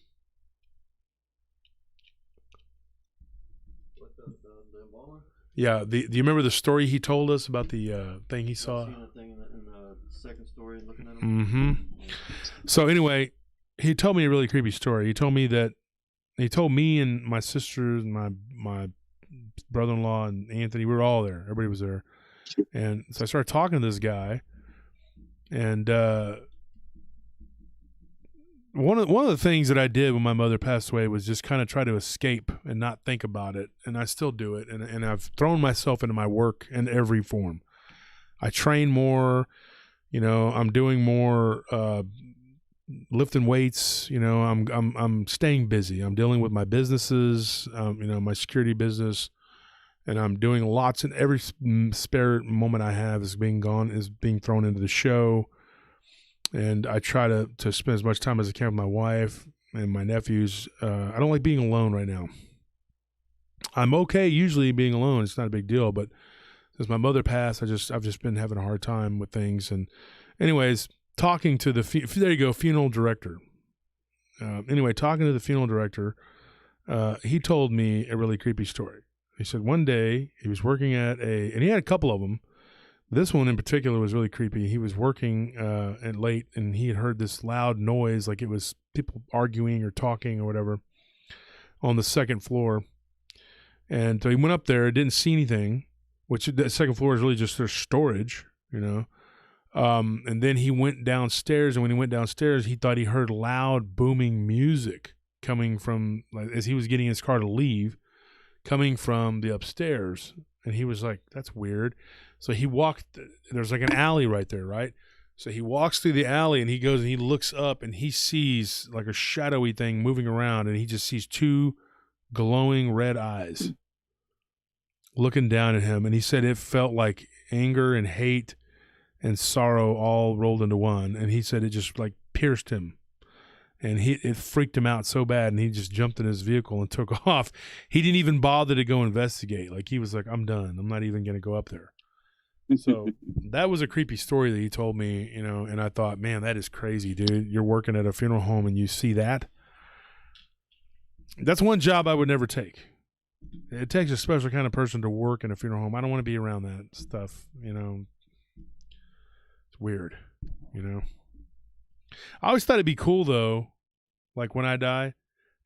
Yeah. Do you remember the story he told us about the thing he saw? I've seen a thing in the second story looking at him. Mm-hmm. So anyway, he told me a really creepy story. He told me and my sisters and my brother-in-law and Anthony, we were all there. Everybody was there. And so I started talking to this guy, and one of the things that I did when my mother passed away was just kind of try to escape and not think about it. And I still do it. And I've thrown myself into my work in every form. I train more, I'm doing more, lifting weights, I'm staying busy. I'm dealing with my businesses, my security business, and I'm doing lots, and every spare moment I have is being thrown into the show. And I try to spend as much time as I can with my wife. and my nephews. I don't like being alone right now. I'm okay usually being alone. It's not a big deal, but since my mother passed, I've just been having a hard time with things. And anyways, talking to the funeral director. Talking to the funeral director, he told me a really creepy story. He said one day he was working and he had a couple of them. This one in particular was really creepy. He was working at late, and he had heard this loud noise, like it was people arguing or talking or whatever, on the second floor. And so he went up there, didn't see anything, which the second floor is really just their storage, And then he went downstairs, and when he went downstairs, he thought he heard loud booming music coming from, like, as he was getting in his car to leave, coming from the upstairs. And he was like, that's weird. So he walked, there's like an alley right there, right? So he walks through the alley, and he goes and he looks up, and he sees like a shadowy thing moving around, and he just sees two glowing red eyes looking down at him. And he said it felt like anger and hate and sorrow all rolled into one. And he said it just like pierced him, and it freaked him out so bad, and he just jumped in his vehicle and took off. He didn't even bother to go investigate. Like, he was like, I'm done. I'm not even going to go up there. So that was a creepy story that he told me, and I thought, man, that is crazy, dude. You're working at a funeral home and you see that. That's one job I would never take. It takes a special kind of person to work in a funeral home. I don't want to be around that stuff, It's weird, I always thought it'd be cool, though, like when I die,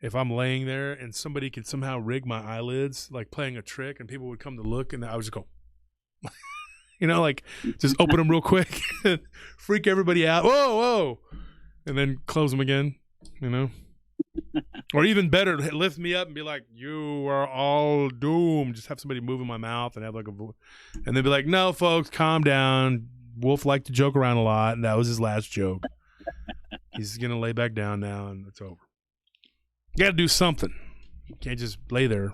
if I'm laying there and somebody could somehow rig my eyelids, like playing a trick, and people would come to look, and I would just go, like just open them real quick, freak everybody out, whoa, and then close them again, Or even better, lift me up and be like, you are all doomed. Just have somebody move in my mouth and have like and they'd be like, no, folks, calm down. Wolf liked to joke around a lot, and that was his last joke. He's going to lay back down now, and it's over. You got to do something. You can't just lay there,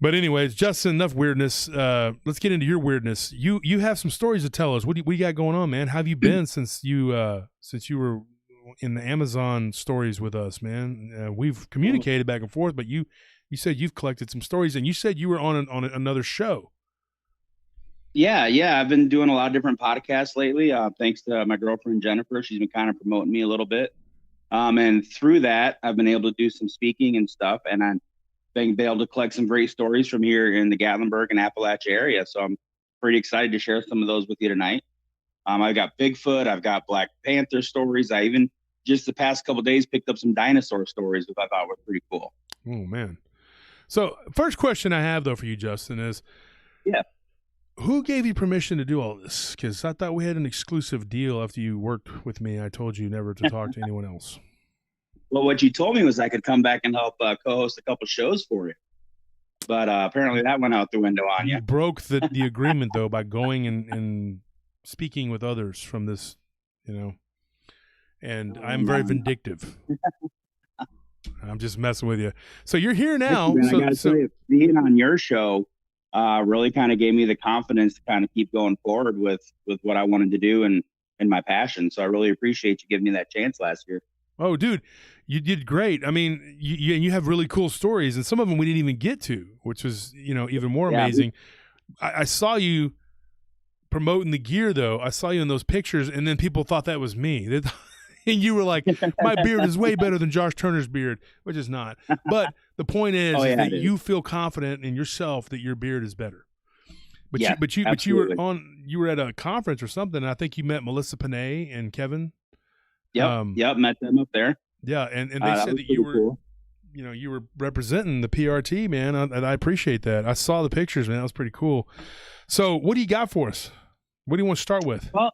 But anyways, Justin, enough weirdness. Let's get into your weirdness. You have some stories to tell us. What do you got going on, man? How have you been since you were in the Amazon stories with us, man? We've communicated back and forth, but you said you've collected some stories, and you said you were on another show. Yeah. I've been doing a lot of different podcasts lately. Thanks to my girlfriend, Jennifer. She's been kind of promoting me a little bit. And through that, I've been able to do some speaking and stuff, and I'm been able to collect some great stories from here in the Gatlinburg and Appalachia area. So I'm pretty excited to share some of those with you tonight. I've got Bigfoot. I've got Black Panther stories. I even just the past couple of days picked up some dinosaur stories, which I thought were pretty cool. Oh, man. So first question I have, though, for you, Justin, is who gave you permission to do all this? Because I thought we had an exclusive deal after you worked with me. I told you never to talk to anyone else. Well, what you told me was I could come back and help co-host a couple shows for you. But apparently that went out the window on you. You broke the agreement, though, by going and speaking with others from this, and I'm very vindictive. I'm just messing with you. So you're here now. I gotta tell you, being on your show really kind of gave me the confidence to kind of keep going forward with what I wanted to do and my passion. So I really appreciate you giving me that chance last year. Oh, dude, you did great. I mean, you have really cool stories, and some of them we didn't even get to, which was, even more amazing. I saw you promoting the gear, though. I saw you in those pictures, and then people thought that was me. And you were like, my beard is way better than Josh Turner's beard, which is not. But the point is, that you feel confident in yourself that your beard is better. But you were at a conference or something, and I think you met Melissa Panay and Kevin. Yep, met them up there. Yeah, and they said that you were cool. You were representing the PRT, man, and I appreciate that. I saw the pictures, man. That was pretty cool. So what do you got for us? What do you want to start with? Well,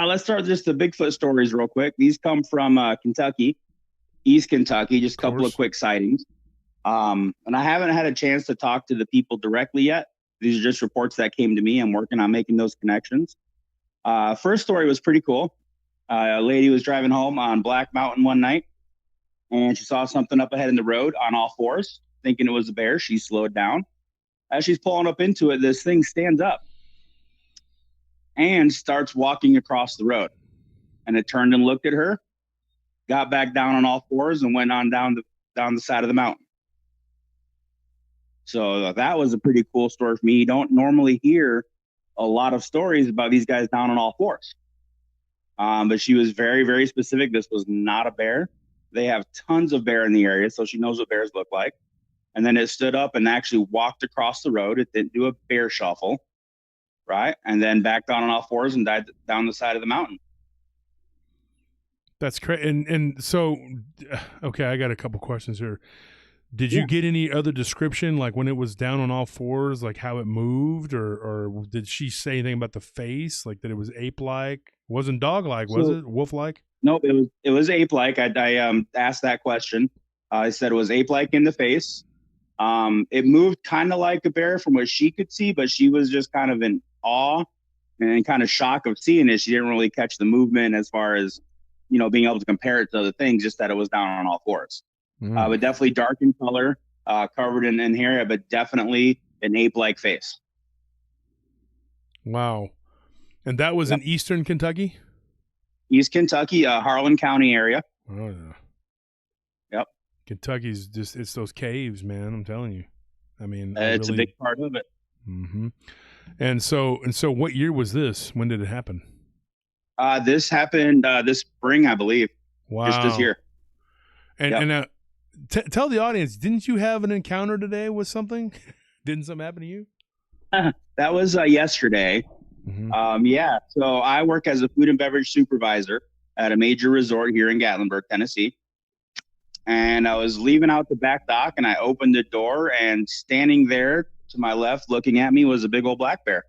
let's start just the Bigfoot stories real quick. These come from Kentucky, East Kentucky, just a couple of quick sightings. And I haven't had a chance to talk to the people directly yet. These are just reports that came to me. I'm working on making those connections. First story was pretty cool. A lady was driving home on Black Mountain one night, and she saw something up ahead in the road on all fours, thinking it was a bear. She slowed down. As she's pulling up into it, this thing stands up and starts walking across the road. And it turned and looked at her got back down on all fours, and went on down the side of the mountain. So that was a pretty cool story for me. You don't normally hear a lot of stories about these guys down on all fours. But she was very, very specific. This was not a bear. They have tons of bear in the area, so she knows what bears look like. And then it stood up and actually walked across the road. It didn't do a bear shuffle, right? And then back down on all fours and died down the side of the mountain. That's crazy. And so, okay, I got a couple questions here. Did you get any other description, like when it was down on all fours, like how it moved, or did she say anything about the face, like that it was ape-like? Wasn't dog-like, was it? Wolf-like? No, it was ape-like. I asked that question. I said it was ape-like in the face. It moved kind of like a bear from what she could see, but she was just kind of in awe and kind of shock of seeing it. She didn't really catch the movement as far as, being able to compare it to other things, just that it was down on all fours. But definitely dark in color, covered in hair, but definitely an ape-like face. Wow. And that was in eastern Kentucky? East Kentucky, Harlan County area. Oh, yeah. Yep. Kentucky's just, it's those caves, man. I'm telling you. I mean, it's a big part of it. Mm-hmm. And so what year was this? When did it happen? This happened this spring, I believe. Wow. Just this year. And tell the audience, didn't you have an encounter today with something? Didn't something happen to you? That was yesterday. Mm-hmm. So I work as a food and beverage supervisor at a major resort here in Gatlinburg, Tennessee. And I was leaving out the back dock, and I opened the door, and standing there to my left looking at me was a big old black bear.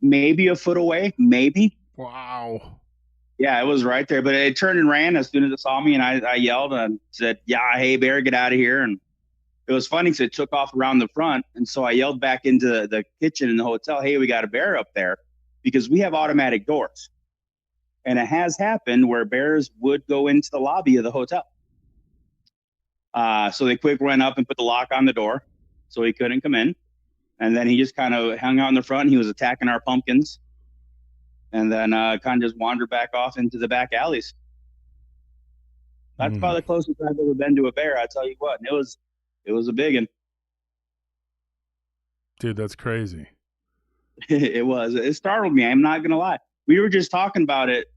Maybe a foot away, maybe. Wow. Yeah, it was right there. But it turned and ran as soon as it saw me, and I yelled and said, "Yeah, hey, bear, get out of here." And it was funny because it took off around the front. And so I yelled back into the kitchen in the hotel, "Hey, we got a bear up there," because we have automatic doors. And it has happened where bears would go into the lobby of the hotel. So they quick went up and put the lock on the door so he couldn't come in. And then he just kind of hung out in the front. And he was attacking our pumpkins. And then kind of just wandered back off into the back alleys. That's about the closest I've ever been to a bear, I tell you what. And it was a big one. Dude, that's crazy. It was. It startled me. I'm not going to lie. We were just talking about it,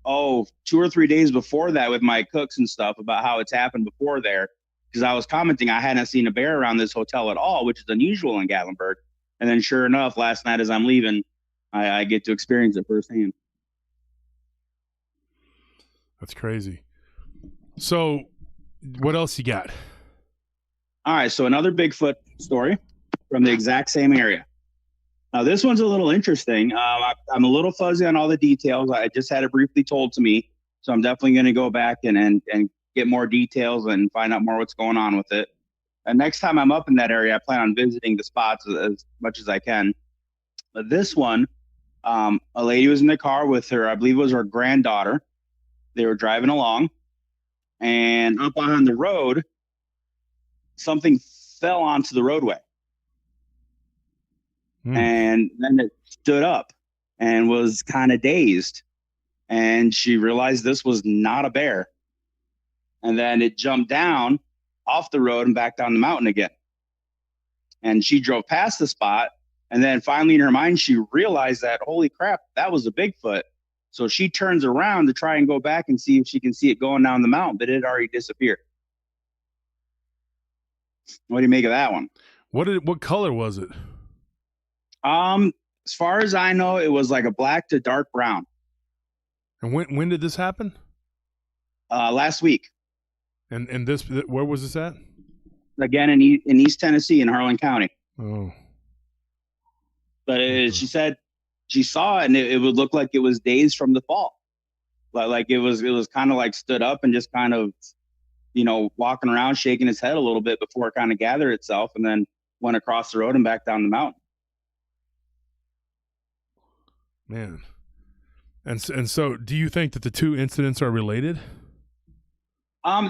2 or 3 days before that with my cooks and stuff about how it's happened before there. Because I was commenting I hadn't seen a bear around this hotel at all, which is unusual in Gatlinburg. And then sure enough, last night as I'm leaving, I get to experience it firsthand. That's crazy. So what else you got? All right. So another Bigfoot story from the exact same area. Now, this one's a little interesting. I'm a little fuzzy on all the details. I just had it briefly told to me. So I'm definitely going to go back and get more details and find out more what's going on with it. And next time I'm up in that area, I plan on visiting the spots as much as I can. But this one, a lady was in the car with her, I believe it was her granddaughter. They were driving along. And up on the road, something fell onto the roadway. And then it stood up and was kind of dazed. And she realized this was not a bear. And then it jumped down off the road and back down the mountain again. And she drove past the spot. And then finally in her mind, she realized that, holy crap, that was a Bigfoot. So she turns around to try and go back and see if she can see it going down the mountain, but it had already disappeared. What do you make of that one? What color was it? As far as I know, it was like a black to dark brown. And when did this happen? Last week. And this, where was this at? Again, in East Tennessee, in Harlan County. Oh. But she said she saw it, and it would look like it was dazed from the fall. Like it was kind of like stood up and just kind of, walking around, shaking its head a little bit before it kind of gathered itself, and then went across the road and back down the mountain. Man. And so do you think that the two incidents are related?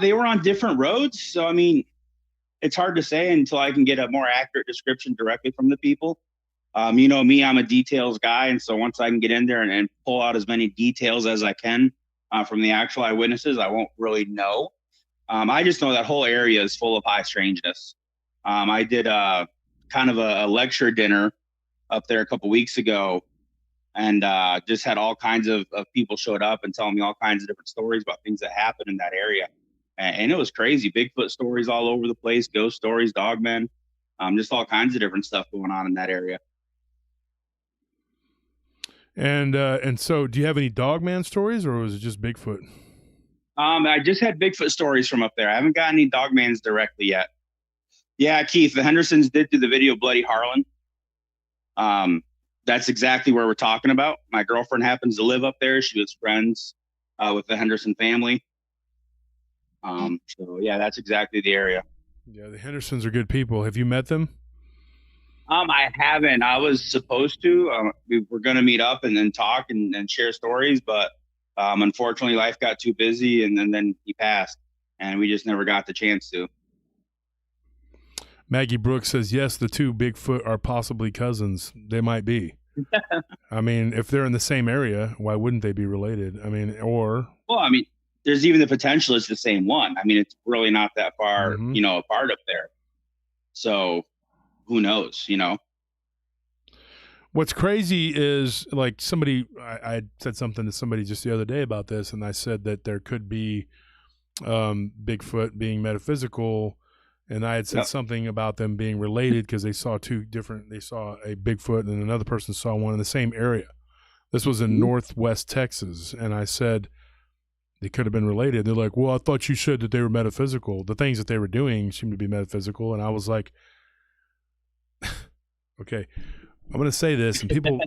They were on different roads. So, I mean, it's hard to say until I can get a more accurate description directly from the people. You know me, I'm a details guy. And so once I can get in there and pull out as many details as I can From the actual eyewitnesses, I won't really know. I just know that whole area is full of high strangeness. I did kind of a lecture dinner up there a couple weeks ago, and just had all kinds of people showed up and telling me all kinds of different stories about things that happened in that area. And it was crazy. Bigfoot stories all over the place, ghost stories, dogmen, just all kinds of different stuff going on in that area. And so, do you have any dogman stories, or was it just Bigfoot? I just had Bigfoot stories from up there. I haven't got any dogmans directly yet. Yeah, Keith, the Hendersons did do the video Bloody Harlan. That's exactly where we're talking about. My girlfriend happens to live up there. She was friends with the Henderson family. So yeah, that's exactly the area. Yeah, the Hendersons are good people. Have you met them? I haven't. I was supposed to. We were going to meet up and then talk and share stories, but unfortunately, life got too busy, and then he passed, and we just never got the chance to. Maggie Brooks says, yes, the two Bigfoot are possibly cousins. They might be. I mean, if they're in the same area, why wouldn't they be related? I mean, or... Well, I mean, there's even the potential it's the same one. I mean, it's really not that far, apart up there. So who knows, What's crazy is, like, I said something to somebody just the other day about this, and I said that there could be Bigfoot being metaphysical, and I had said something about them being related because they saw a Bigfoot and another person saw one in the same area. This was in Northwest Texas, and I said they could have been related. They're like, well, I thought you said that they were metaphysical. The things that they were doing seemed to be metaphysical, and I was like, okay, I'm going to say this, and people,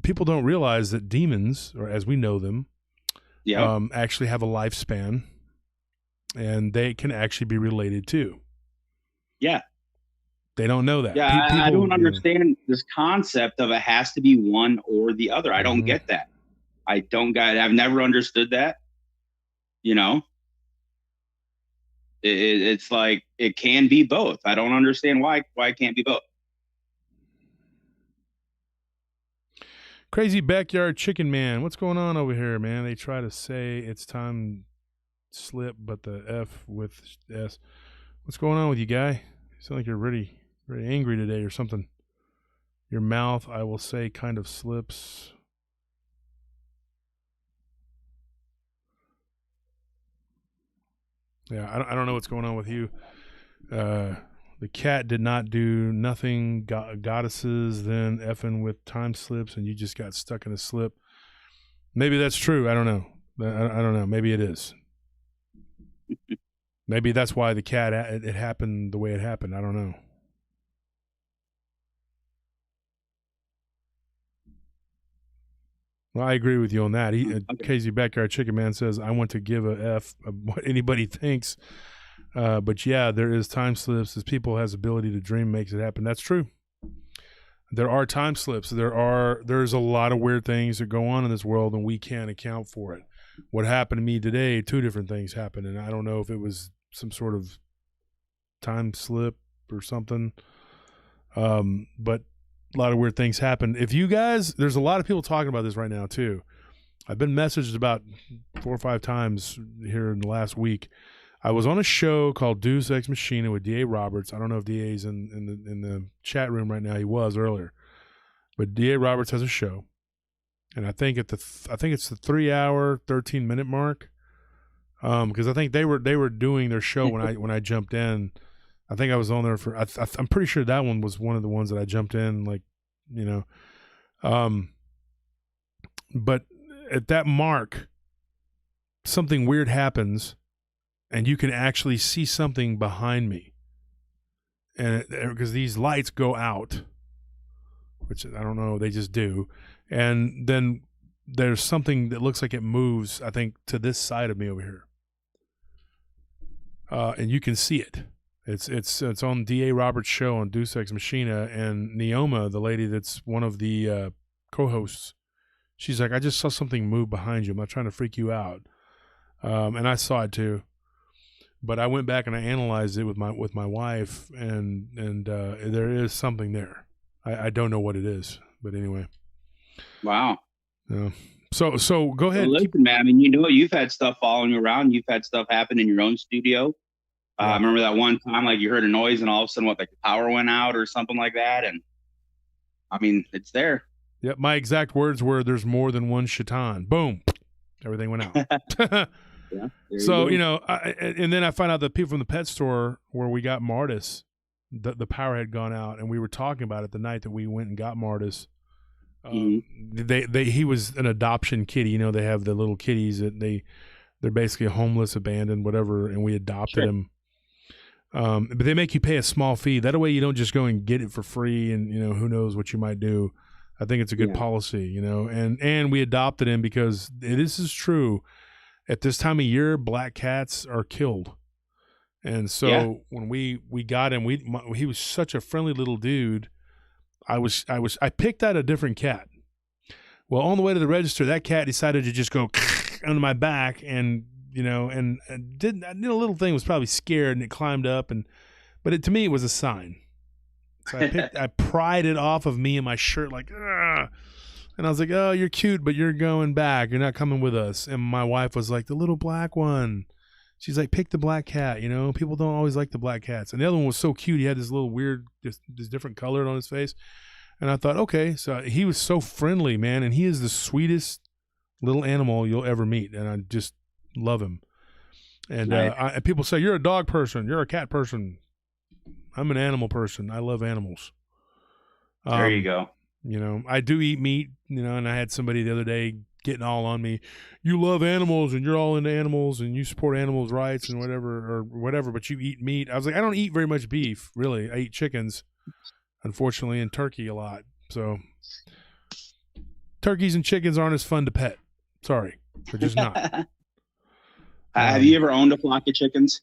people don't realize that demons, or as we know them, actually have a lifespan, and they can actually be related too. Yeah. They don't know that. Yeah, I don't understand this concept of it has to be one or the other. I don't get that. I've never understood that. It's like it can be both. I don't understand why it can't be both. Crazy Backyard Chicken Man, what's going on over here, man? They try to say it's time slip, but the F with S. What's going on with you, guy? You sound like you're really angry today or something. Your mouth, I will say, kind of slips. Yeah, I don't know what's going on with you. The cat did not do nothing. Goddesses then effing with time slips, and you just got stuck in a slip. Maybe that's true. I don't know. I don't know. Maybe it is. Maybe that's why the cat, it happened the way it happened. I don't know. Well, I agree with you on that. Casey Backyard Chicken Man says, I want to give a F of what anybody thinks. But yeah, there is time slips. As people has ability to dream makes it happen. That's true. There are time slips. There's a lot of weird things that go on in this world, and we can't account for it. What happened to me today, two different things happened, and I don't know if it was some sort of time slip or something. But a lot of weird things happen. If you guys, there's a lot of people talking about this right now too. I've been messaged about 4 or 5 times here in the last week. I was on a show called Deus Ex Machina with D.A. Roberts. I don't know if D.A.'s in the chat room right now. He was earlier. But D.A. Roberts has a show. And I think it's the 3-hour, 13-minute mark. Because I think they were doing their show when I jumped in. I think I was on there for I'm pretty sure that one was one of the ones that I jumped in, but at that mark, something weird happens. And you can actually see something behind me. And because these lights go out, which I don't know, they just do. And then there's something that looks like it moves, I think, to this side of me over here. And you can see it. It's on D.A. Roberts' show on Deus Ex Machina. And Neoma, the lady that's one of the co-hosts, she's like, I just saw something move behind you. I'm not trying to freak you out. And I saw it too. But I went back and I analyzed it with my wife, and there is something there. I don't know what it is, but anyway. Wow. So go ahead. Well, listen, man. I mean, you've had stuff following you around. You've had stuff happen in your own studio. I remember that one time, like you heard a noise and all of a sudden, like the power went out or something like that. And I mean, it's there. Yep. My exact words were, "There's more than one shaitan." Boom. Everything went out. Yeah. So, and then I found out that people from the pet store where we got Martis, the power had gone out, and we were talking about it the night that we went and got Martis. He was an adoption kitty. They have the little kitties that they're basically homeless, abandoned, whatever, and we adopted him. But they make you pay a small fee. That way you don't just go and get it for free and, who knows what you might do. I think it's a good policy, and we adopted him because this is true. At this time of year, black cats are killed. And so when we got him, he was such a friendly little dude. I picked out a different cat. Well, on the way to the register, that cat decided to just go under my back and, and didn't, a little thing was probably scared and it climbed up but to me, it was a sign. So I pried it off of me and my shirt like, ugh. And I was like, "Oh, you're cute, but you're going back. You're not coming with us." And my wife was like, "The little black one." She's like, "Pick the black cat. People don't always like the black cats." And the other one was so cute. He had this little weird, this different color on his face. And I thought, okay. So he was so friendly, man. And he is the sweetest little animal you'll ever meet. And I just love him. And and people say, "You're a dog person. You're a cat person." I'm an animal person. I love animals. There you go. I do eat meat, and I had somebody the other day getting all on me. "You love animals and you're all into animals and you support animals' rights and whatever, but you eat meat." I was like, I don't eat very much beef, really. I eat chickens, unfortunately, and turkey a lot. So turkeys and chickens aren't as fun to pet. Sorry. They're just not. Have you ever owned a flock of chickens?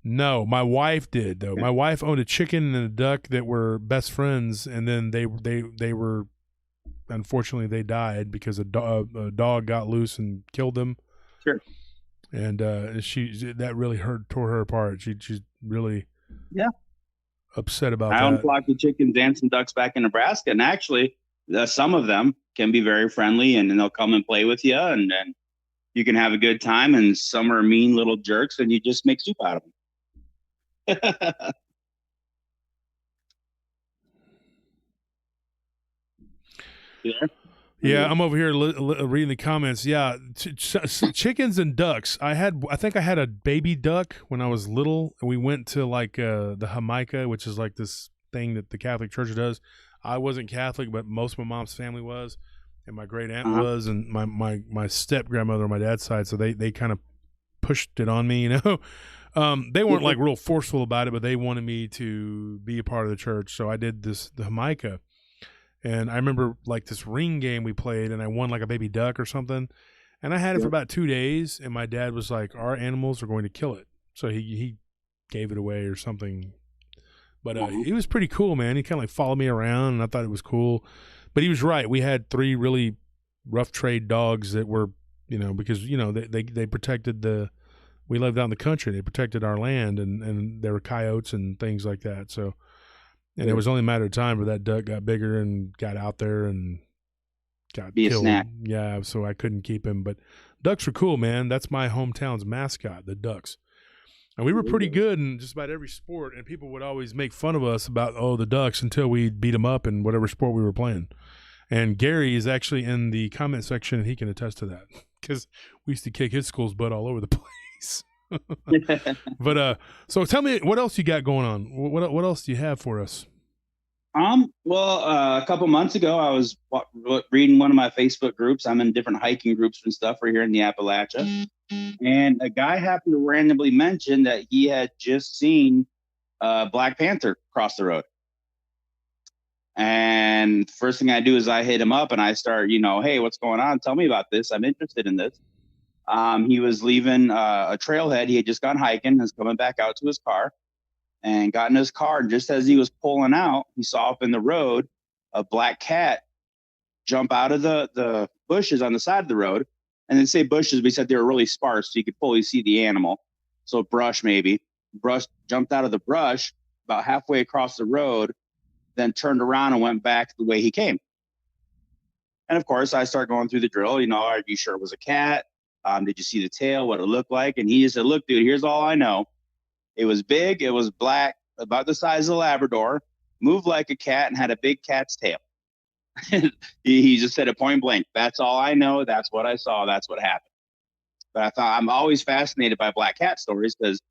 No, my wife did though. Okay. My wife owned a chicken and a duck that were best friends, and then they were, unfortunately, they died because a dog got loose and killed them. Sure. And that really tore her apart. She's really upset about that. I own a flock of chickens and some ducks back in Nebraska, and actually, some of them can be very friendly, and they'll come and play with you, and you can have a good time. And some are mean little jerks, and you just make soup out of them. Yeah, I'm over here reading the comments. Yeah, chickens and ducks. I think I had a baby duck when I was little. We went to like the Jamaica, which is like this thing that the Catholic Church does. I wasn't Catholic, but most of my mom's family was, and my great aunt was, and my step grandmother on my dad's side. So they kind of pushed it on me, They weren't like real forceful about it, but they wanted me to be a part of the church. So I did the Jamaica. And I remember like this ring game we played, and I won like a baby duck or something. And I had it for about 2 days, and my dad was like, "Our animals are going to kill it." So he gave it away or something. But it was pretty cool, man. He kind of like followed me around, and I thought it was cool. But he was right. We had 3 really rough trade dogs that were, because, they protected we lived out in the country. They protected our land, and there were coyotes and things like that. So, and it was only a matter of time where that duck got bigger and got out there and got killed. A snack. Yeah, so I couldn't keep him. But ducks are cool, man. That's my hometown's mascot, the ducks. And we were pretty good in just about every sport, and people would always make fun of us about, the ducks, until we beat them up in whatever sport we were playing. And Gary is actually in the comment section, and he can attest to that, because we used to kick his school's butt all over the place. But so tell me, what else you got going on? What else do you have for us? Well, a couple months ago, I was reading one of my Facebook groups. I'm in different hiking groups and stuff right here in the Appalachia. And a guy happened to randomly mention that he had just seen Black Panther cross the road. And first thing I do is I hit him up and I start, "Hey, what's going on? Tell me about this. I'm interested in this." He was leaving a trailhead. He had just gone hiking and was coming back out to his car and got in his car. And just as he was pulling out, he saw up in the road a black cat jump out of the bushes on the side of the road. And they say bushes, we said they were really sparse, so you could fully see the animal. So brush maybe. Brush jumped out of the brush about halfway across the road, then turned around and went back the way he came. And of course, I start going through the drill. You know, are you sure it was a cat? Did you see the tail? What it looked like? And he just said, "Look, dude, here's all I know. It was big. It was black, about the size of a Labrador, moved like a cat, and had a big cat's tail." He just said it point blank. That's all I know. That's what I saw. That's what happened. But I thought, I'm always fascinated by black cat stories because,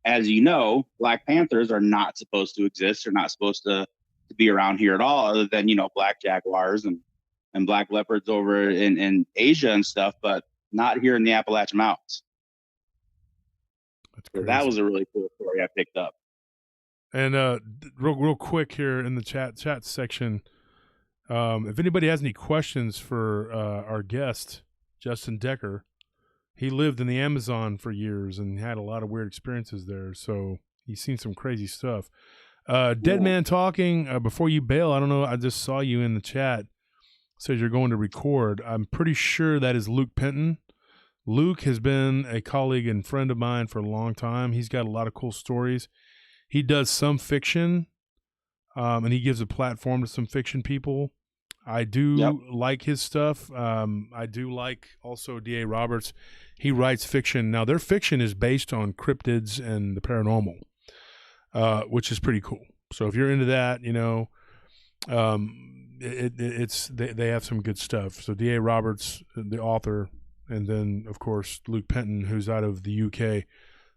as you know, Black Panthers are not supposed to exist. They're not supposed to be around here at all, other than, you know, black jaguars and black leopards over in Asia and stuff, but not here in the Appalachian Mountains. So that was a really cool story I picked up. And real quick here in the chat section, if anybody has any questions for our guest, Justin Decker, he lived in the Amazon for years and had a lot of weird experiences there. So he's seen some crazy stuff. Dead Man Talking, before you bail, I don't know, I just saw you in the chat. Says you're going to record. I'm pretty sure that is Luke Penton. Luke has been a colleague and friend of mine for a long time. He's got a lot of cool stories. He does some fiction, and he gives a platform to some fiction people. I do like his stuff. I do like also D.A. Roberts. He writes fiction. Now, their fiction is based on cryptids and the paranormal, which is pretty cool. So if you're into that, you know, they have some good stuff. So D.A. Roberts, the author, and then of course Luke Penton, who's out of the UK.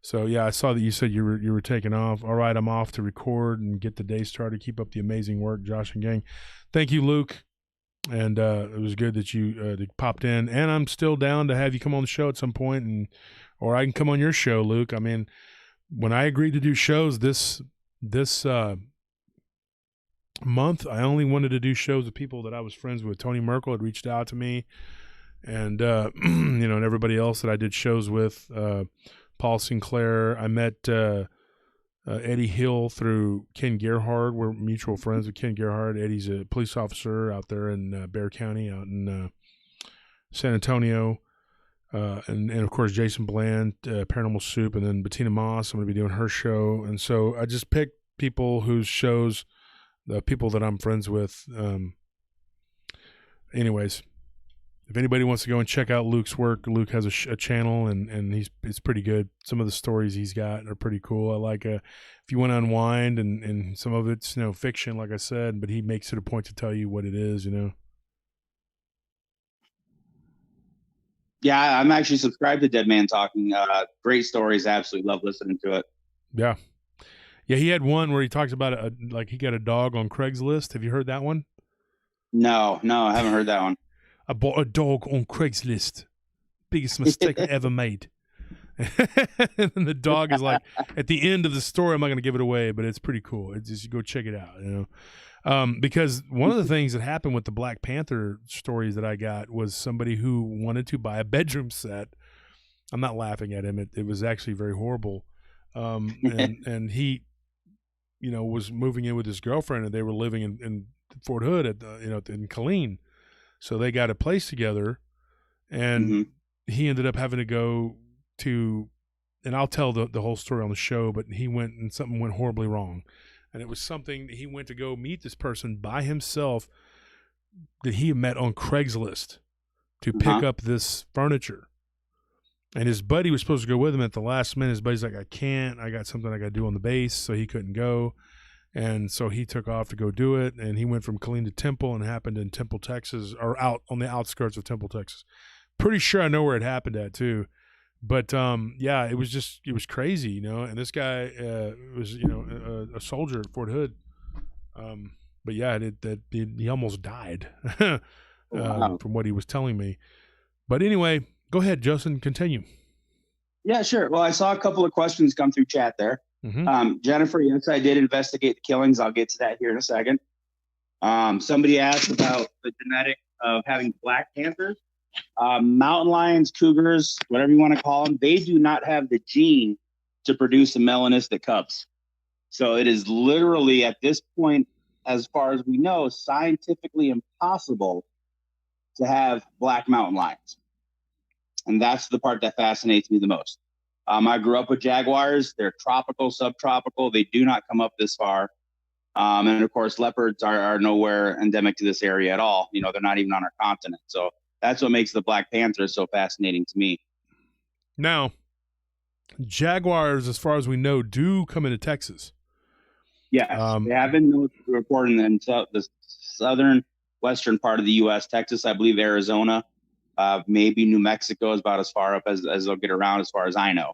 So yeah, I saw that you said you were taking off. All right, I'm off to record and get the day started. Keep up the amazing work, Josh and gang. Thank you, Luke. And it was good that you popped in. And I'm still down to have you come on the show at some point, or I can come on your show, Luke. I mean, when I agreed to do shows this month, I only wanted to do shows with people that I was friends with. Tony Merkel had reached out to me, and you know, and everybody else that I did shows with. Paul Sinclair. I met Eddie Hill through Ken Gerhard. We're mutual friends with Ken Gerhard. Eddie's a police officer out there in Bexar County, out in San Antonio. And of course, Jason Bland, Paranormal Soup, and then Bettina Moss. I'm going to be doing her show. And so I just picked people whose shows, the people that I'm friends with. Anyways, if anybody wants to go and check out Luke's work, Luke has a channel, and it's pretty good. Some of the stories he's got are pretty cool. I like if you want to unwind, and some of it's, you know, fiction, like I said, but he makes it a point to tell you what it is, you know. Yeah, I'm actually subscribed to Dead Man Talking. Great stories. Absolutely love listening to it. Yeah. Yeah, he had one where he talks about like he got a dog on Craigslist. Have you heard that one? No, I haven't heard that one. I bought a dog on Craigslist. Biggest mistake I ever made. And the dog is like, at the end of the story, I'm not going to give it away, but it's pretty cool. It's just, you go check it out, you know. Because one of the things that happened with the Black Panther stories that I got was somebody who wanted to buy a bedroom set. I'm not laughing at him. It was actually very horrible. And he, you know, was moving in with his girlfriend, and they were living in Fort Hood in Killeen. So they got a place together, and he ended up having to go to, and I'll tell the whole story on the show, but he went and something went horribly wrong. And it was something that he went to go meet this person by himself that he met on Craigslist to pick up this furniture. And his buddy was supposed to go with him at the last minute. His buddy's like, I can't. I got something I got to do on the base, so he couldn't go. And so he took off to go do it, and he went from Killeen to Temple, and happened in Temple, Texas, or out on the outskirts of Temple, Texas. Pretty sure I know where it happened at too. But yeah, it was crazy, you know. And this guy was, you know, a soldier at Fort Hood. But yeah, he almost died from what he was telling me. But anyway, go ahead, Justin, continue. Yeah, sure. Well, I saw a couple of questions come through chat there. Jennifer, yes, I did investigate the killings. I'll get to that here in a second. Somebody asked about the genetic of having Black Panthers. Mountain lions, cougars, whatever you want to call them, they do not have the gene to produce a melanistic cubs. So it is literally, at this point, as far as we know, scientifically impossible to have black mountain lions. And that's the part that fascinates me the most. I grew up with jaguars. They're tropical, subtropical. They do not come up this far. And of course, leopards are nowhere endemic to this area at all. You know, they're not even on our continent. So that's what makes the black panther so fascinating to me. Now, jaguars, as far as we know, do come into Texas. Yes, they have been reported in the southern western part of the U.S., Texas, I believe, Arizona, maybe New Mexico is about as far up as they'll get around, as far as I know.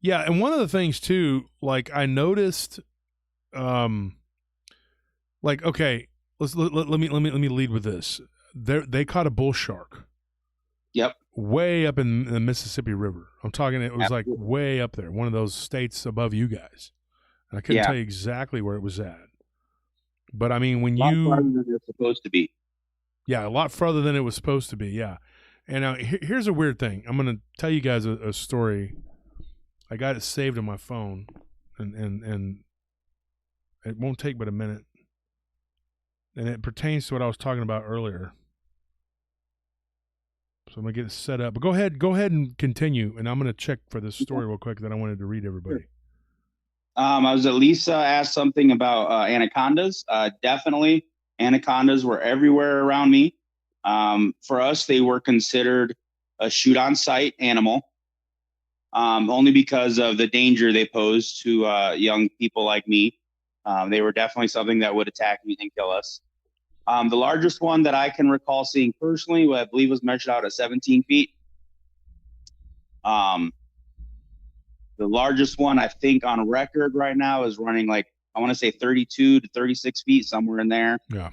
Yeah, and one of the things too, like I noticed, like okay, let me lead with this. They caught a bull shark. Yep. Way up in the Mississippi River. I'm talking. It was Absolutely. like way up there, one of those states above you guys. And I couldn't tell you exactly where it was at. But I mean, when a lot farther than it's supposed to be. Yeah, a lot farther than it was supposed to be. Yeah. And now here's a weird thing. I'm going to tell you guys a story. I got it saved on my phone, and it won't take but a minute. And it pertains to what I was talking about earlier. So I'm going to get it set up. But go ahead and continue. And I'm going to check for this story real quick that I wanted to read everybody. I was at Lisa asked something about anacondas. Definitely, anacondas were everywhere around me. For us, they were considered a shoot-on-sight animal, only because of the danger they pose to young people like me. They were definitely something that would attack me and kill us. The largest one that I can recall seeing personally, I believe, was measured out at 17 feet. The largest one, I think, on record right now is running like, I want to say 32 to 36 feet, somewhere in there. Yeah.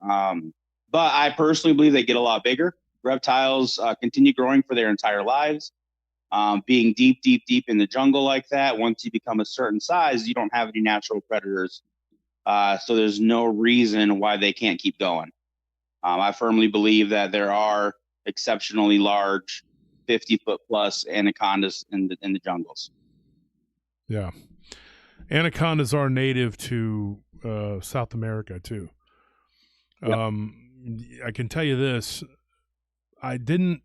But I personally believe they get a lot bigger. Reptiles continue growing for their entire lives. Being deep in the jungle like that, once you become a certain size, you don't have any natural predators. So there's no reason why they can't keep going. I firmly believe that there are exceptionally large 50-foot plus anacondas in the jungles. Yeah. Anacondas are native to South America too. Yep. I can tell you this. I've been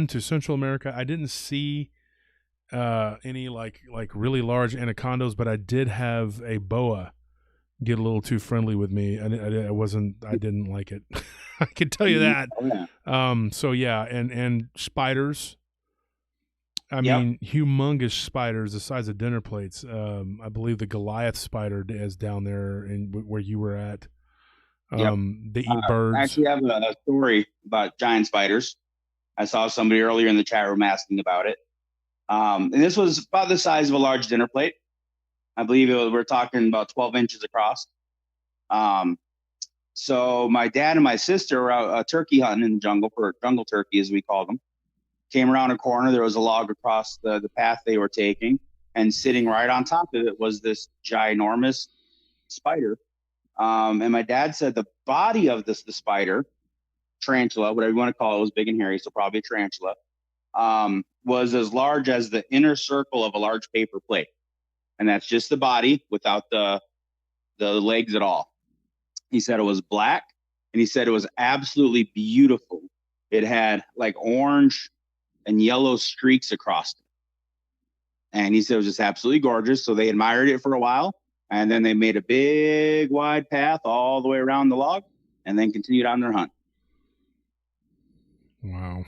to Central America. I didn't see any like really large anacondas, but I did have a boa get a little too friendly with me. I didn't like it. I can tell you that. So yeah, and spiders. I mean, humongous spiders the size of dinner plates. I believe the Goliath spider is down there where you were at. They eat birds. I actually have a story about giant spiders. I saw somebody earlier in the chat room asking about it. And this was about the size of a large dinner plate. I believe we're talking about 12 inches across. So my dad and my sister were out turkey hunting in the jungle for jungle turkey, as we call them. Came around a corner. There was a log across the path they were taking, and sitting right on top of it was this ginormous spider. And my dad said the body of the spider, tarantula, whatever you want to call it, was big and hairy, so probably a tarantula, was as large as the inner circle of a large paper plate. And that's just the body without the legs at all. He said it was black, and he said it was absolutely beautiful. It had like orange and yellow streaks across it. And he said it was just absolutely gorgeous. So they admired it for a while, and then they made a big wide path all the way around the log and then continued on their hunt. Wow.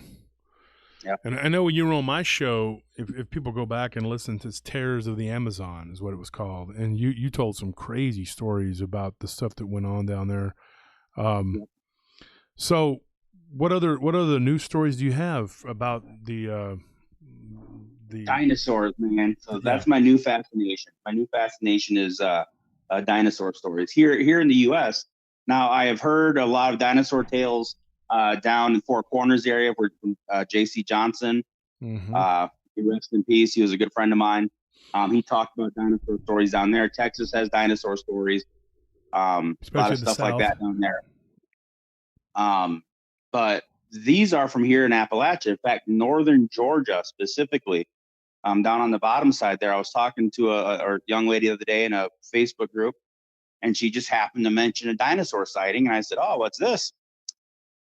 Yeah. And I know when you were on my show, if people go back and listen to Terrors of the Amazon is what it was called. And you told some crazy stories about the stuff that went on down there. So what other news stories do you have about the dinosaurs, man? So that's my new fascination. My new fascination is dinosaur stories here in the U.S. Now, I have heard a lot of dinosaur tales down in Four Corners area where J.C. Johnson, rest in peace. He was a good friend of mine. He talked about dinosaur stories down there. Texas has dinosaur stories. A lot of stuff like that down there. But these are from here in Appalachia. In fact, northern Georgia specifically. Down on the bottom side there, I was talking to a young lady the other day in a Facebook group, and she just happened to mention a dinosaur sighting. And I said, "Oh, what's this?"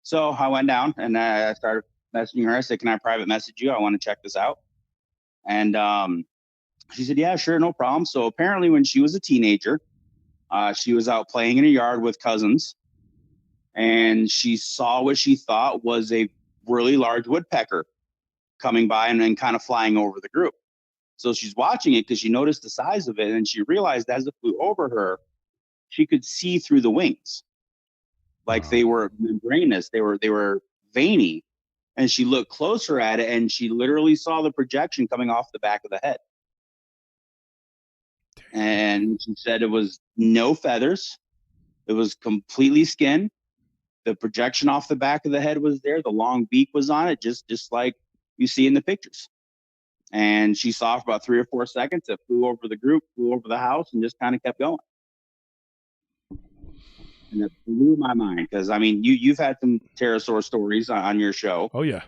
So I went down and I started messaging her. I said, "Can I private message you? I want to check this out." And She said, yeah, sure, no problem. So apparently when she was a teenager, she was out playing in a yard with cousins, and she saw what she thought was a really large woodpecker coming by and then kind of flying over the group. So she's watching it because she noticed the size of it, and she realized as it flew over her, she could see through the wings, like they were membranous, they were veiny. And she looked closer at it, and she literally saw the projection coming off the back of the head. And she said it was no feathers. It was completely skin. The projection off the back of the head was there. The long beak was on it, just like you see in the pictures. And she saw for about 3 or 4 seconds. It flew over the group, flew over the house, and just kind of kept going. And it blew my mind because, I mean, you've had some pterosaur stories on your show. Oh yeah.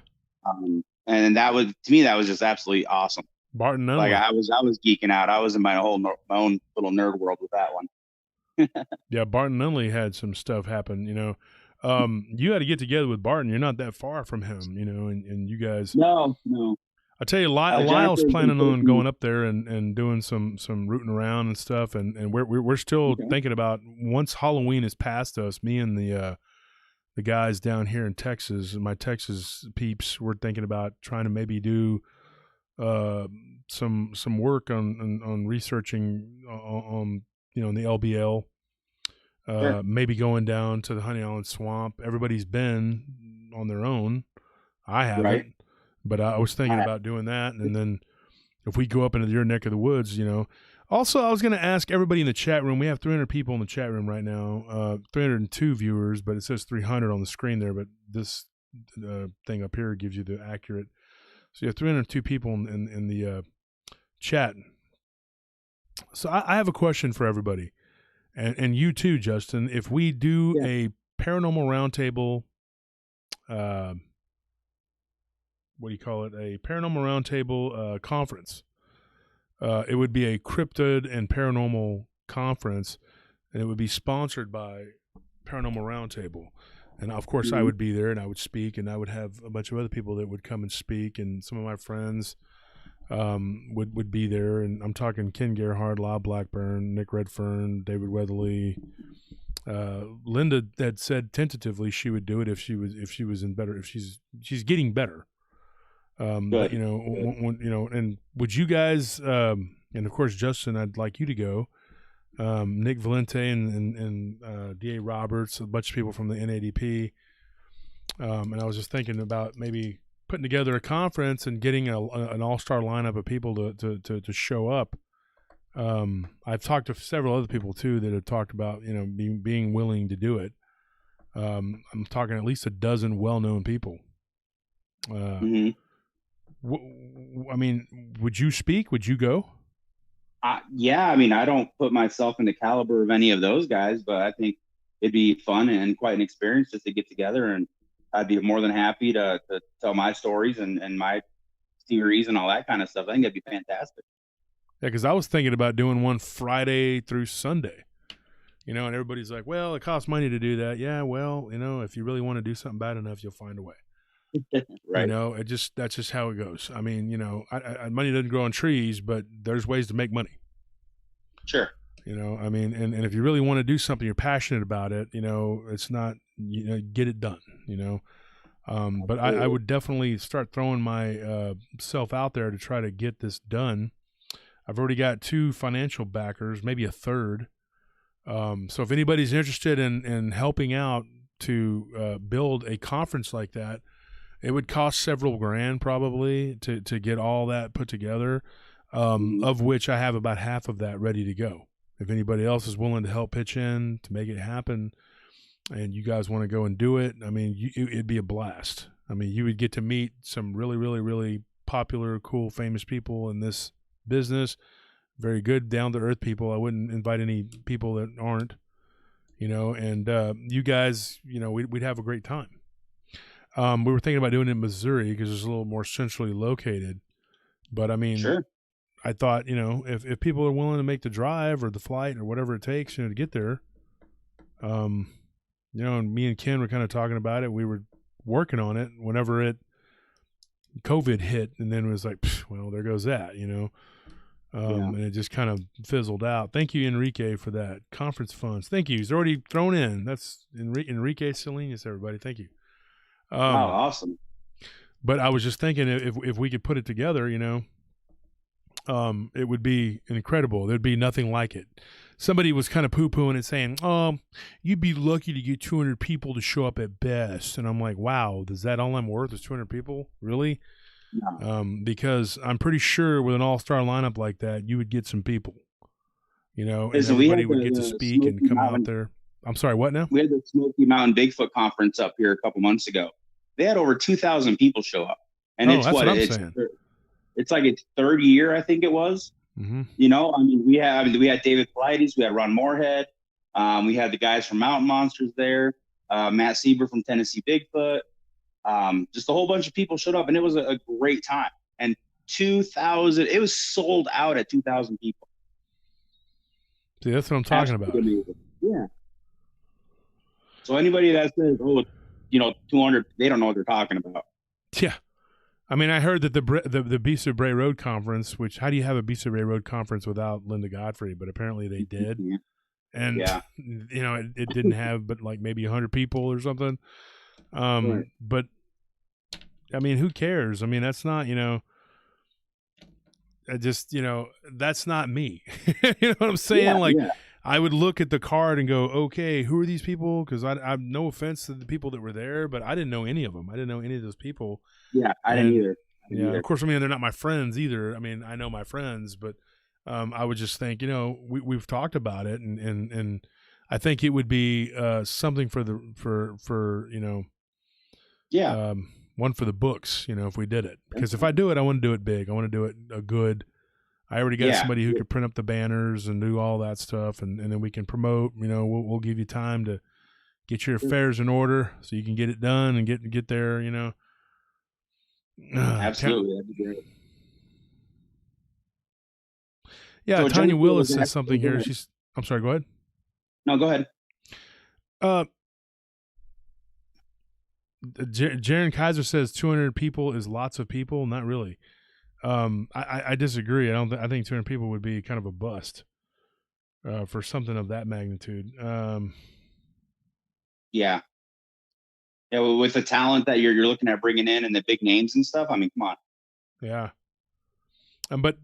And that was, to me, that was just absolutely awesome. Barton Nunley. Like I was geeking out. I was in my own little nerd world with that one. Yeah, Barton Nunley had some stuff happen. You know, you had to get together with Barton. You're not that far from him. You know, and you guys. No. I tell you, Lyle's planning on going up there and doing some rooting around and stuff. And we're still thinking about, once Halloween is past us, me and the guys down here in Texas, my Texas peeps, we're thinking about trying to maybe do some work on researching on you know, in the LBL, Sure. maybe going down to the Honey Island Swamp. Everybody's been on their own. I haven't, Right. but I was thinking about doing that. And then if we go up into your neck of the woods, you know. Also, I was going to ask everybody in the chat room. We have 300 people in the chat room right now, 302 viewers, but it says 300 on the screen there. But this thing up here gives you the accurate. So you have 302 people in the chat. So I have a question for everybody, and you too, Justin. If we do a paranormal roundtable, what do you call it? A paranormal roundtable conference. It would be a cryptid and paranormal conference, and it would be sponsored by Paranormal Roundtable. And of course, I would be there, and I would speak, and I would have a bunch of other people that would come and speak, and some of my friends would be there. And I'm talking Ken Gerhard, Lyle Blackburn, Nick Redfern, David Weatherly. Linda had said tentatively she would do it if she was in better, if she's getting better. But, you know, and would you guys, and of course, Justin, I'd like you to go, Nick Valente and D.A. Roberts, a bunch of people from the NADP. And I was just thinking about maybe putting together a conference and getting an all-star lineup of people to show up. I've talked to several other people too that have talked about, you know, being willing to do it. I'm talking at least a dozen well-known people. I mean, would you speak? Would you go? Yeah, I mean, I don't put myself in the caliber of any of those guys, but I think it'd be fun and quite an experience just to get together, and I'd be more than happy to tell my stories and my theories and all that kind of stuff. I think that'd be fantastic. Yeah, because I was thinking about doing one Friday through Sunday, you know, and everybody's like, well, it costs money to do that. Yeah, well, you know, if you really want to do something bad enough, you'll find a way. Right. You know, that's just how it goes. I mean, you know, money doesn't grow on trees, but there's ways to make money. Sure. You know, I mean, and if you really want to do something, you're passionate about it, you know, it's not, you know, get it done, you know. But I would definitely start throwing my self out there to try to get this done. I've already got 2 financial backers, maybe a third. So if anybody's interested in helping out to build a conference like that, it would cost several grand probably to get all that put together, of which I have about half of that ready to go. If anybody else is willing to help pitch in to make it happen and you guys want to go and do it, I mean, it'd be a blast. I mean, you would get to meet some really, really, really popular, cool, famous people in this business, very good, down-to-earth people. I wouldn't invite any people that aren't, you know, and you guys, you know, we'd have a great time. We were thinking about doing it in Missouri because it's a little more centrally located. But, I mean, sure. I thought, you know, if people are willing to make the drive or the flight or whatever it takes, you know, to get there, you know, and me and Ken were kind of talking about it. We were working on it whenever COVID hit, and then it was like, well, there goes that, you know. And it just kind of fizzled out. Thank you, Enrique, for that. Conference funds. Thank you. He's already thrown in. That's Enrique Salinas, everybody. Thank you. Wow, awesome. But I was just thinking if we could put it together, you know, it would be incredible. There'd be nothing like it. Somebody was kind of poo-pooing and saying, you'd be lucky to get 200 people to show up at best. And I'm like, wow, is that all I'm worth is 200 people? Really? No. Because I'm pretty sure with an all-star lineup like that, you would get some people, you know, and So everybody would get to speak and come out there. I'm sorry, what now? We had the Smoky Mountain Bigfoot conference up here a couple months ago. They had over 2,000 people show up. And that's what I'm saying. It's like its third year, I think it was. Mm-hmm. You know, I mean, we had David Pilates, we had Ron Moorhead, we had the guys from Mountain Monsters there, Matt Sieber from Tennessee Bigfoot. Just a whole bunch of people showed up, and it was a great time. And 2,000, it was sold out at 2,000 people. See, that's what I'm talking about. Amazing. Yeah. So anybody that says, 200, they don't know what they're talking about. Yeah. I mean, I heard that the Beast of Bray Road conference, which, how do you have a Beast of Bray Road conference without Linda Godfrey? But apparently they did. Yeah. And, you know, it didn't have but like maybe 100 people or something. Right. But, I mean, who cares? I mean, that's not, you know, that's not me. You know what I'm saying? I would look at the card and go, okay, who are these people? Because I no offense to the people that were there, but I didn't know any of them. I didn't know any of those people. Yeah, I didn't either. Of course, I mean, they're not my friends either. I mean, I know my friends, but I would just think, you know, we've talked about it, and I think it would be something for you know, one for the books, you know, if we did it. Because if I do it, I want to do it big. I want to do it good. I already got somebody who could print up the banners and do all that stuff, and then we can promote. You know, we'll give you time to get your affairs in order so you can get it done and get there. You know. Absolutely, that'd be great. Yeah, So Tanya Jennifer Willis was says something here. actually- I'm sorry. Go ahead. No, go ahead. Jaron Kaiser says 200 people is lots of people. Not really. I disagree. I think 200 people would be kind of a bust for something of that magnitude. Yeah, with the talent that you're looking at bringing in and the big names and stuff. I mean, come on. Yeah. But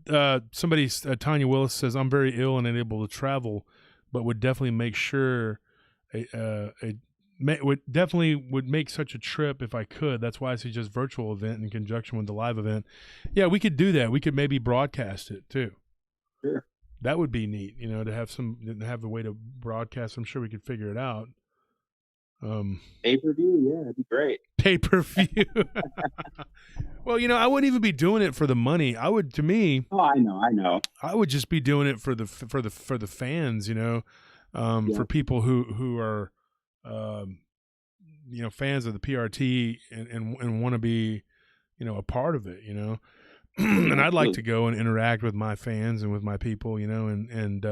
somebody, Tanya Willis says, I'm very ill and unable to travel, but would definitely make sure would make such a trip if I could. That's why I suggest virtual event in conjunction with the live event. Yeah, we could do that. We could maybe broadcast it too. Sure. That would be neat, you know, to have a way to broadcast. I'm sure we could figure it out. Pay-per-view, yeah, that'd be great. Pay-per-view. Well, you know, I wouldn't even be doing it for the money. I would, to me. Oh, I know. I would just be doing it for the fans, you know, for people who are, you know, fans of the PRT and want to be, you know, a part of it, you know. And I'd like to go and interact with my fans and with my people, you know, and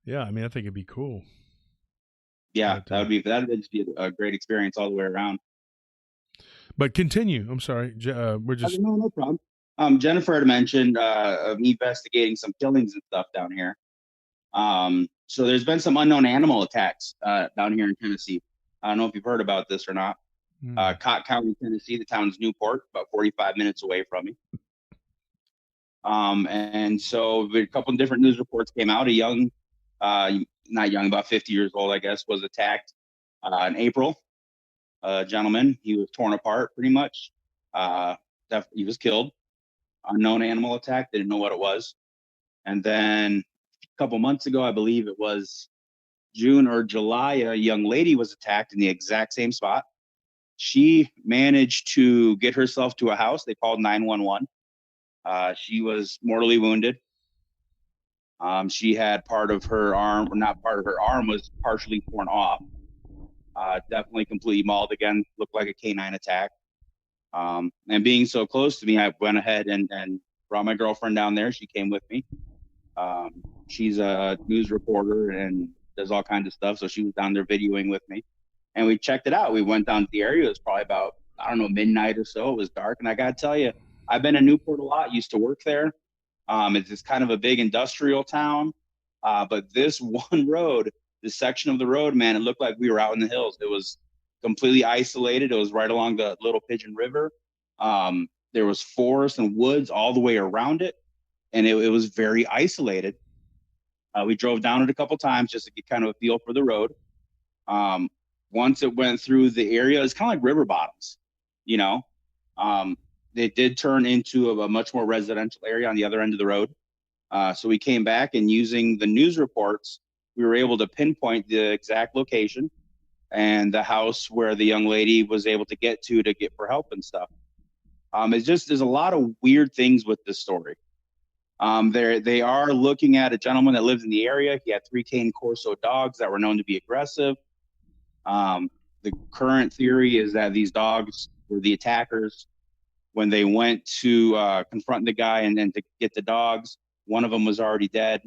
yeah, I mean, I think it'd be cool. Yeah, that'd just be a great experience all the way around. But continue. I'm sorry. We're just no problem. Jennifer had mentioned of me investigating some killings and stuff down here. So there's been some unknown animal attacks down here in Tennessee. I don't know if you've heard about this or not. Cott County, Tennessee. The town's Newport, about 45 minutes away from me. And so a couple of different news reports came out. A young, not young, about 50 years old, I guess, was attacked in April. A gentleman, he was torn apart pretty much. He was killed. Unknown animal attack. They didn't know what it was. And then a couple months ago, I believe it was June or July, a young lady was attacked in the exact same spot. She managed to get herself to a house. They called 911. She was mortally wounded. She had part of her arm, or not part of her arm, was partially torn off. Definitely completely mauled again. Looked like a canine attack. And being so close to me, I went ahead and brought my girlfriend down there. She came with me. She's a news reporter and does all kinds of stuff. So she was down there videoing with me. And we checked it out. We went down to the area. It was probably about, I don't know, midnight or so. It was dark. And I got to tell you, I've been in Newport a lot. Used to work there. It's kind of a big industrial town. But this one road, this section of the road, man, it looked like we were out in the hills. It was completely isolated. It was right along the Little Pigeon River. There was forest and woods all the way around it, and it was very isolated. We drove down it a couple times just to get kind of a feel for the road. Once it went through the area, it's kind of like river bottoms, you know. It did turn into a much more residential area on the other end of the road. So we came back, and using the news reports, we were able to pinpoint the exact location and the house where the young lady was able to get for help and stuff. There's a lot of weird things with this story. They are looking at a gentleman that lived in the area. He had 3 cane Corso dogs that were known to be aggressive. The current theory is that these dogs were the attackers. When they went to confront the guy and to get the dogs, one of them was already dead.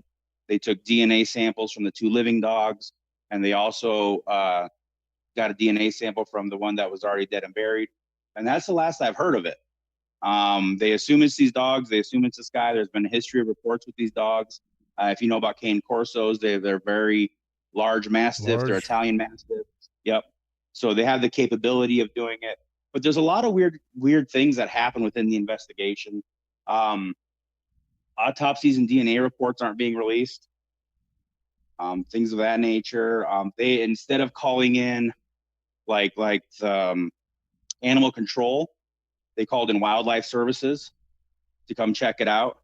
They took DNA samples from the 2 living dogs, and they also got a DNA sample from the one that was already dead and buried. And that's the last I've heard of it. They assume it's these dogs. They assume it's this guy. There's been a history of reports with these dogs. If you know about cane Corsos, they're very large mastiffs. They're Italian mastiffs. Yep. So they have the capability of doing it. But there's a lot of weird things that happen within the investigation. Autopsies and DNA reports aren't being released. Things of that nature. They, instead of calling in like the animal control, they called in wildlife services to come check it out.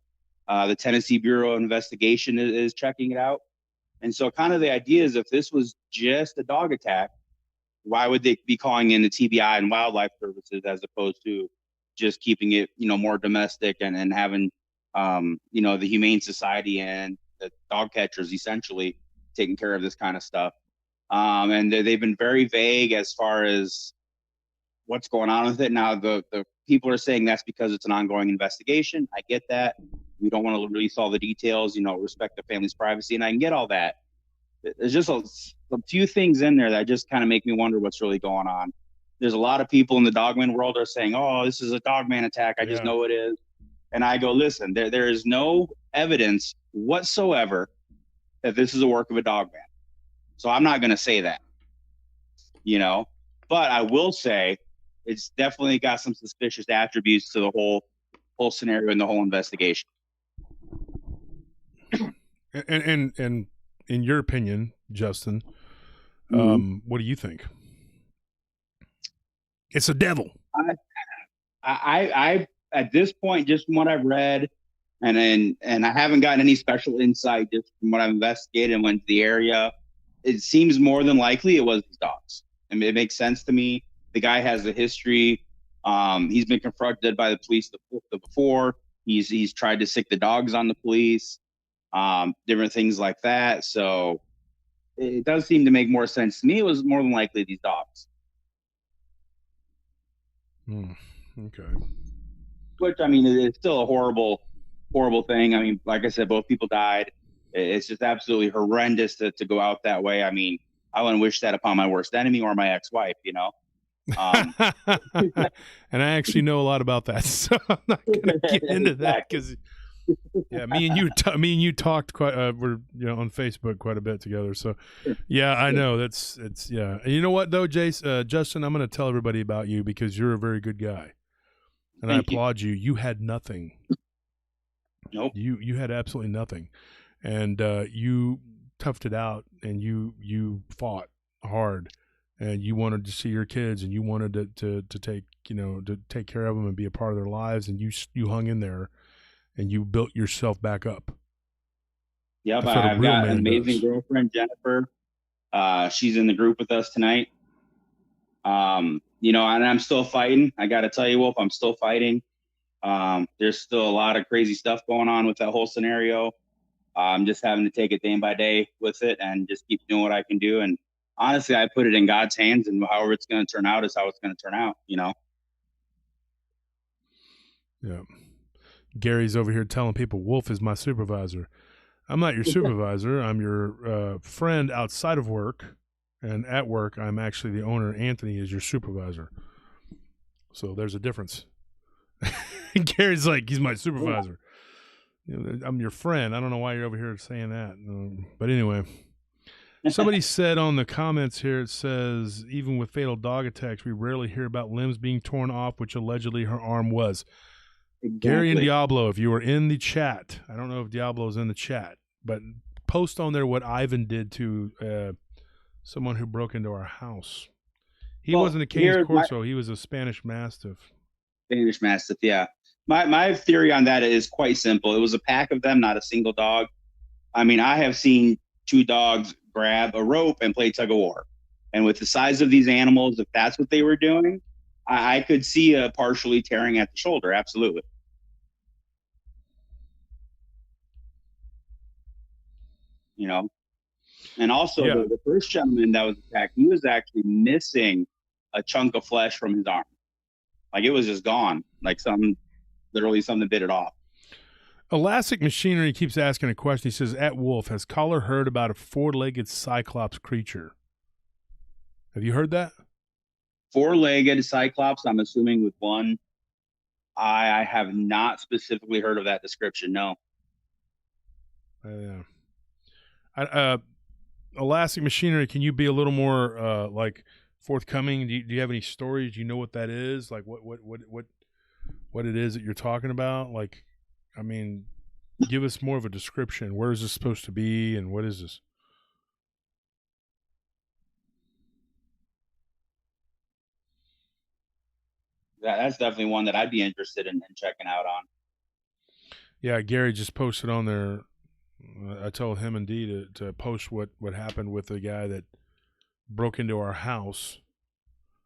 The Tennessee Bureau of Investigation is checking it out. And so kind of the idea is, if this was just a dog attack, why would they be calling in the TBI and wildlife services as opposed to just keeping it, more domestic and having, the Humane Society and the dog catchers essentially taking care of this kind of stuff. And they've been very vague as far as what's going on with it. Now, the people are saying that's because it's an ongoing investigation. I get that. We don't want to release all the details, respect the family's privacy, and I can get all that. There's just a few things in there that just kind of make me wonder what's really going on. There's a lot of people in the dogman world are saying, oh, this is a dogman attack. I just know it is. And I go, listen, there is no evidence whatsoever that this is a work of a dogman. So I'm not going to say that, but I will say it's definitely got some suspicious attributes to the whole scenario and the whole investigation. And in your opinion, Justin, what do you think? It's a devil. I at this point, just from what I've read, and I haven't gotten any special insight just from what I've investigated and went to the area, it seems more than likely it was these dogs. I mean, it makes sense to me. The guy has a history. He's been confronted by the police before. He's tried to sick the dogs on the police, different things like that. So it does seem to make more sense to me. It was more than likely these dogs. Okay. Which, I mean, it's still a horrible thing. I mean, like I said, both people died. It's just absolutely horrendous to go out that way. I mean, I wouldn't wish that upon my worst enemy or my ex-wife, And I actually know a lot about that, so I'm not going to get into that because, me and you talked quite. We're on Facebook quite a bit together, so yeah, I know it's yeah. And you know what though, Justin, I'm going to tell everybody about you because you're a very good guy, and I applaud you. You had nothing. Nope. You had absolutely nothing, and you toughed it out, and you fought hard. And you wanted to see your kids, and you wanted to take to take care of them and be a part of their lives, and you hung in there, and you built yourself back up. Yep, I've got an amazing girlfriend, Jennifer. She's in the group with us tonight. And I'm still fighting. I got to tell you, Wolf, I'm still fighting. There's still a lot of crazy stuff going on with that whole scenario. I'm just having to take it day by day with it and just keep doing what I can do. And honestly, I put it in God's hands, and however it's going to turn out is how it's going to turn out, Yeah. Gary's over here telling people Wolf is my supervisor. I'm not your supervisor. I'm your friend outside of work, and at work, I'm actually the owner. Anthony is your supervisor. So there's a difference. Gary's like, he's my supervisor. I'm your friend. I don't know why you're over here saying that. But anyway, somebody said on the comments here, it says, even with fatal dog attacks, we rarely hear about limbs being torn off, which allegedly her arm was. Exactly. Gary and Diablo, if you were in the chat, I don't know if Diablo's in the chat, but post on there what Ivan did to someone who broke into our house. He wasn't a Canis Corso. He was a Spanish Mastiff. Spanish Mastiff, yeah. My theory on that is quite simple. It was a pack of them, not a single dog. I mean, I have seen two dogs grab a rope and play tug of war. And with the size of these animals, if that's what they were doing, I could see a partially tearing at the shoulder. Absolutely. You know, and also the first gentleman that was attacked, he was actually missing a chunk of flesh from his arm. Like it was just gone. Like literally something bit it off. Elastic Machinery keeps asking a question. He says, at Wolf, has Caller heard about a four-legged Cyclops creature? Have you heard that? Four-legged Cyclops, I'm assuming with one. I have not specifically heard of that description, no. Elastic Machinery, can you be a little more like forthcoming? Do you have any stories? Do you know what that is? Like what it is that you're talking about? Like, I mean, give us more of a description. Where is this supposed to be, and what is this? That's definitely one that I'd be interested in checking out on. Yeah, Gary just posted on there. I told him and Dee to post what happened with the guy that broke into our house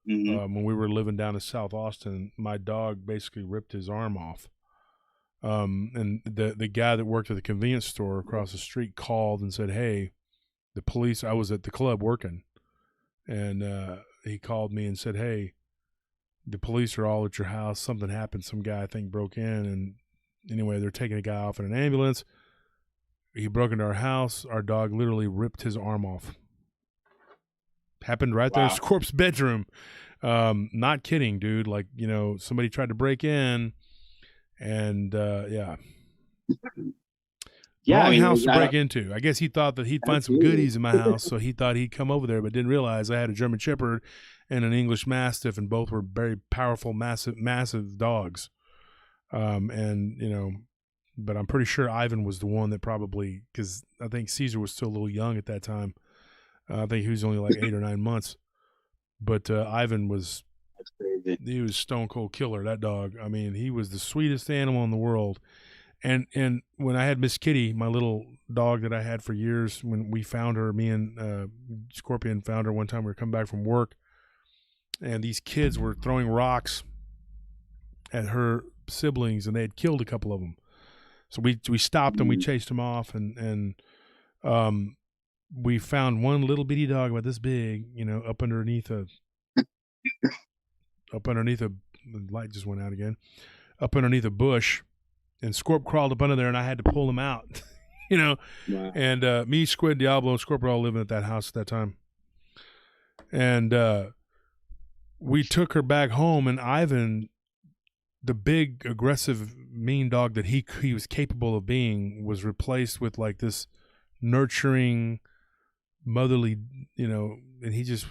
when we were living down in South Austin. My dog basically ripped his arm off. And the guy that worked at the convenience store across the street called and said, hey, the police, I was at the club working, and he called me and said, hey, the police are all at your house. Something happened. Some guy, I think, broke in, and anyway, they're taking a guy off in an ambulance. He broke into our house. Our dog literally ripped his arm off. Happened right there in Scorp's bedroom. Not kidding, dude. Like, you know, somebody tried to break in, and wrong house to break into. I guess he thought that he'd find some goodies in my house, so he thought he'd come over there, but didn't realize I had a German Shepherd and an English Mastiff, and both were very powerful, massive dogs. And you know, but I'm pretty sure Ivan was the one that probably, because I think Caesar was still a little young at that time. I think he was only like 8 or 9 months. But Ivan was, he was stone cold killer, that dog. I mean, he was the sweetest animal in the world. And when I had Miss Kitty, my little dog that I had for years, when we found her, me and Scorpion found her one time, we were coming back from work, and these kids were throwing rocks at her siblings, and they had killed a couple of them. So we stopped them, we chased them off, and we found one little bitty dog about this big, you know, up underneath a the light just went out again, up underneath a bush, and Scorp crawled up under there, and I had to pull him out, you know. Wow. And me, Squid, Diablo, and Scorp were all living at that house at that time, and we took her back home, and Ivan, the big, aggressive, mean dog that he was capable of being, was replaced with like this nurturing, motherly, you know, and he just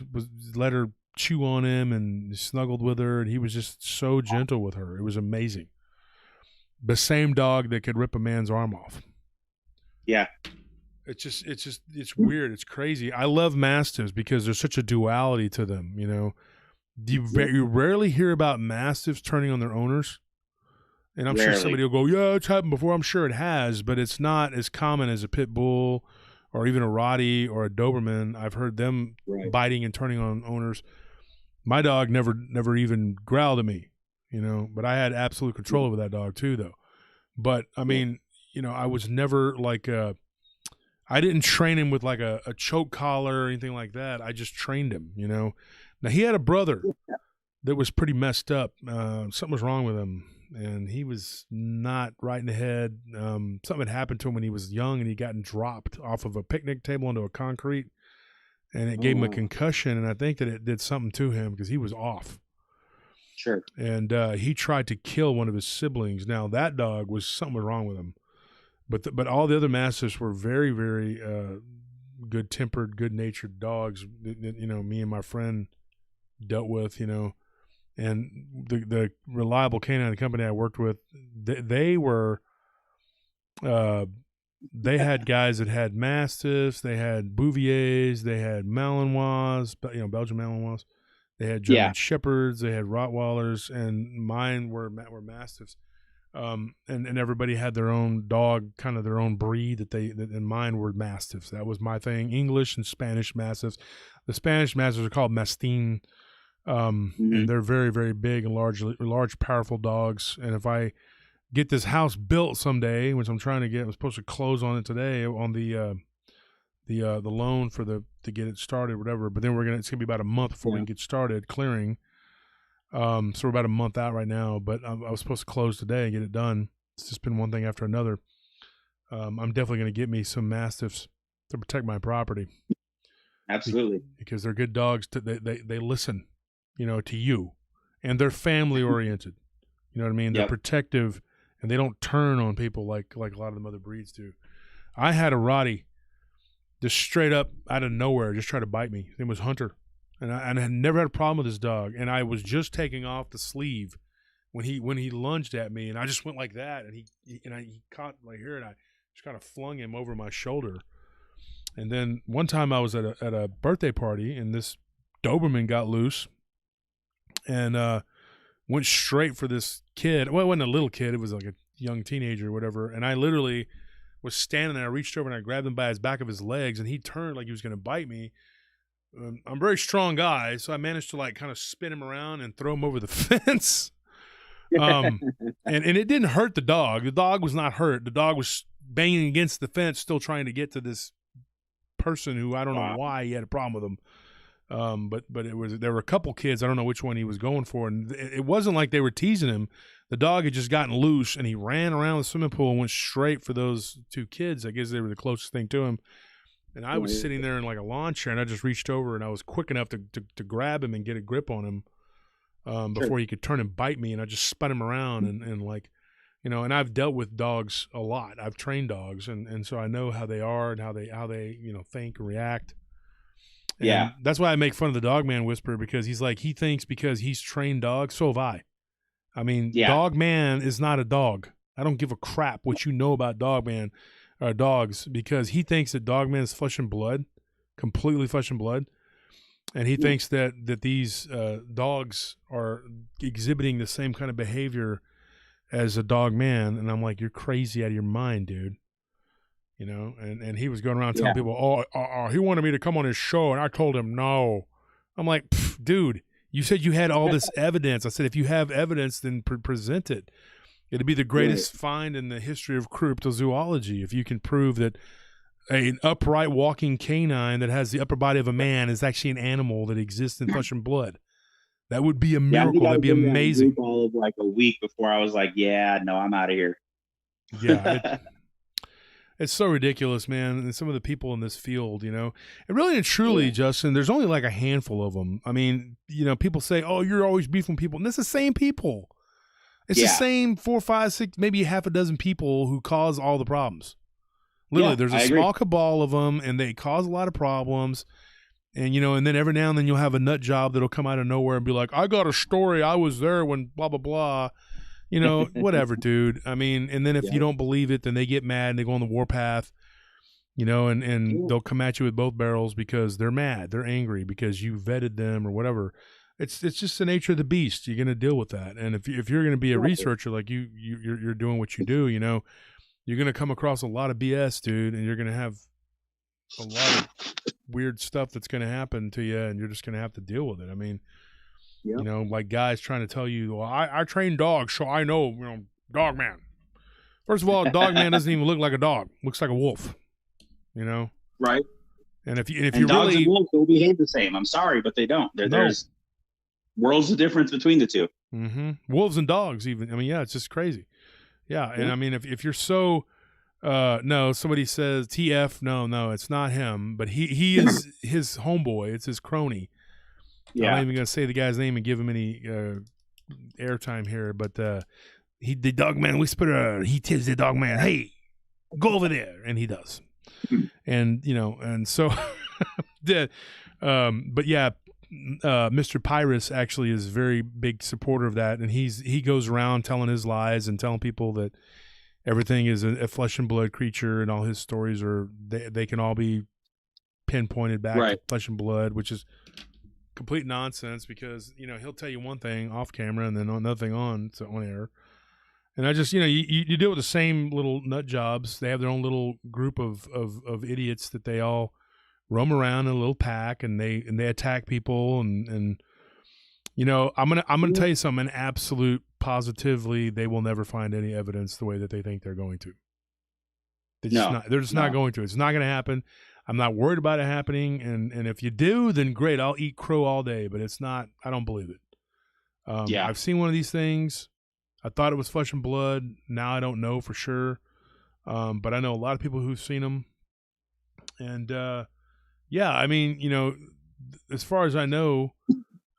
let her chew on him and snuggled with her, and he was just so gentle with her. It was amazing. The same dog that could rip a man's arm off. Yeah. It's weird. It's crazy. I love Mastiffs because there's such a duality to them, you know. You rarely hear about Mastiffs turning on their owners. And I'm sure somebody will go, yeah, it's happened before. I'm sure it has, but it's not as common as a pit bull or even a Rottie or a Doberman. I've heard them biting and turning on owners. My dog never even growled at me, you know, but I had absolute control over that dog too, though. But, I mean, you know, I was never like I didn't train him with like a choke collar or anything like that. I just trained him, you know. Now, he had a brother that was pretty messed up. Something was wrong with him, and he was not right in the head. Something had happened to him when he was young, and he gotten dropped off of a picnic table onto a concrete, and it gave him a concussion, and I think that it did something to him because he was off. Sure. And he tried to kill one of his siblings. Now, that dog was something wrong with him. But all the other Mastiffs were very, very good-tempered, good-natured dogs that, me and my friend dealt with, and the reliable canine company I worked with, they were, they had guys that had Mastiffs, they had Bouviers, they had Malinois, Belgian Malinois, they had German Shepherds, they had Rottweilers, and mine were Mastiffs. And everybody had their own dog, kind of their own breed and mine were Mastiffs. That was my thing. English and Spanish Mastiffs. The Spanish Mastiffs are called Mastin. And they're very, very big and large, powerful dogs. And if I get this house built someday, which I'm trying to get, I'm supposed to close on it today on the loan to get it started, whatever. But then it's gonna be about a month before we can get started clearing. So we're about a month out right now, but I was supposed to close today and get it done. It's just been one thing after another. I'm definitely going to get me some Mastiffs to protect my property. Absolutely. Because they're good dogs. They listen, to you, and they're family oriented. You know what I mean? They're protective, and they don't turn on people like a lot of them other breeds do. I had a Rottie just straight up out of nowhere just try to bite me. His name was Hunter. And I had never had a problem with this dog. And I was just taking off the sleeve when he lunged at me, and I just went like that, and he caught right here, and I just kind of flung him over my shoulder. And then one time I was at a birthday party, and this Doberman got loose and went straight for this kid. Well, it wasn't a little kid; it was like a young teenager or whatever. And I literally was standing there. I reached over and I grabbed him by his back of his legs, and he turned like he was going to bite me. I'm a very strong guy, so I managed to kind of spin him around and throw him over the fence. And it didn't hurt the dog. The dog was not hurt. The dog was banging against the fence, still trying to get to this person who I don't know why he had a problem with him. But there were a couple kids. I don't know which one he was going for, and it wasn't like they were teasing him. The dog had just gotten loose, and he ran around the swimming pool and went straight for those two kids. I guess they were the closest thing to him. And I was sitting there in like a lawn chair, and I just reached over, and I was quick enough to grab him and get a grip on him before he could turn and bite me. And I just spun him around and and I've dealt with dogs a lot. I've trained dogs, and so I know how they are and how they think and react. And that's why I make fun of the Dog Man Whisperer, because he's like, he thinks because he's trained dogs, so have I. I mean, Dog Man is not a dog. I don't give a crap what you know about Dog Man. Dogs, because he thinks that Dogman is flesh and blood, completely flesh and blood, and he thinks that these dogs are exhibiting the same kind of behavior as a dog man. And I'm like, you're crazy out of your mind, dude. And he was going around telling people, he wanted me to come on his show, and I told him no. I'm like, dude, you said you had all this evidence. I said, if you have evidence, then present it. It'd be the greatest find in the history of cryptozoology if you can prove that an upright walking canine that has the upper body of a man is actually an animal that exists in flesh and blood. That would be a miracle. That'd be amazing. All of like a week before I was like, no, I'm out of here. Yeah. It's so ridiculous, man. And some of the people in this field, and really and truly, Justin, there's only like a handful of them. I mean, people say, oh, you're always beefing people. And it's the same people. It's the same 4, 5, 6, maybe half a dozen people who cause all the problems. Literally, there's a small cabal of them, and they cause a lot of problems. And, and then every now and then you'll have a nut job that'll come out of nowhere and be like, I got a story. I was there when blah, blah, blah. Whatever, dude. I mean, and then if you don't believe it, then they get mad and they go on the warpath, and they'll come at you with both barrels because they're mad. They're angry because you vetted them or whatever. It's just the nature of the beast. You're going to deal with that. And if you're going to be a researcher like you're doing what you do, you're going to come across a lot of BS, dude, and you're going to have a lot of weird stuff that's going to happen to you, and you're just going to have to deal with it. I mean, like guys trying to tell you, well, I train dogs, so I know, Dog Man. First of all, Dog Man doesn't even look like a dog. Looks like a wolf, Right. And if you dogs really and wolves will behave the same. I'm sorry, but they don't. There's worlds of difference between the two. Mm-hmm. Wolves and dogs, even. I mean, it's just crazy. Yeah, and I mean, if you're so, no, somebody says TF, no, it's not him, but he is his homeboy. It's his crony. Yeah. I'm not even gonna say the guy's name and give him any airtime here, but the Dog Man Whisperer. He tells the Dog Man, hey, go over there, and he does. And and so but yeah, Mr. Pyrus actually is a very big supporter of that, and he goes around telling his lies and telling people that everything is a flesh and blood creature, and all his stories they can all be pinpointed back to flesh and blood, which is complete nonsense, because he'll tell you one thing off camera and then another thing on air. And I just you deal with the same little nut jobs. They have their own little group of idiots that they all roam around in a little pack, and they attack people, and I'm gonna tell you something. Absolute positively, they will never find any evidence the way that they think they're going to. They're just not going to. It's not going to happen. I'm not worried about it happening, and if you do, then great. I'll eat crow all day, but it's not. I don't believe it. I've seen one of these things. I thought it was flesh and blood. Now I don't know for sure, but I know a lot of people who've seen them, and I mean, as far as I know,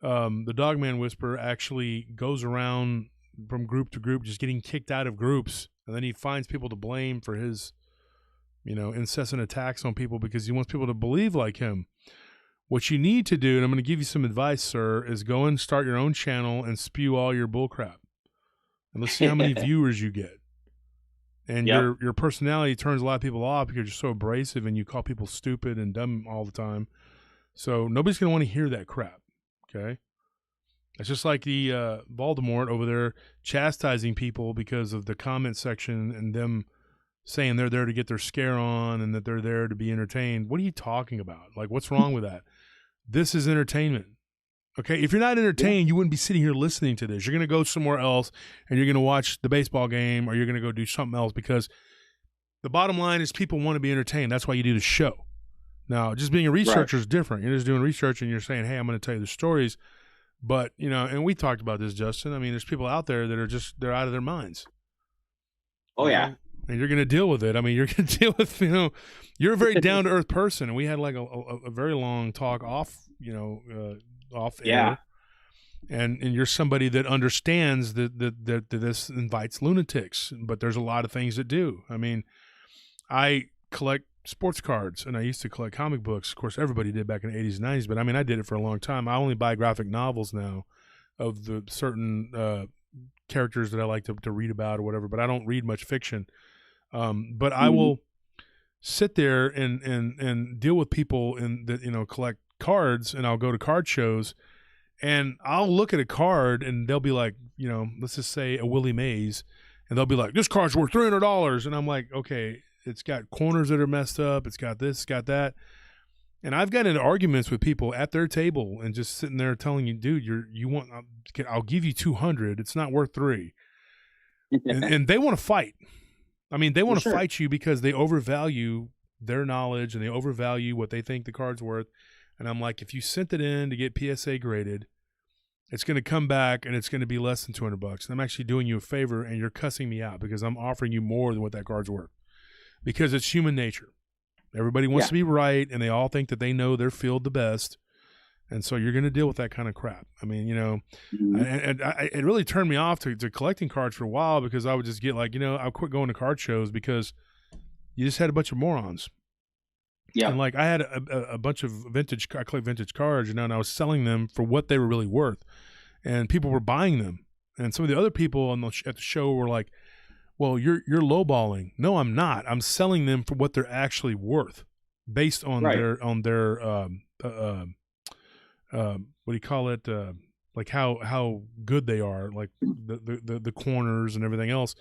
the Dogman Whisperer actually goes around from group to group, just getting kicked out of groups, and then he finds people to blame for his incessant attacks on people, because he wants people to believe like him. What you need to do, and I'm going to give you some advice, sir, is go and start your own channel and spew all your bullcrap. And let's see how many viewers you get. And your personality turns a lot of people off because you're so abrasive and you call people stupid and dumb all the time. So nobody's going to want to hear that crap, okay? It's just like the Voldemort over there chastising people because of the comment section and them saying they're there to get their scare on and that they're there to be entertained. What are you talking about? Like, what's wrong with that? This is entertainment. Okay, if you're not entertained, you wouldn't be sitting here listening to this. You're going to go somewhere else, and you're going to watch the baseball game, or you're going to go do something else, because the bottom line is people want to be entertained. That's why you do the show. Now, just being a researcher is different. You're just doing research, and you're saying, hey, I'm going to tell you the stories. But, and we talked about this, Justin. I mean, there's people out there that are they're out of their minds. Oh, yeah. And you're going to deal with it. I mean, you're going to deal with, you're a very down-to-earth person, and we had like a very long talk off air, and you're somebody that understands that this invites lunatics, but there's a lot of things that do. I mean, I collect sports cards, and I used to collect comic books. Of course, everybody did back in the 80s and 90s, but I mean, I did it for a long time. I only buy graphic novels now of the certain characters that I like to read about or whatever, but I don't read much fiction. But I will sit there and deal with people that collect cards, and I'll go to card shows, and I'll look at a card, and they'll be like, let's just say a Willie Mays, and they'll be like, this card's worth $300, and I'm like, okay, it's got corners that are messed up, it's got this, it's got that, and I've gotten into arguments with people at their table and just sitting there telling you, dude, I'll give you 200, it's not worth $3, and they want to fight. I mean, they want to fight you because they overvalue their knowledge and they overvalue what they think the card's worth. And I'm like, if you sent it in to get PSA graded, it's going to come back and it's going to be less than $200. And I'm actually doing you a favor, and you're cussing me out because I'm offering you more than what that card's worth. Because it's human nature. Everybody wants to be right, and they all think that they know their field the best. And so you're going to deal with that kind of crap. I mean, it really turned me off to collecting cards for a while, because I would just get like, I'll quit going to card shows because you just had a bunch of morons. Yeah. And like I had a bunch of I collect vintage cards, and I was selling them for what they were really worth, and people were buying them. And some of the other people at the show were like, well, you're lowballing. No, I'm not. I'm selling them for what they're actually worth based on their what do you call it? Like how good they are, like the corners and everything else.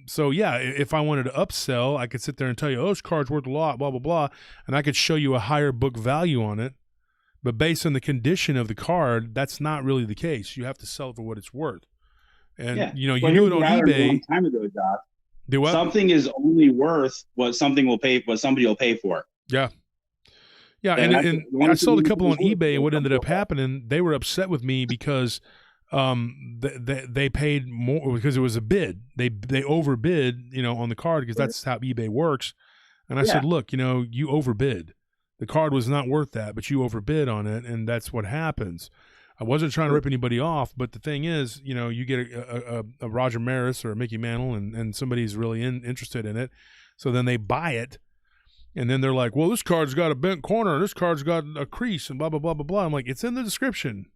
So yeah, if I wanted to upsell, I could sit there and tell you, oh, this card's worth a lot, blah, blah, blah. And I could show you a higher book value on it. But based on the condition of the card, that's not really the case. You have to sell it for what it's worth. And you do it on eBay. A long time ago, Josh. Do what? Something is only worth what somebody will pay for. Yeah. Yeah, and I sold a couple on eBay, and what ended up happening, they were upset with me because they paid more because it was a bid. They overbid, on the card, because that's how eBay works. And I said, look, you overbid. The card was not worth that, but you overbid on it, and that's what happens. I wasn't trying to rip anybody off, but the thing is, you know, you get a Roger Maris or a Mickey Mantle, and somebody's really interested in it, so then they buy it, and then they're like, well, this card's got a bent corner, this card's got a crease, and blah, blah, blah, blah, blah. I'm like, it's in the description.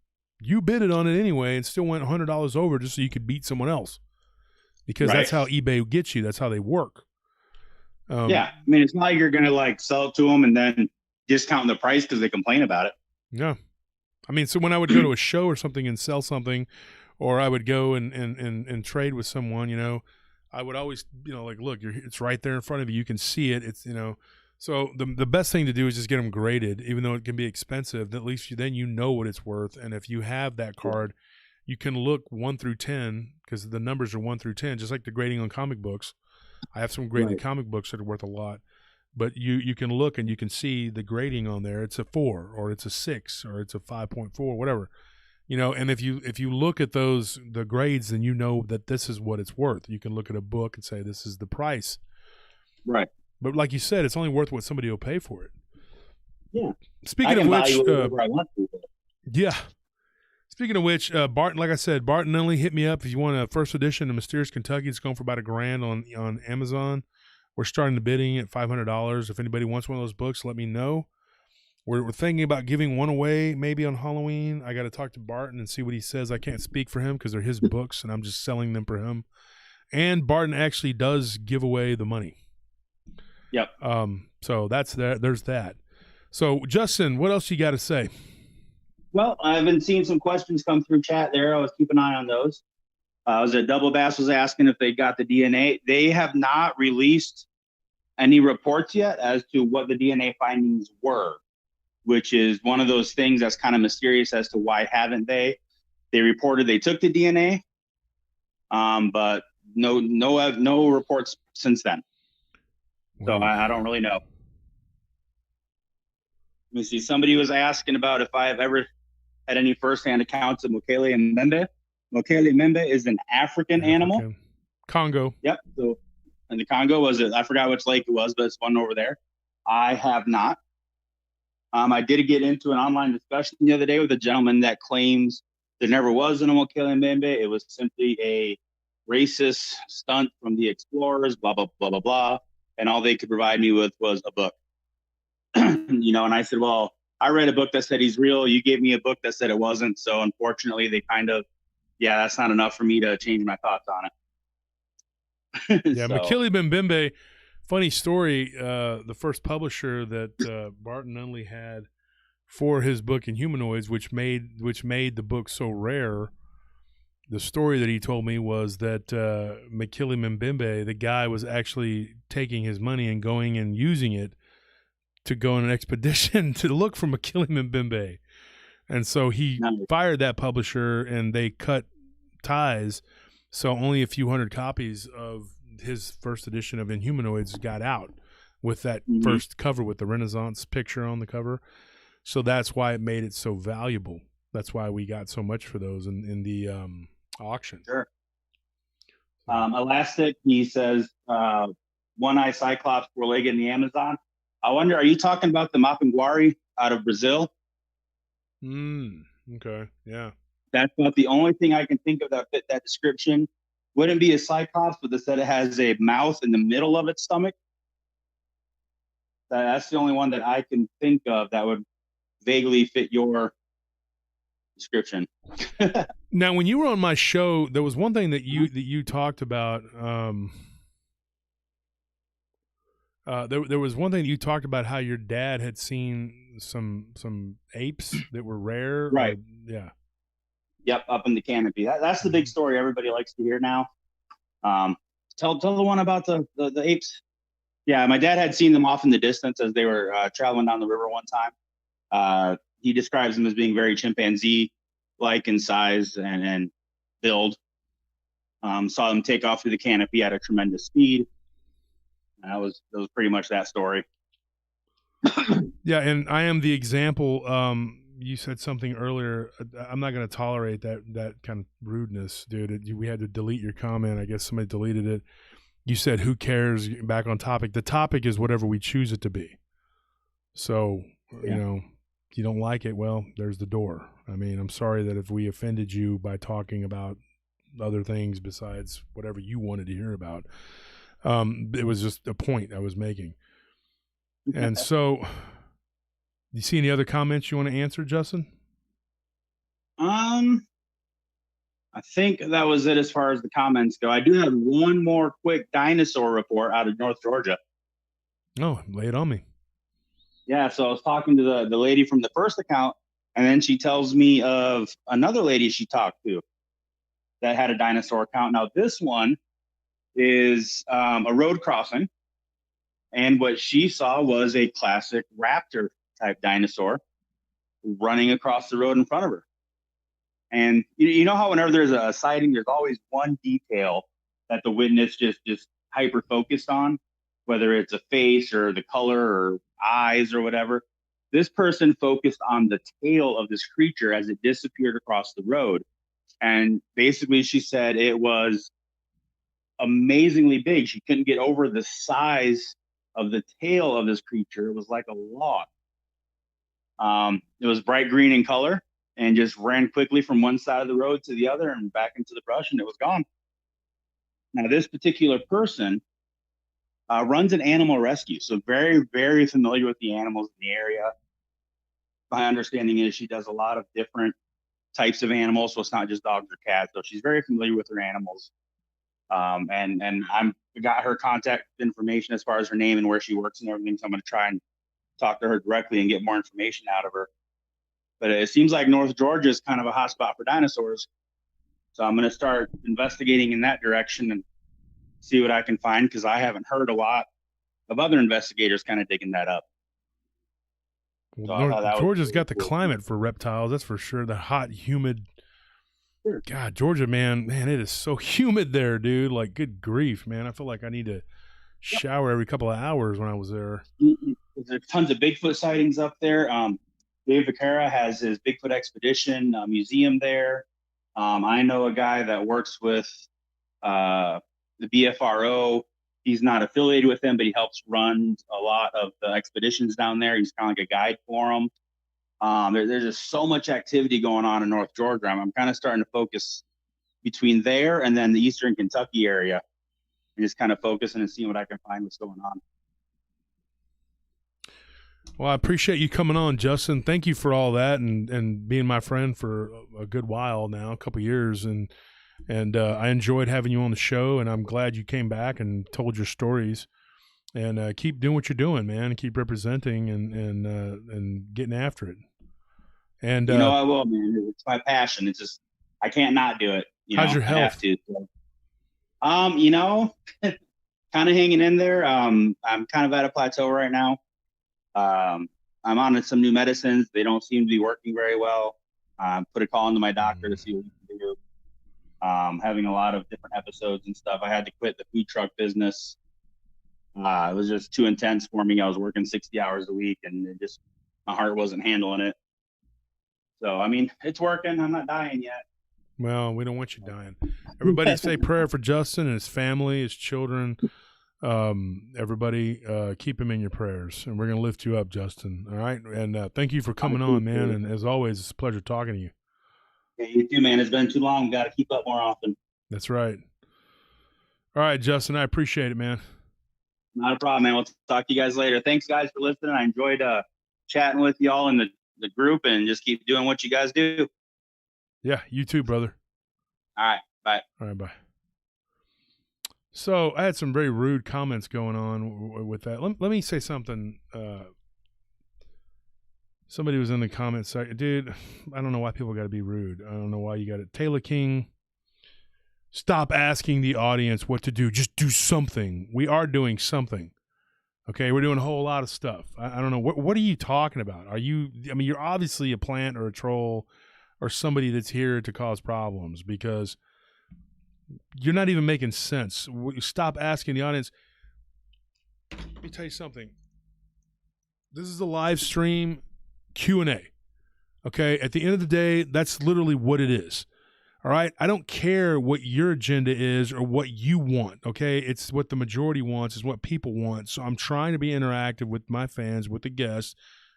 You bidded on it anyway and still went $100 over just so you could beat someone else, because that's how eBay gets you. That's how they work. Yeah. I mean, it's not like you're going to like sell it to them and then discount the price because they complain about it. Yeah. I mean, so when I would go to a show or something and sell something, or I would go and trade with someone, you know, I would always, you know, like, look, it's right there in front of you. You can see it. It's, you know, so the best thing to do is just get them graded, even though it can be expensive. At least then you know what it's worth. And if you have that card, you can look 1 through 10, because the numbers are 1 through 10, just like the grading on comic books. I have some graded comic books that are worth a lot. But you can look and you can see the grading on there. It's a 4, or it's a 6, or it's a 5.4, whatever, you know. And if you look at the grades, then you know that this is what it's worth. You can look at a book and say this is the price, right? But like you said, it's only worth what somebody will pay for it. Yeah. Speaking of which, yeah. Speaking of which, Barton, like I said, Barton Nunley, hit me up if you want a first edition of Mysterious Kentucky. It's going for about $1,000 on Amazon. We're starting the bidding at $500. If anybody wants one of those books, let me know. We're thinking about giving one away maybe on Halloween. I got to talk to Barton and see what he says. I can't speak for him because they're his books, and I'm just selling them for him. And Barton actually does give away the money. Yep. So that's that. There's that. So Justin, what else you got to say? Well, I've been seeing some questions come through chat there. I was keeping an eye on those. Was it Double Bass was asking if they got the DNA. They have not released any reports yet as to what the DNA findings were, which is one of those things that's kind of mysterious as to why haven't they. They reported they took the DNA, but no reports since then. So I don't really know. Let me see. Somebody was asking about if I have ever had any firsthand accounts of Mokele and Membe. Mokele Membe is an African animal. Congo. Yep. So, and the Congo was it? I forgot which lake it was, but it's one over there. I have not. I did get into an online discussion the other day with a gentleman that claims there never was an Mokele Membe. It was simply a racist stunt from the explorers, blah, blah, blah, blah, blah. And all they could provide me with was a book. You know, and I said, well, I read a book that said he's real. You gave me a book that said it wasn't. So unfortunately, they kind of, that's not enough for me to change my thoughts on it. Yeah, so. Mokele Mbembe, funny story. The first publisher that Barton Nunley had for his book Inhumanoids, which made the book so rare. The story that he told me was that Mokele Mbembe, the guy, was actually taking his money and going and using it to go on an expedition to look for Mokele Mbembe. And so he fired that publisher and they cut ties. So only a few hundred copies of his first edition of Inhumanoids got out with that first cover with the Renaissance picture on the cover. So that's why it made it so valuable. That's why we got so much for those in the auction. Sure. Elastic, he says, one-eye Cyclops, four-legged in the Amazon. I wonder, are you talking about the Mapinguari out of Brazil? Okay, yeah. That's about the only thing I can think of that fit that description. Wouldn't be a Cyclops, but instead it has a mouth in the middle of its stomach. That's the only one that I can think of that would vaguely fit your description. Now, when you were on my show, there was one thing that you talked about. There was one thing that you talked about, how your dad had seen some apes that were rare. Right. Yeah. Yep, up in the canopy. That's the big story everybody likes to hear now. Tell the one about the apes. Yeah, my dad had seen them off in the distance as they were traveling down the river one time. He describes them as being very chimpanzee-like in size and build. Saw them take off through the canopy at a tremendous speed. That was pretty much that story. Yeah, and I am the example. You said something earlier. I'm not going to tolerate that kind of rudeness, dude. We had to delete your comment. I guess somebody deleted it. You said, "Who cares?" Back on topic. The topic is whatever we choose it to be. So you know, you don't like it, well, there's the door. I mean, I'm sorry that if we offended you by talking about other things besides whatever you wanted to hear about. It was just a point I was making. And so, you see any other comments you want to answer, Justin? I think that was it as far as the comments go. I do have one more quick dinosaur report out of North Georgia. Oh, lay it on me. Yeah, so I was talking to the lady from the first account, and then she tells me of another lady she talked to that had a dinosaur account. Now, this one is a road crossing, and what she saw was a classic raptor type dinosaur running across the road in front of her. And you know how whenever there's a sighting, there's always one detail that the witness just hyper focused on, whether it's a face or the color or eyes or whatever. This person focused on the tail of this creature as it disappeared across the road. And basically she said it was amazingly big. She couldn't get over the size of the tail of this creature. It was like a log. It was bright green in color and just ran quickly from one side of the road to the other and back into the brush, and it was gone. Now, this particular person runs an animal rescue, so very, very familiar with the animals in the area. My understanding is she does a lot of different types of animals, so it's not just dogs or cats. So she's very familiar with her animals. And I'm got her contact information as far as her name and where she works and everything. So I'm going to try and talk to her directly and get more information out of her. But it seems like North Georgia is kind of a hot spot for dinosaurs. So I'm going to start investigating in that direction and see what I can find, because I haven't heard a lot of other investigators kind of digging that up. Well, so Georgia's got the climate for reptiles, that's for sure. The hot, humid. Sure. God, Georgia, man, it is so humid there, dude. Like, good grief, man. I feel like I need to shower every couple of hours when I was there. There's tons of Bigfoot sightings up there. Dave Vaquera has his Bigfoot Expedition museum there. I know a guy that works with the BFRO. He's not affiliated with them, but he helps run a lot of the expeditions down there. He's kind of like a guide for them. There's just so much activity going on in North Georgia. I'm kind of starting to focus between there and then the Eastern Kentucky area, and just kind of focusing and seeing what I can find, what's going on. Well, I appreciate you coming on, Justin. Thank you for all that and being my friend for a good while now, a couple of years. And I enjoyed having you on the show, and I'm glad you came back and told your stories. And keep doing what you're doing, man, and keep representing and getting after it. And I will, man. It's my passion. It's just I can't not do it. How's your health? I have to. So. Kind of hanging in there. I'm kind of at a plateau right now. I'm on some new medicines. They don't seem to be working very well. Put a call into my doctor to see what we can do. Having a lot of different episodes and stuff. I had to quit the food truck business. It was just too intense for me. I was working 60 hours a week, and my heart wasn't handling it. So, I mean, it's working. I'm not dying yet. Well, we don't want you dying. Everybody say prayer for Justin and his family, his children. Everybody, keep him in your prayers, and we're going to lift you up, Justin. All right. And thank you for coming on, man. And as always, it's a pleasure talking to you. Yeah, you too, man. It's been too long. Got to keep up more often. That's right. All right, Justin, I appreciate it, man. Not a problem, man. We'll talk to you guys later. Thanks, guys, for listening. I enjoyed chatting with you all in the group, and just keep doing what you guys do. Yeah, you too, brother. All right. Bye. All right, bye. So I had some very rude comments going on with that. Let me say something. Somebody was in the comments section. Dude, I don't know why people got to be rude. I don't know why you got it. Taylor King, stop asking the audience what to do. Just do something. We are doing something. Okay, we're doing a whole lot of stuff. I don't know. What are you talking about? You're obviously a plant or a troll or somebody that's here to cause problems, because you're not even making sense. Stop asking the audience. Let me tell you something. This is a live stream Q&A. Okay, at the end of the day, that's literally what it is. All right, I don't care what your agenda is or what you want. Okay, it's what the majority wants, is what people want. So I'm trying to be interactive with my fans, with the guests,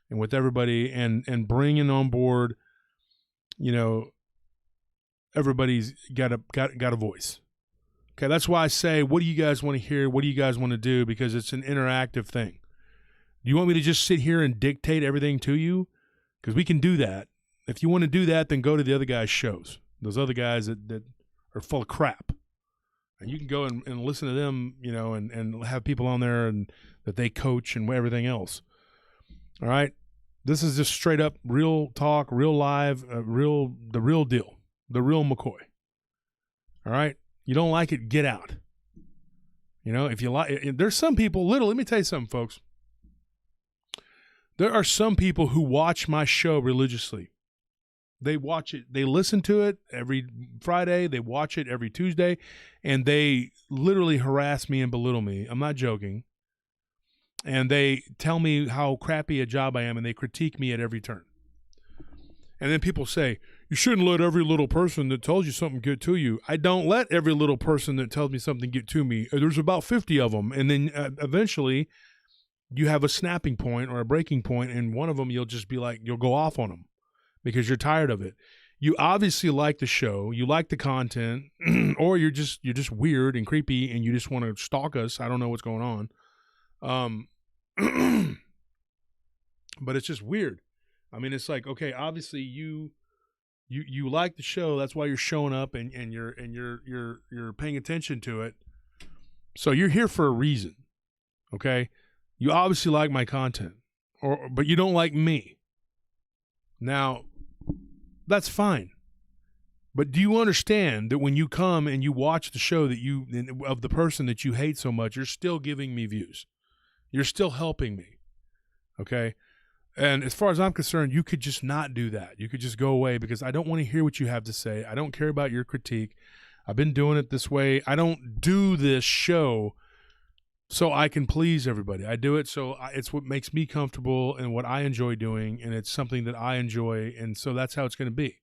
and with everybody, and bringing on board, you know, everybody's got a voice. Okay, that's why I say, what do you guys want to hear? What do you guys want to do? Because it's an interactive thing. Do you want me to just sit here and dictate everything to you? Because we can do that. If you want to do that, then go to the other guys' shows. Those other guys that are full of crap. And you can go and listen to them, you know, and have people on there and that they coach and everything else. All right? This is just straight up real talk, real live, the real deal, the real McCoy. All right? You don't like it, get out. You know, if you like, there's some people, let me tell you something, folks. There are some people who watch my show religiously. They watch it. They listen to it every Friday. They watch it every Tuesday, and they literally harass me and belittle me. I'm not joking. And they tell me how crappy a job I am, and they critique me at every turn. And then people say, you shouldn't let every little person that tells you something get to you. I don't let every little person that tells me something get to me. There's about 50 of them. And then eventually you have a snapping point or a breaking point, and one of them you'll just be like, you'll go off on them because you're tired of it. You obviously like the show, you like the content, or you're just weird and creepy and you just want to stalk us. I don't know what's going on. But it's just weird. I mean, it's like, okay, obviously you like the show, that's why you're showing up and you're paying attention to it. So you're here for a reason. Okay? You obviously like my content, but you don't like me. Now, that's fine. But do you understand that when you come and you watch the show of the person that you hate so much, you're still giving me views. You're still helping me. Okay? And as far as I'm concerned, you could just not do that. You could just go away because I don't want to hear what you have to say. I don't care about your critique. I've been doing it this way. I don't do this show so I can please everybody. I do it so it's what makes me comfortable and what I enjoy doing, and it's something that I enjoy, and so that's how it's going to be.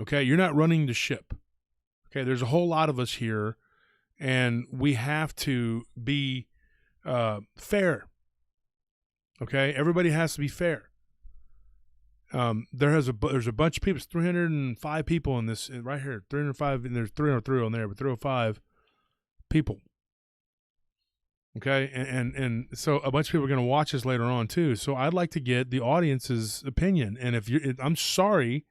Okay? You're not running the ship. Okay? There's a whole lot of us here, and we have to be fair. Okay? Everybody has to be fair. There's a bunch of people. It's 305 people in this right here. 305, and there's 303 on there, but 305 people. Okay, and so a bunch of people are going to watch this later on too. So I'd like to get the audience's opinion. And I'm sorry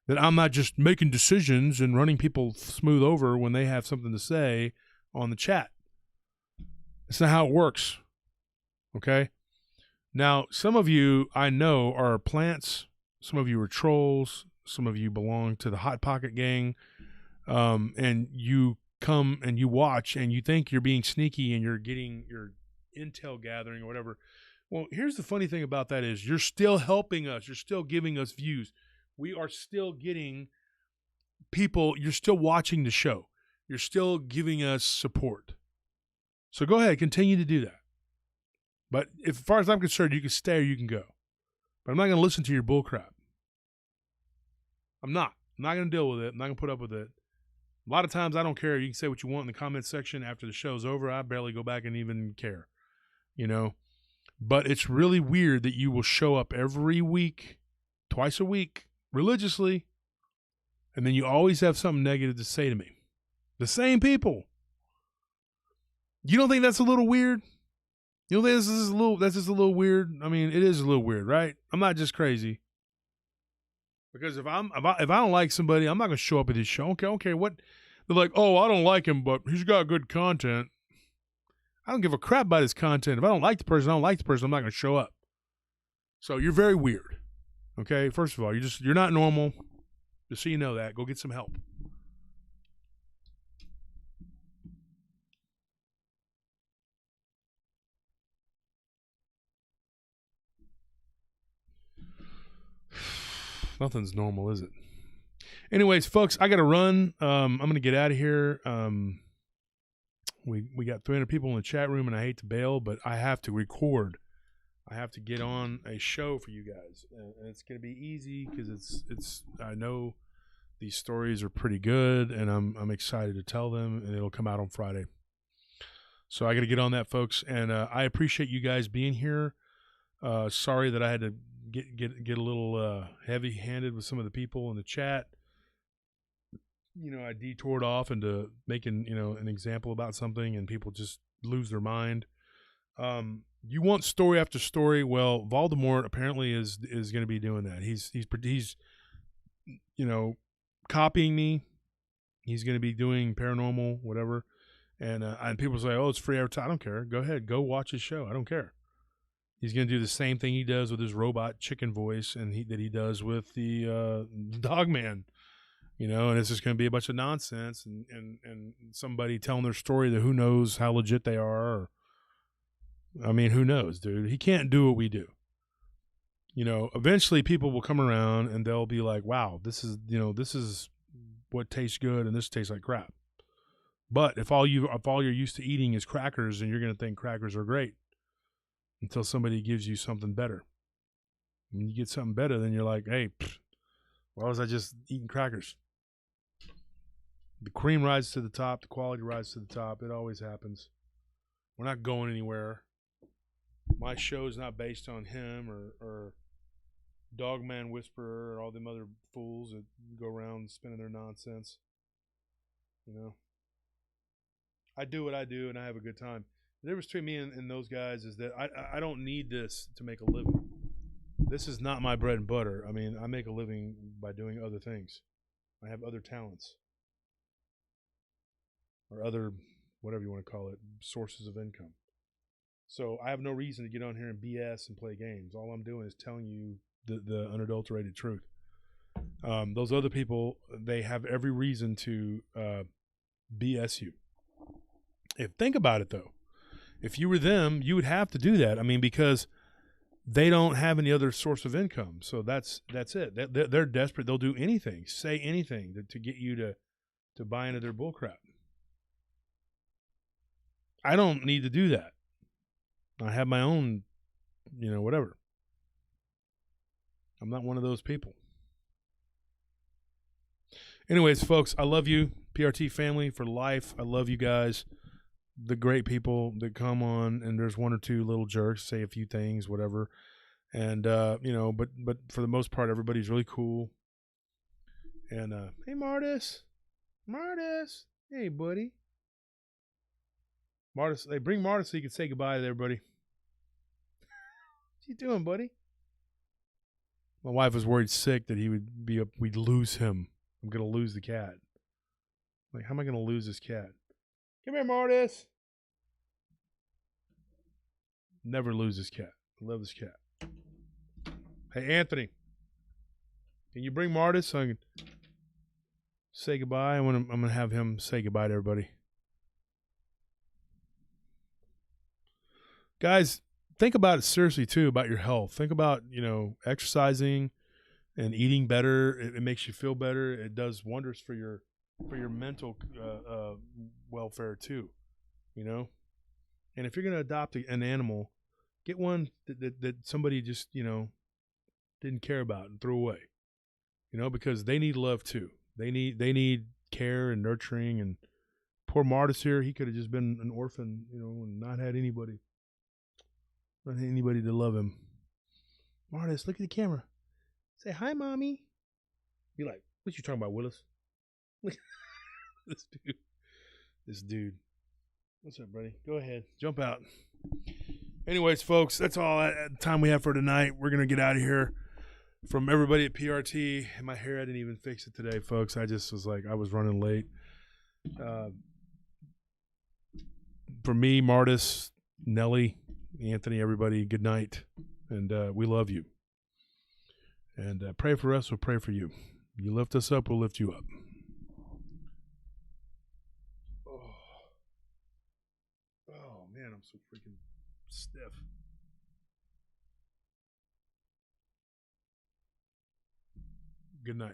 that I'm not just making decisions and running people smooth over when they have something to say on the chat. That's not how it works. Okay. Now, some of you I know are plants. Some of you are trolls. Some of you belong to the Hot Pocket gang, and you come and you watch and you think you're being sneaky and you're getting your intel gathering or whatever. Well, here's the funny thing about that is you're still helping us. You're still giving us views. We are still getting people. You're still watching the show. You're still giving us support. So go ahead, continue to do that. But as far as I'm concerned, you can stay or you can go. But I'm not going to listen to your bullcrap. I'm not going to deal with it. I'm not going to put up with it. A lot of times I don't care. You can say what you want in the comments section after the show's over. I barely go back and even care, you know. But it's really weird that you will show up every week, twice a week, religiously, and then you always have something negative to say to me. The same people. You don't think that's a little weird? You don't think that's just a little weird? I mean, it is a little weird, right? I'm not just crazy. Because if I don't like somebody, I'm not going to show up at his show. Okay, I don't care what. They're like, oh, I don't like him, but he's got good content. I don't give a crap about his content. If I don't like the person, I'm not going to show up. So you're very weird. Okay, first of all, you're not normal. Just so you know that. Go get some help. Nothing's normal, is it? Anyways, folks, I got to run. I'm going to get out of here. We got 300 people in the chat room, and I hate to bail, but I have to record. I have to get on a show for you guys, and it's going to be easy because it's. I know these stories are pretty good, and I'm excited to tell them, and it'll come out on Friday. So I got to get on that, folks, and I appreciate you guys being here. Sorry that I had to get a little heavy-handed with some of the people in the chat. I detoured off into making an example about something, and people just lose their mind. You want story after story? Well, Voldemort apparently is going to be doing that. He's copying me. He's going to be doing paranormal, whatever. And people say, "Oh, it's free advertising." I don't care. Go ahead, go watch his show. I don't care. He's going to do the same thing he does with his robot chicken voice, and that he does with the Dog Man. And it's just going to be a bunch of nonsense, and somebody telling their story that who knows how legit they are. Who knows, dude? He can't do what we do. Eventually people will come around and they'll be like, wow, this is what tastes good and this tastes like crap. But if all you're used to eating is crackers, and you're going to think crackers are great until somebody gives you something better. When you get something better, then you're like, hey, why was I just eating crackers? The cream rises to the top. The quality rises to the top. It always happens. We're not going anywhere. My show is not based on him or Dogman Whisperer or all them other fools that go around spinning their nonsense. I do what I do, and I have a good time. The difference between me and those guys is that I don't need this to make a living. This is not my bread and butter. I make a living by doing other things. I have other talents. Or other, whatever you want to call it, sources of income. So I have no reason to get on here and BS and play games. All I'm doing is telling you the unadulterated truth. Those other people, they have every reason to BS you. Think about it, though. If you were them, you would have to do that. Because they don't have any other source of income. So that's it. They're desperate. They'll do anything, say anything to get you to buy into their bullcrap. I don't need to do that. I have my own, whatever. I'm not one of those people. Anyways, folks, I love you, PRT family for life. I love you guys, the great people that come on, and there's one or two little jerks, say a few things, whatever. And, but for the most part, everybody's really cool. And, hey, Martis, hey, buddy. Martis, hey, bring Martis so you can say goodbye to everybody. What you doing, buddy? My wife was worried sick that we'd lose him. I'm going to lose the cat. Like, how am I going to lose this cat? Come here, Martis. Never lose this cat. I love this cat. Hey, Anthony. Can you bring Martis so I can say goodbye? I'm going to have him say goodbye to everybody. Guys, think about it seriously, too, about your health. Think about, exercising and eating better. It makes you feel better. It does wonders for your mental welfare, too, And if you're going to adopt an animal, get one that somebody just, didn't care about and threw away, because they need love, too. They need care and nurturing. And poor Martis here, he could have just been an orphan, and not had anybody. Not anybody to love him. Martis, look at the camera. Say hi, mommy. Be like, what you talking about, Willis? This dude. What's up, buddy? Go ahead. Jump out. Anyways, folks, that's all the time we have for tonight. We're going to get out of here. From everybody at PRT. My hair, I didn't even fix it today, folks. I just was like, I was running late. For me, Martis, Nelly, Anthony, everybody, good night. And we love you. And pray for us, we'll pray for you. You lift us up, we'll lift you up. Oh man, I'm so freaking stiff. Good night.